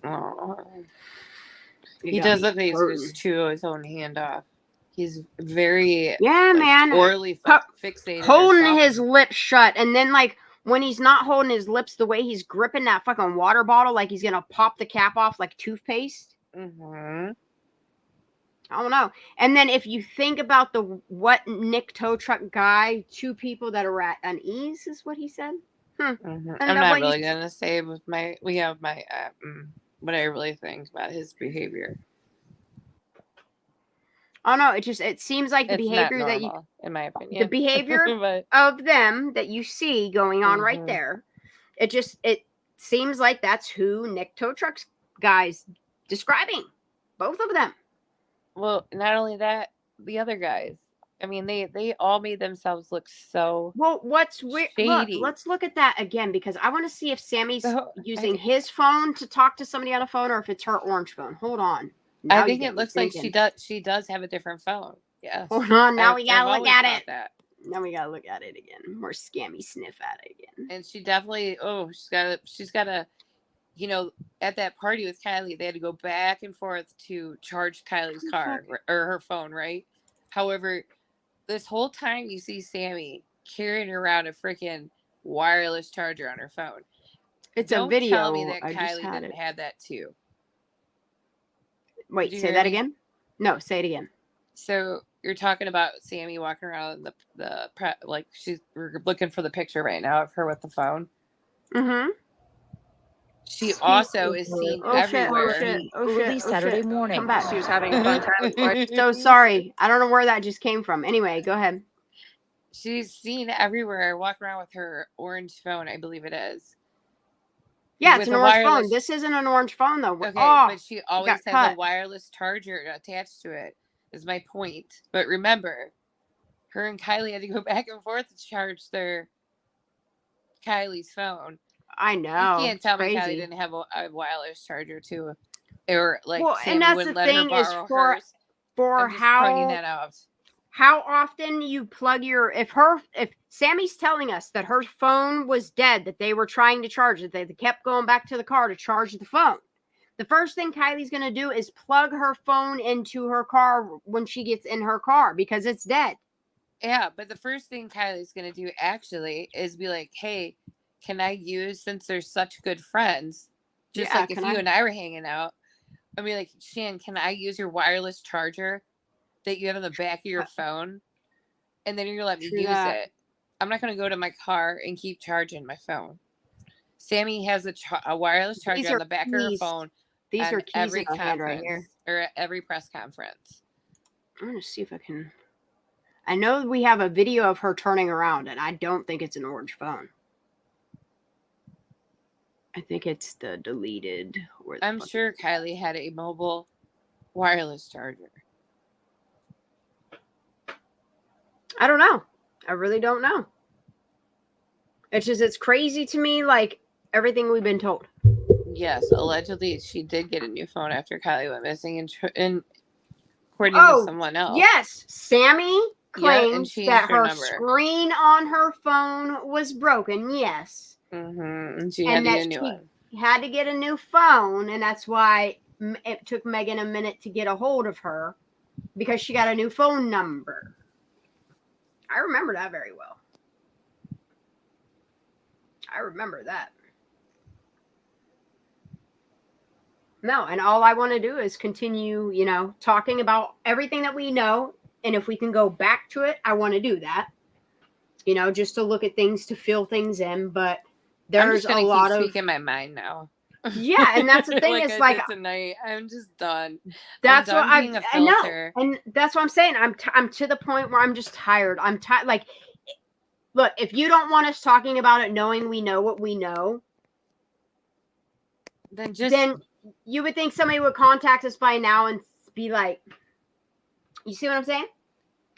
He does look like he's chew his own hand off. He's very man, orally fixated, holding his lips shut, and then like when he's not holding his lips, the way he's gripping that fucking water bottle, like he's gonna pop the cap off like toothpaste. I don't know. And then if you think about what Nick tow truck guy, 2 people that are at unease is what he said. I'm not really gonna say with what I really think about his behavior. Oh no, it seems like the It's not behavior that you, normal, in my opinion. the behavior But of them that you see going on right there, it seems like that's who Nick Tow Truck's guy's describing. Both of them. well, not only that, the other guys. I mean, they all made themselves look so Well, what's weird? Look, shady. let's look at that again because I want to see if Sammy's So, using his phone to talk to somebody on a phone or if it's her orange phone. Hold on. Now I think you it get me looks like thinking. she does have a different phone. Yes. Hold on. Now we gotta I've look always at thought it. that. Now we gotta look at it again. More scammy sniff at it again. And she definitely, she's got a, you know, at that party with Kiely, they had to go back and forth to charge Kylie's car or her phone, right? However, this whole time you see Sammy carrying around a freaking wireless charger on her phone. It's Don't a video. tell me that I just Kiely had didn't it. have that too. Wait, Did you say hear that me? again? No, say it again. So you're talking about Sammy walking around like we're looking for the picture right now of her with the phone. Mm-hmm. She also is seen everywhere. Early Saturday morning. Come back. She was having a fun time. So sorry. I don't know where that just came from. Anyway, go ahead. She's seen everywhere, walking around with her orange phone, I believe it is. Yeah, With it's an a orange phone. wireless- This isn't an orange phone, though. Okay, Oh, but she always has cut. a wireless charger attached to it, is my point. But remember, her and Kiely had to go back and forth to charge their Kylie's phone. I know. You can't tell me Kiely crazy. didn't have a wireless charger too. Or like Well, Sammy and that's wouldn't the let her thing is borrow for hers. for I'm just pointing that out. how often you plug your if Sammy's telling us that her phone was dead, that they were trying to charge it, they kept going back to the car to charge the phone. The first thing Kylie's going to do is plug her phone into her car when she gets in her car because it's dead. Yeah, but the first thing Kylie's going to do actually is be like, hey, can I use, since they're such good friends, just like if you and I were hanging out, I'd be like, Shan, can I use your wireless charger that you have on the back of your phone? And then you're going to let me use it. I'm not going to go to my car and keep charging my phone. Sammy has a wireless charger on the back of her phone. These are keys every in my hand right conference here. or at every press conference. I'm going to see if I can. I know we have a video of her turning around, and I don't think it's an orange phone. I think it's the deleted. I'm sure Kiely had a mobile wireless charger. I don't know. I really don't know. It's crazy to me, like everything we've been told. Yes, allegedly she did get a new phone after Kiely went missing, and according to someone else. Yes, Sammy claims that her number. screen on her phone was broken. Yes, and she had to get a new one. Had to get a new phone, and that's why it took Megan a minute to get a hold of her because she got a new phone number. I remember that very well. I remember that. No, and all I want to do is continue, talking about everything that we know. And if we can go back to it, I want to do that. Just to look at things, to fill things in. But there's a lot of speaking my mind now. Yeah, and that's the thing is like tonight, I'm just done. That's what I know, and that's what I'm saying. I'm to the point where I'm just tired. I'm tired. Like, look, if you don't want us talking about it, knowing we know what we know, then you would think somebody would contact us by now and be like, you see what I'm saying?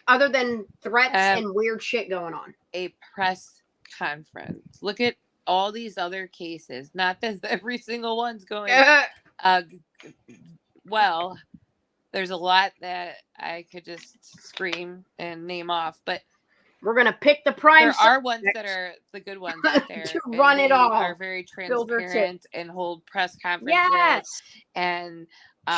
Other than threats and weird shit going on. A press conference. Look at all these other cases. Not that every single one's going well. There's a lot that I could just scream and name off, but we're gonna pick the prime. There are ones that are the good ones out there to run it all. Are very transparent and hold press conferences. Yes, and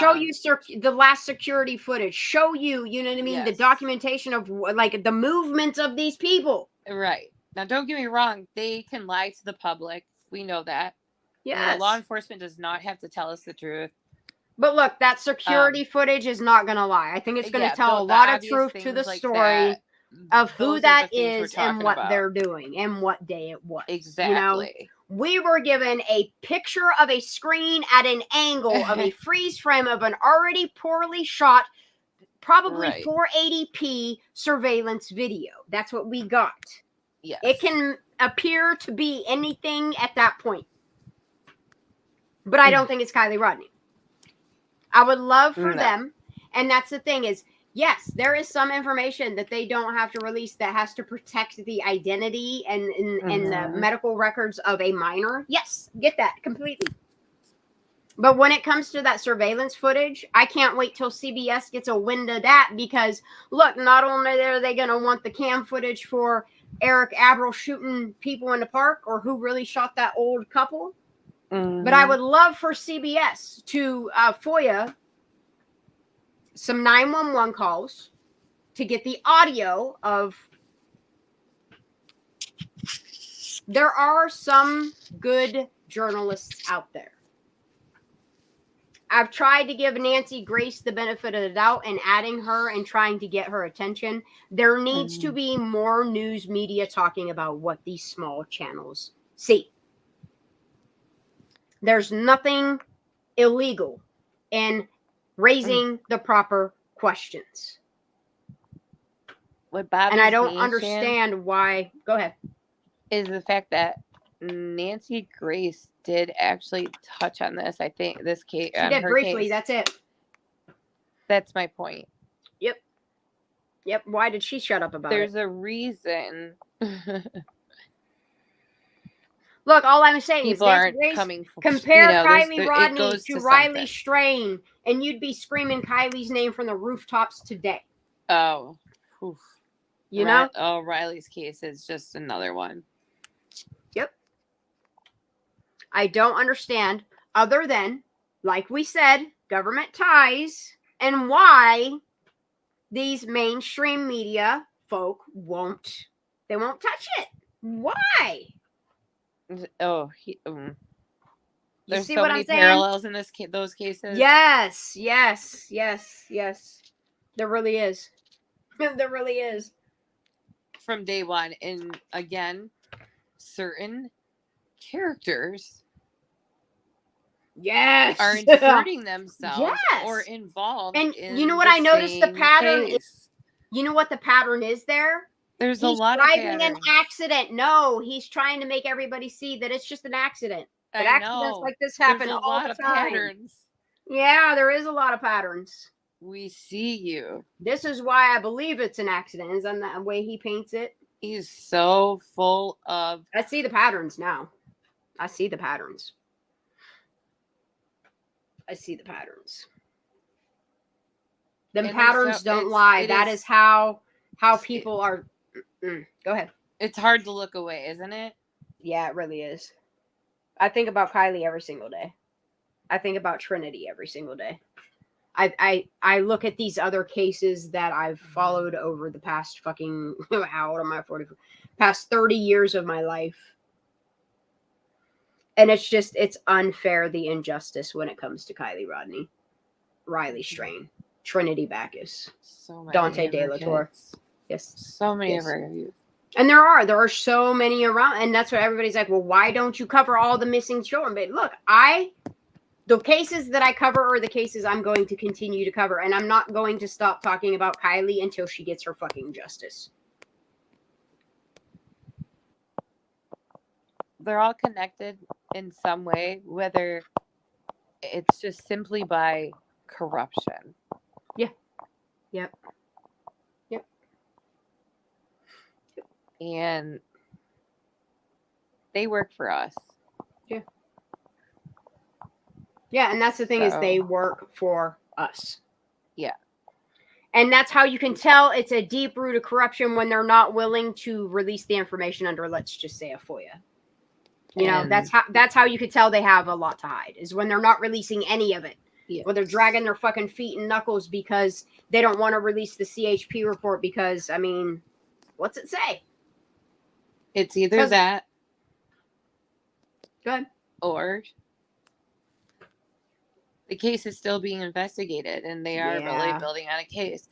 show you the last security footage. Show you, you know what I mean, the documentation of like the movements of these people. Right. Now, don't get me wrong. They can lie to the public. We know that. Yes. Law enforcement does not have to tell us the truth. But look, that security footage is not going to lie. I think it's going to tell a lot of truth to the story of who that is and what they're doing and what day it was. Exactly. We were given a picture of a screen at an angle of a freeze frame of an already poorly shot probably Right. 480p surveillance video. That's what we got. Yes. It can appear to be anything at that point. But I don't think it's Kiely Rodni. I would love for them, and that's the thing is, yes, there is some information that they don't have to release that has to protect the identity and the medical records of a minor. Yes, get that completely. But when it comes to that surveillance footage, I can't wait till CBS gets a wind of that, because look, not only are they going to want the cam footage for Eric Abril shooting people in the park, or who really shot that old couple, but I would love for CBS to FOIA some 911 calls to get the audio of. There are some good journalists out there. I've tried to give Nancy Grace the benefit of the doubt and adding her and trying to get her attention. There needs to be more news media talking about what these small channels see. There's nothing illegal in raising the proper questions. What bothers and I don't me, understand why. Go ahead. Is the fact that Nancy Grace did actually touch on this. I think this case. She did briefly. That's it. That's my point. Yep. Why did she shut up about it? There's a reason. Look, all I'm saying People is aren't Grace, coming. Compare Kiely Rodni to Riley Strain, and you'd be screaming Kylie's name from the rooftops today. Oh, oof. You know? Oh, Riley's case is just another one. Yep. I don't understand, other than, like we said, government ties, and why these mainstream media folk won't touch it. Why? Oh, there's see so what many I'm saying? parallels in those cases. Yes. There really is. There really is. From day one, and again, certain characters are inserting themselves or involved. And in you know what I noticed the pattern case. is? You know what the pattern is there? There's he's a lot driving of an accident. No, he's trying to make everybody see that it's just an accident. But accidents like this happen all the time. Patterns. Yeah, there is a lot of patterns. We see you. This is why I believe it's an accident, is on the way he paints it. He's so full of... I see the patterns now. I see the patterns. Them patterns don't lie. That is how people are. Go ahead. It's hard to look away, isn't it? Yeah, it really is. I think about Kiely every single day. I think about Trinity every single day. I look at these other cases that I've followed over the past fucking how old am I? 40, past 30 years of my life. And it's unfair, the injustice when it comes to Kiely Rodni, Riley Strain, Trinity Backus, Dante De La Torre. Yes. So many of our youth. And there are so many around. And that's what everybody's like, well, why don't you cover all the missing children? But look, the cases that I cover are the cases I'm going to continue to cover. And I'm not going to stop talking about Kiely until she gets her fucking justice. They're all connected in some way, whether it's just simply by corruption. Yeah. Yep. And they work for us. Yeah, and that's the thing is they work for us. Yeah. And that's how you can tell it's a deep root of corruption when they're not willing to release the information under, let's just say, a FOIA. You know, that's how you could tell they have a lot to hide, is when they're not releasing any of it. Yes. Or they're dragging their fucking feet and knuckles because they don't want to release the CHP report because, I mean, what's it say? It's either that. Good. Or the case is still being investigated and they are really building on a case.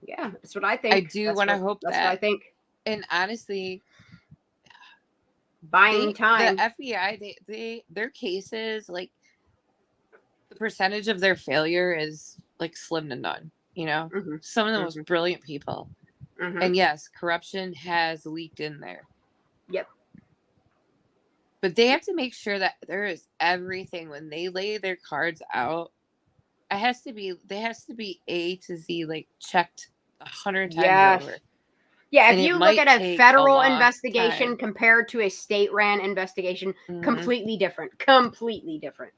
Yeah, that's what I think. I do want to hope that's that. What I think. And honestly, buying time. The FBI, their cases, like, the percentage of their failure is like slim to none. you know, Mm-hmm. some of the most brilliant people. Mm-hmm. And yes, corruption has leaked in there. Yep. But they have to make sure that there is everything when they lay their cards out. They has to be A to Z, like checked 100 times over. Yeah, And if it you look might at a take federal long investigation time. compared to a state-ran investigation, Mhm. completely different. Completely different.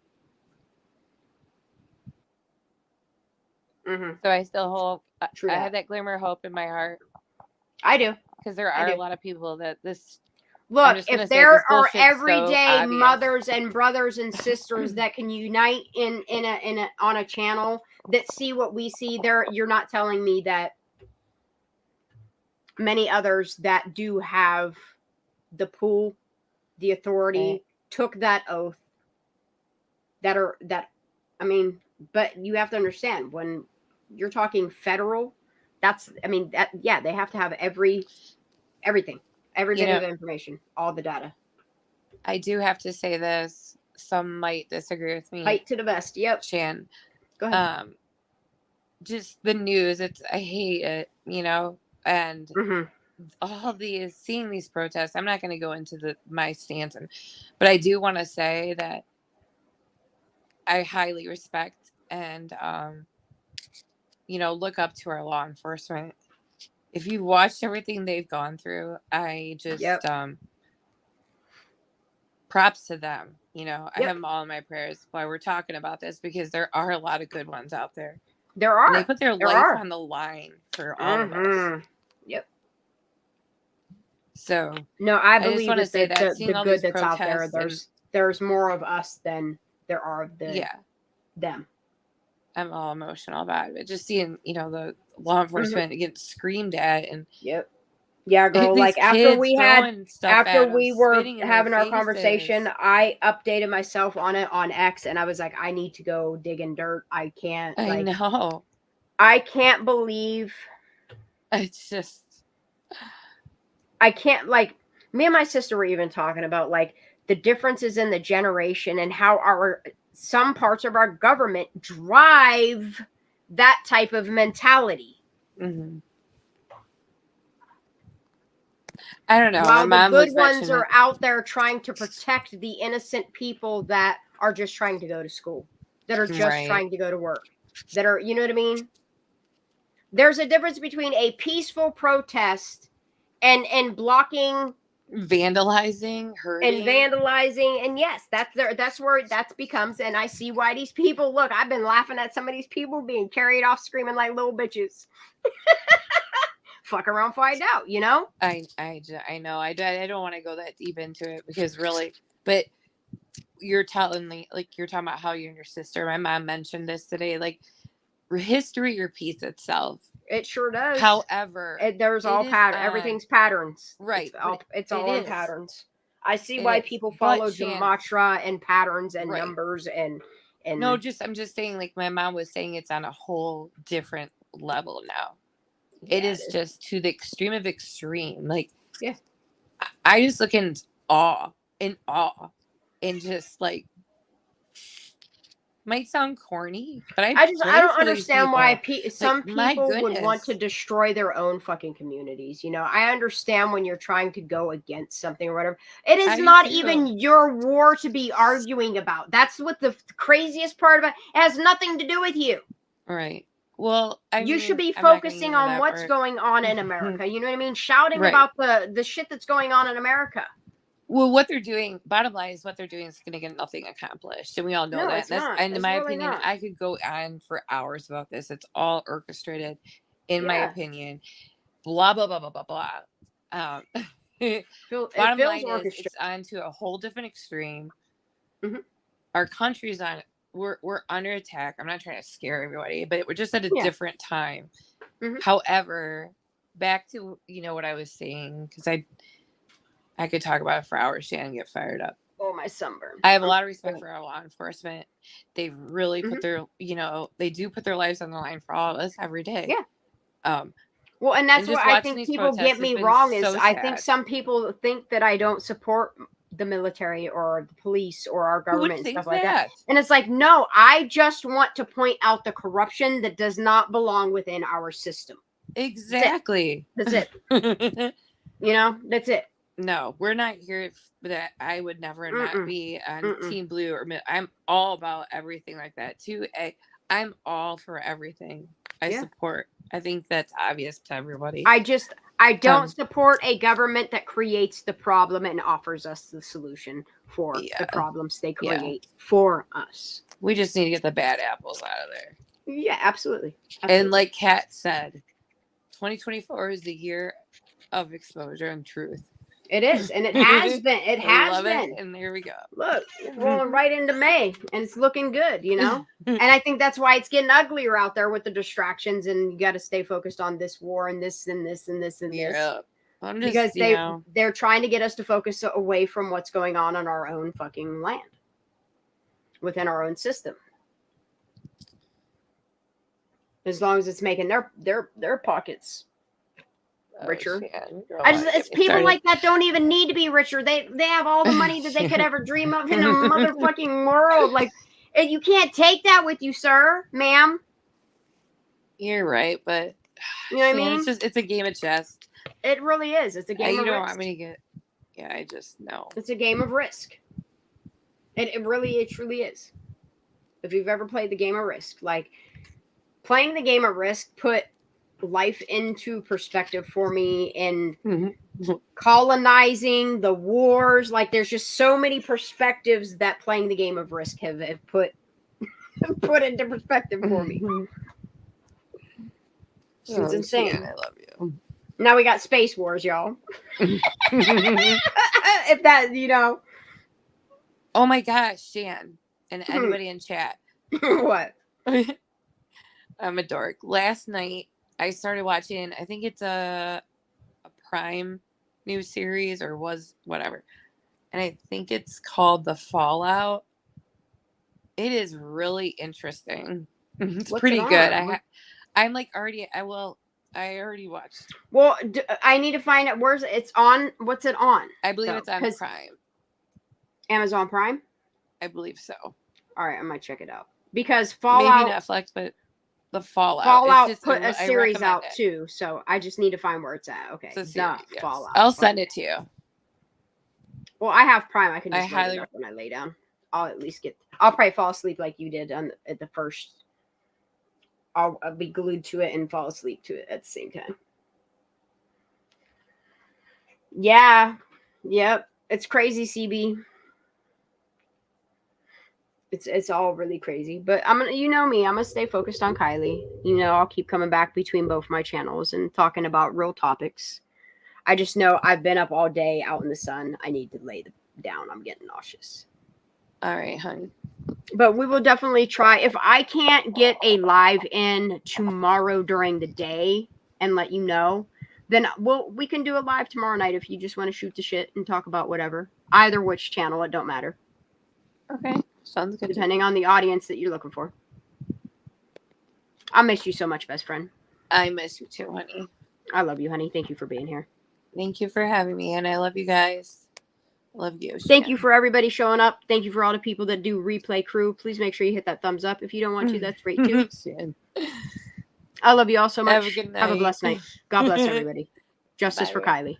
Mm-hmm. So I still hope. True I that. have that glimmer of hope in my heart I do. because there are a lot of people that this. I'm Look, just gonna if say there this are bullshit's so everyday obvious. mothers and brothers and sisters that can unite in a on a channel that see what we see, there, you're not telling me that many others that do have the pull, the authority, Right. took that oath, I mean, but you have to understand when you're talking federal, they have to have everything, every You bit know, of information, all the data. I do have to say this. Some might disagree with me. Height to the vest. Yep. Shan. Go ahead. Just the news. I hate it, you know, and seeing these protests. I'm not going to go into my stance, but I do want to say that I highly respect and, look up to our law enforcement. If you've watched everything they've gone through, I just, props to them. You know, I have them all in my prayers while we're talking about this because there are a lot of good ones out there. There are. And they put their life on the line for all of us. Yep. So no, I just believe want to it's say that the good that's out there. There's more of us than there are of them. I'm all emotional about it. Just seeing, the law enforcement get screamed at and yeah, girl. Like after we were having our conversation, I updated myself on it on X, and I was like, I need to go dig in dirt. I can't. I know. I can't believe. It's just. I can't, like, me and my sister were even talking about like the differences in the generation and how some parts of our government drive that type of mentality. Mm-hmm. I don't know. While the good ones are out there trying to protect the innocent people that are just trying to go to school, that are just trying to go to work, that are, you know what I mean? There's a difference between a peaceful protest and blocking, vandalizing, hurting, and yes, that's where that becomes. And I see why these people look. I've been laughing at some of these people being carried off screaming like little bitches. Fuck around, find out. You know. I know. I don't want to go that deep into it because really, but you're telling me, like, you're talking about how you and your sister. My mom mentioned this today. Like, history repeats itself. It sure does. However, there's all patterns. Everything's patterns. Right. It's all in patterns. I see why people follow gematria and patterns and numbers and. No, I'm just saying, like my mom was saying, it's on a whole different level now. It is just to the extreme of extreme. Like, I just look in awe, and just like. Might sound corny, but I don't understand why some people would want to destroy their own fucking communities. You know, I understand when you're trying to go against something or whatever. It is not even your war to be arguing about. That's what the craziest part about it has nothing to do with you. Right. Well, you should be focusing on what's going on in America. You know what I mean? Shouting about the shit that's going on in America. Well, what they're doing, bottom line is what they're doing is going to get nothing accomplished. And we all know that. And in my opinion, I could go on for hours about this. It's all orchestrated, in my opinion. Blah, blah, blah, blah, blah, blah. Bottom line is it's on to a whole different extreme. Mm-hmm. Our country's on, we're under attack. I'm not trying to scare everybody, but we're just at a different time. Mm-hmm. However, back to, what I was saying, because I could talk about it for hours, Shannon, and get fired up. Oh, my sunburn. I have a lot of respect for our law enforcement. They really put their, they do put their lives on the line for all of us every day. Yeah. And that's what I think people get me wrong is I think some people think that I don't support the military or the police or our government and stuff like that? And it's like, no, I just want to point out the corruption that does not belong within our system. Exactly. That's it. You know, that's it. No, we're not here for that. I would never not be on Team Blue or I'm all about everything like that too. I'm all for everything. I support. I think that's obvious to everybody. I don't support a government that creates the problem and offers us the solution for the problems they create for us. We just need to get the bad apples out of there. Yeah, absolutely. And like Kat said, 2024 is the year of exposure and truth. It is, and it has been. It has been. And there we go. Look, it's rolling right into May, and it's looking good, you know? And I think that's why it's getting uglier out there with the distractions, and you got to stay focused on this war and this and this and this and this. Yeah. Because they're trying to get us to focus away from what's going on our own fucking land, within our own system. As long as it's making their pockets richer. It's people like that don't even need to be richer. They have all the money that they could ever dream of in a motherfucking world. Like, you can't take that with you, sir, ma'am. You're right, but you know what I mean? It's a game of chess. It really is. It's a game of risk. You don't want me to get. Yeah, I just know. It's a game of risk. It truly is. If you've ever played the game of Risk, like playing the game of Risk put life into perspective for me in colonizing, the wars. Like, there's just so many perspectives that playing the game of Risk have put into perspective for me. It's insane. I love you. Now we got Space Wars, y'all. If that, you know. Oh my gosh, Shan, and anybody in chat. What? I'm a dork. Last night I started watching, I think it's a Prime new series or was whatever. And I think it's called The Fallout. It is really interesting. It's What's pretty it good. on? I'm like already, I already watched. Well, I need to find out where's it's on. What's it on? I believe it's on Prime. Amazon Prime? I believe so. All right, I might check it out. Because Fallout. Maybe Netflix, but the Fallout. Fallout put a series out too, so I just need to find where it's at. Okay, Fallout. I'll send it to you. Well, I have Prime. I can just load it up when I lay down. I'll at least I'll probably fall asleep like you did at the first. I'll be glued to it and fall asleep to it at the same time. Yeah. Yep. It's crazy, CB. It's all really crazy, but I'm gonna stay focused on Kiely. I'll keep coming back between both my channels and talking about real topics. I just know I've been up all day out in the sun. I need to lay down. I'm getting nauseous. All right, honey. But we will definitely try. If I can't get a live in tomorrow during the day and let you know, then we can do a live tomorrow night if you just want to shoot the shit and talk about whatever. Either which channel, it don't matter. Okay. Sounds good. Depending on the audience that you're looking for. I miss you so much, best friend. I miss you too, honey. I love you, honey. Thank you for being here. Thank you for having me, and I love you guys. Love you. Thank you for everybody showing up. Thank you for all the people that do replay crew. Please make sure you hit that thumbs up. If you don't want to, that's great too. I love you all so much. Have a good night. Have a blessed night. God bless everybody. Justice for Kiely.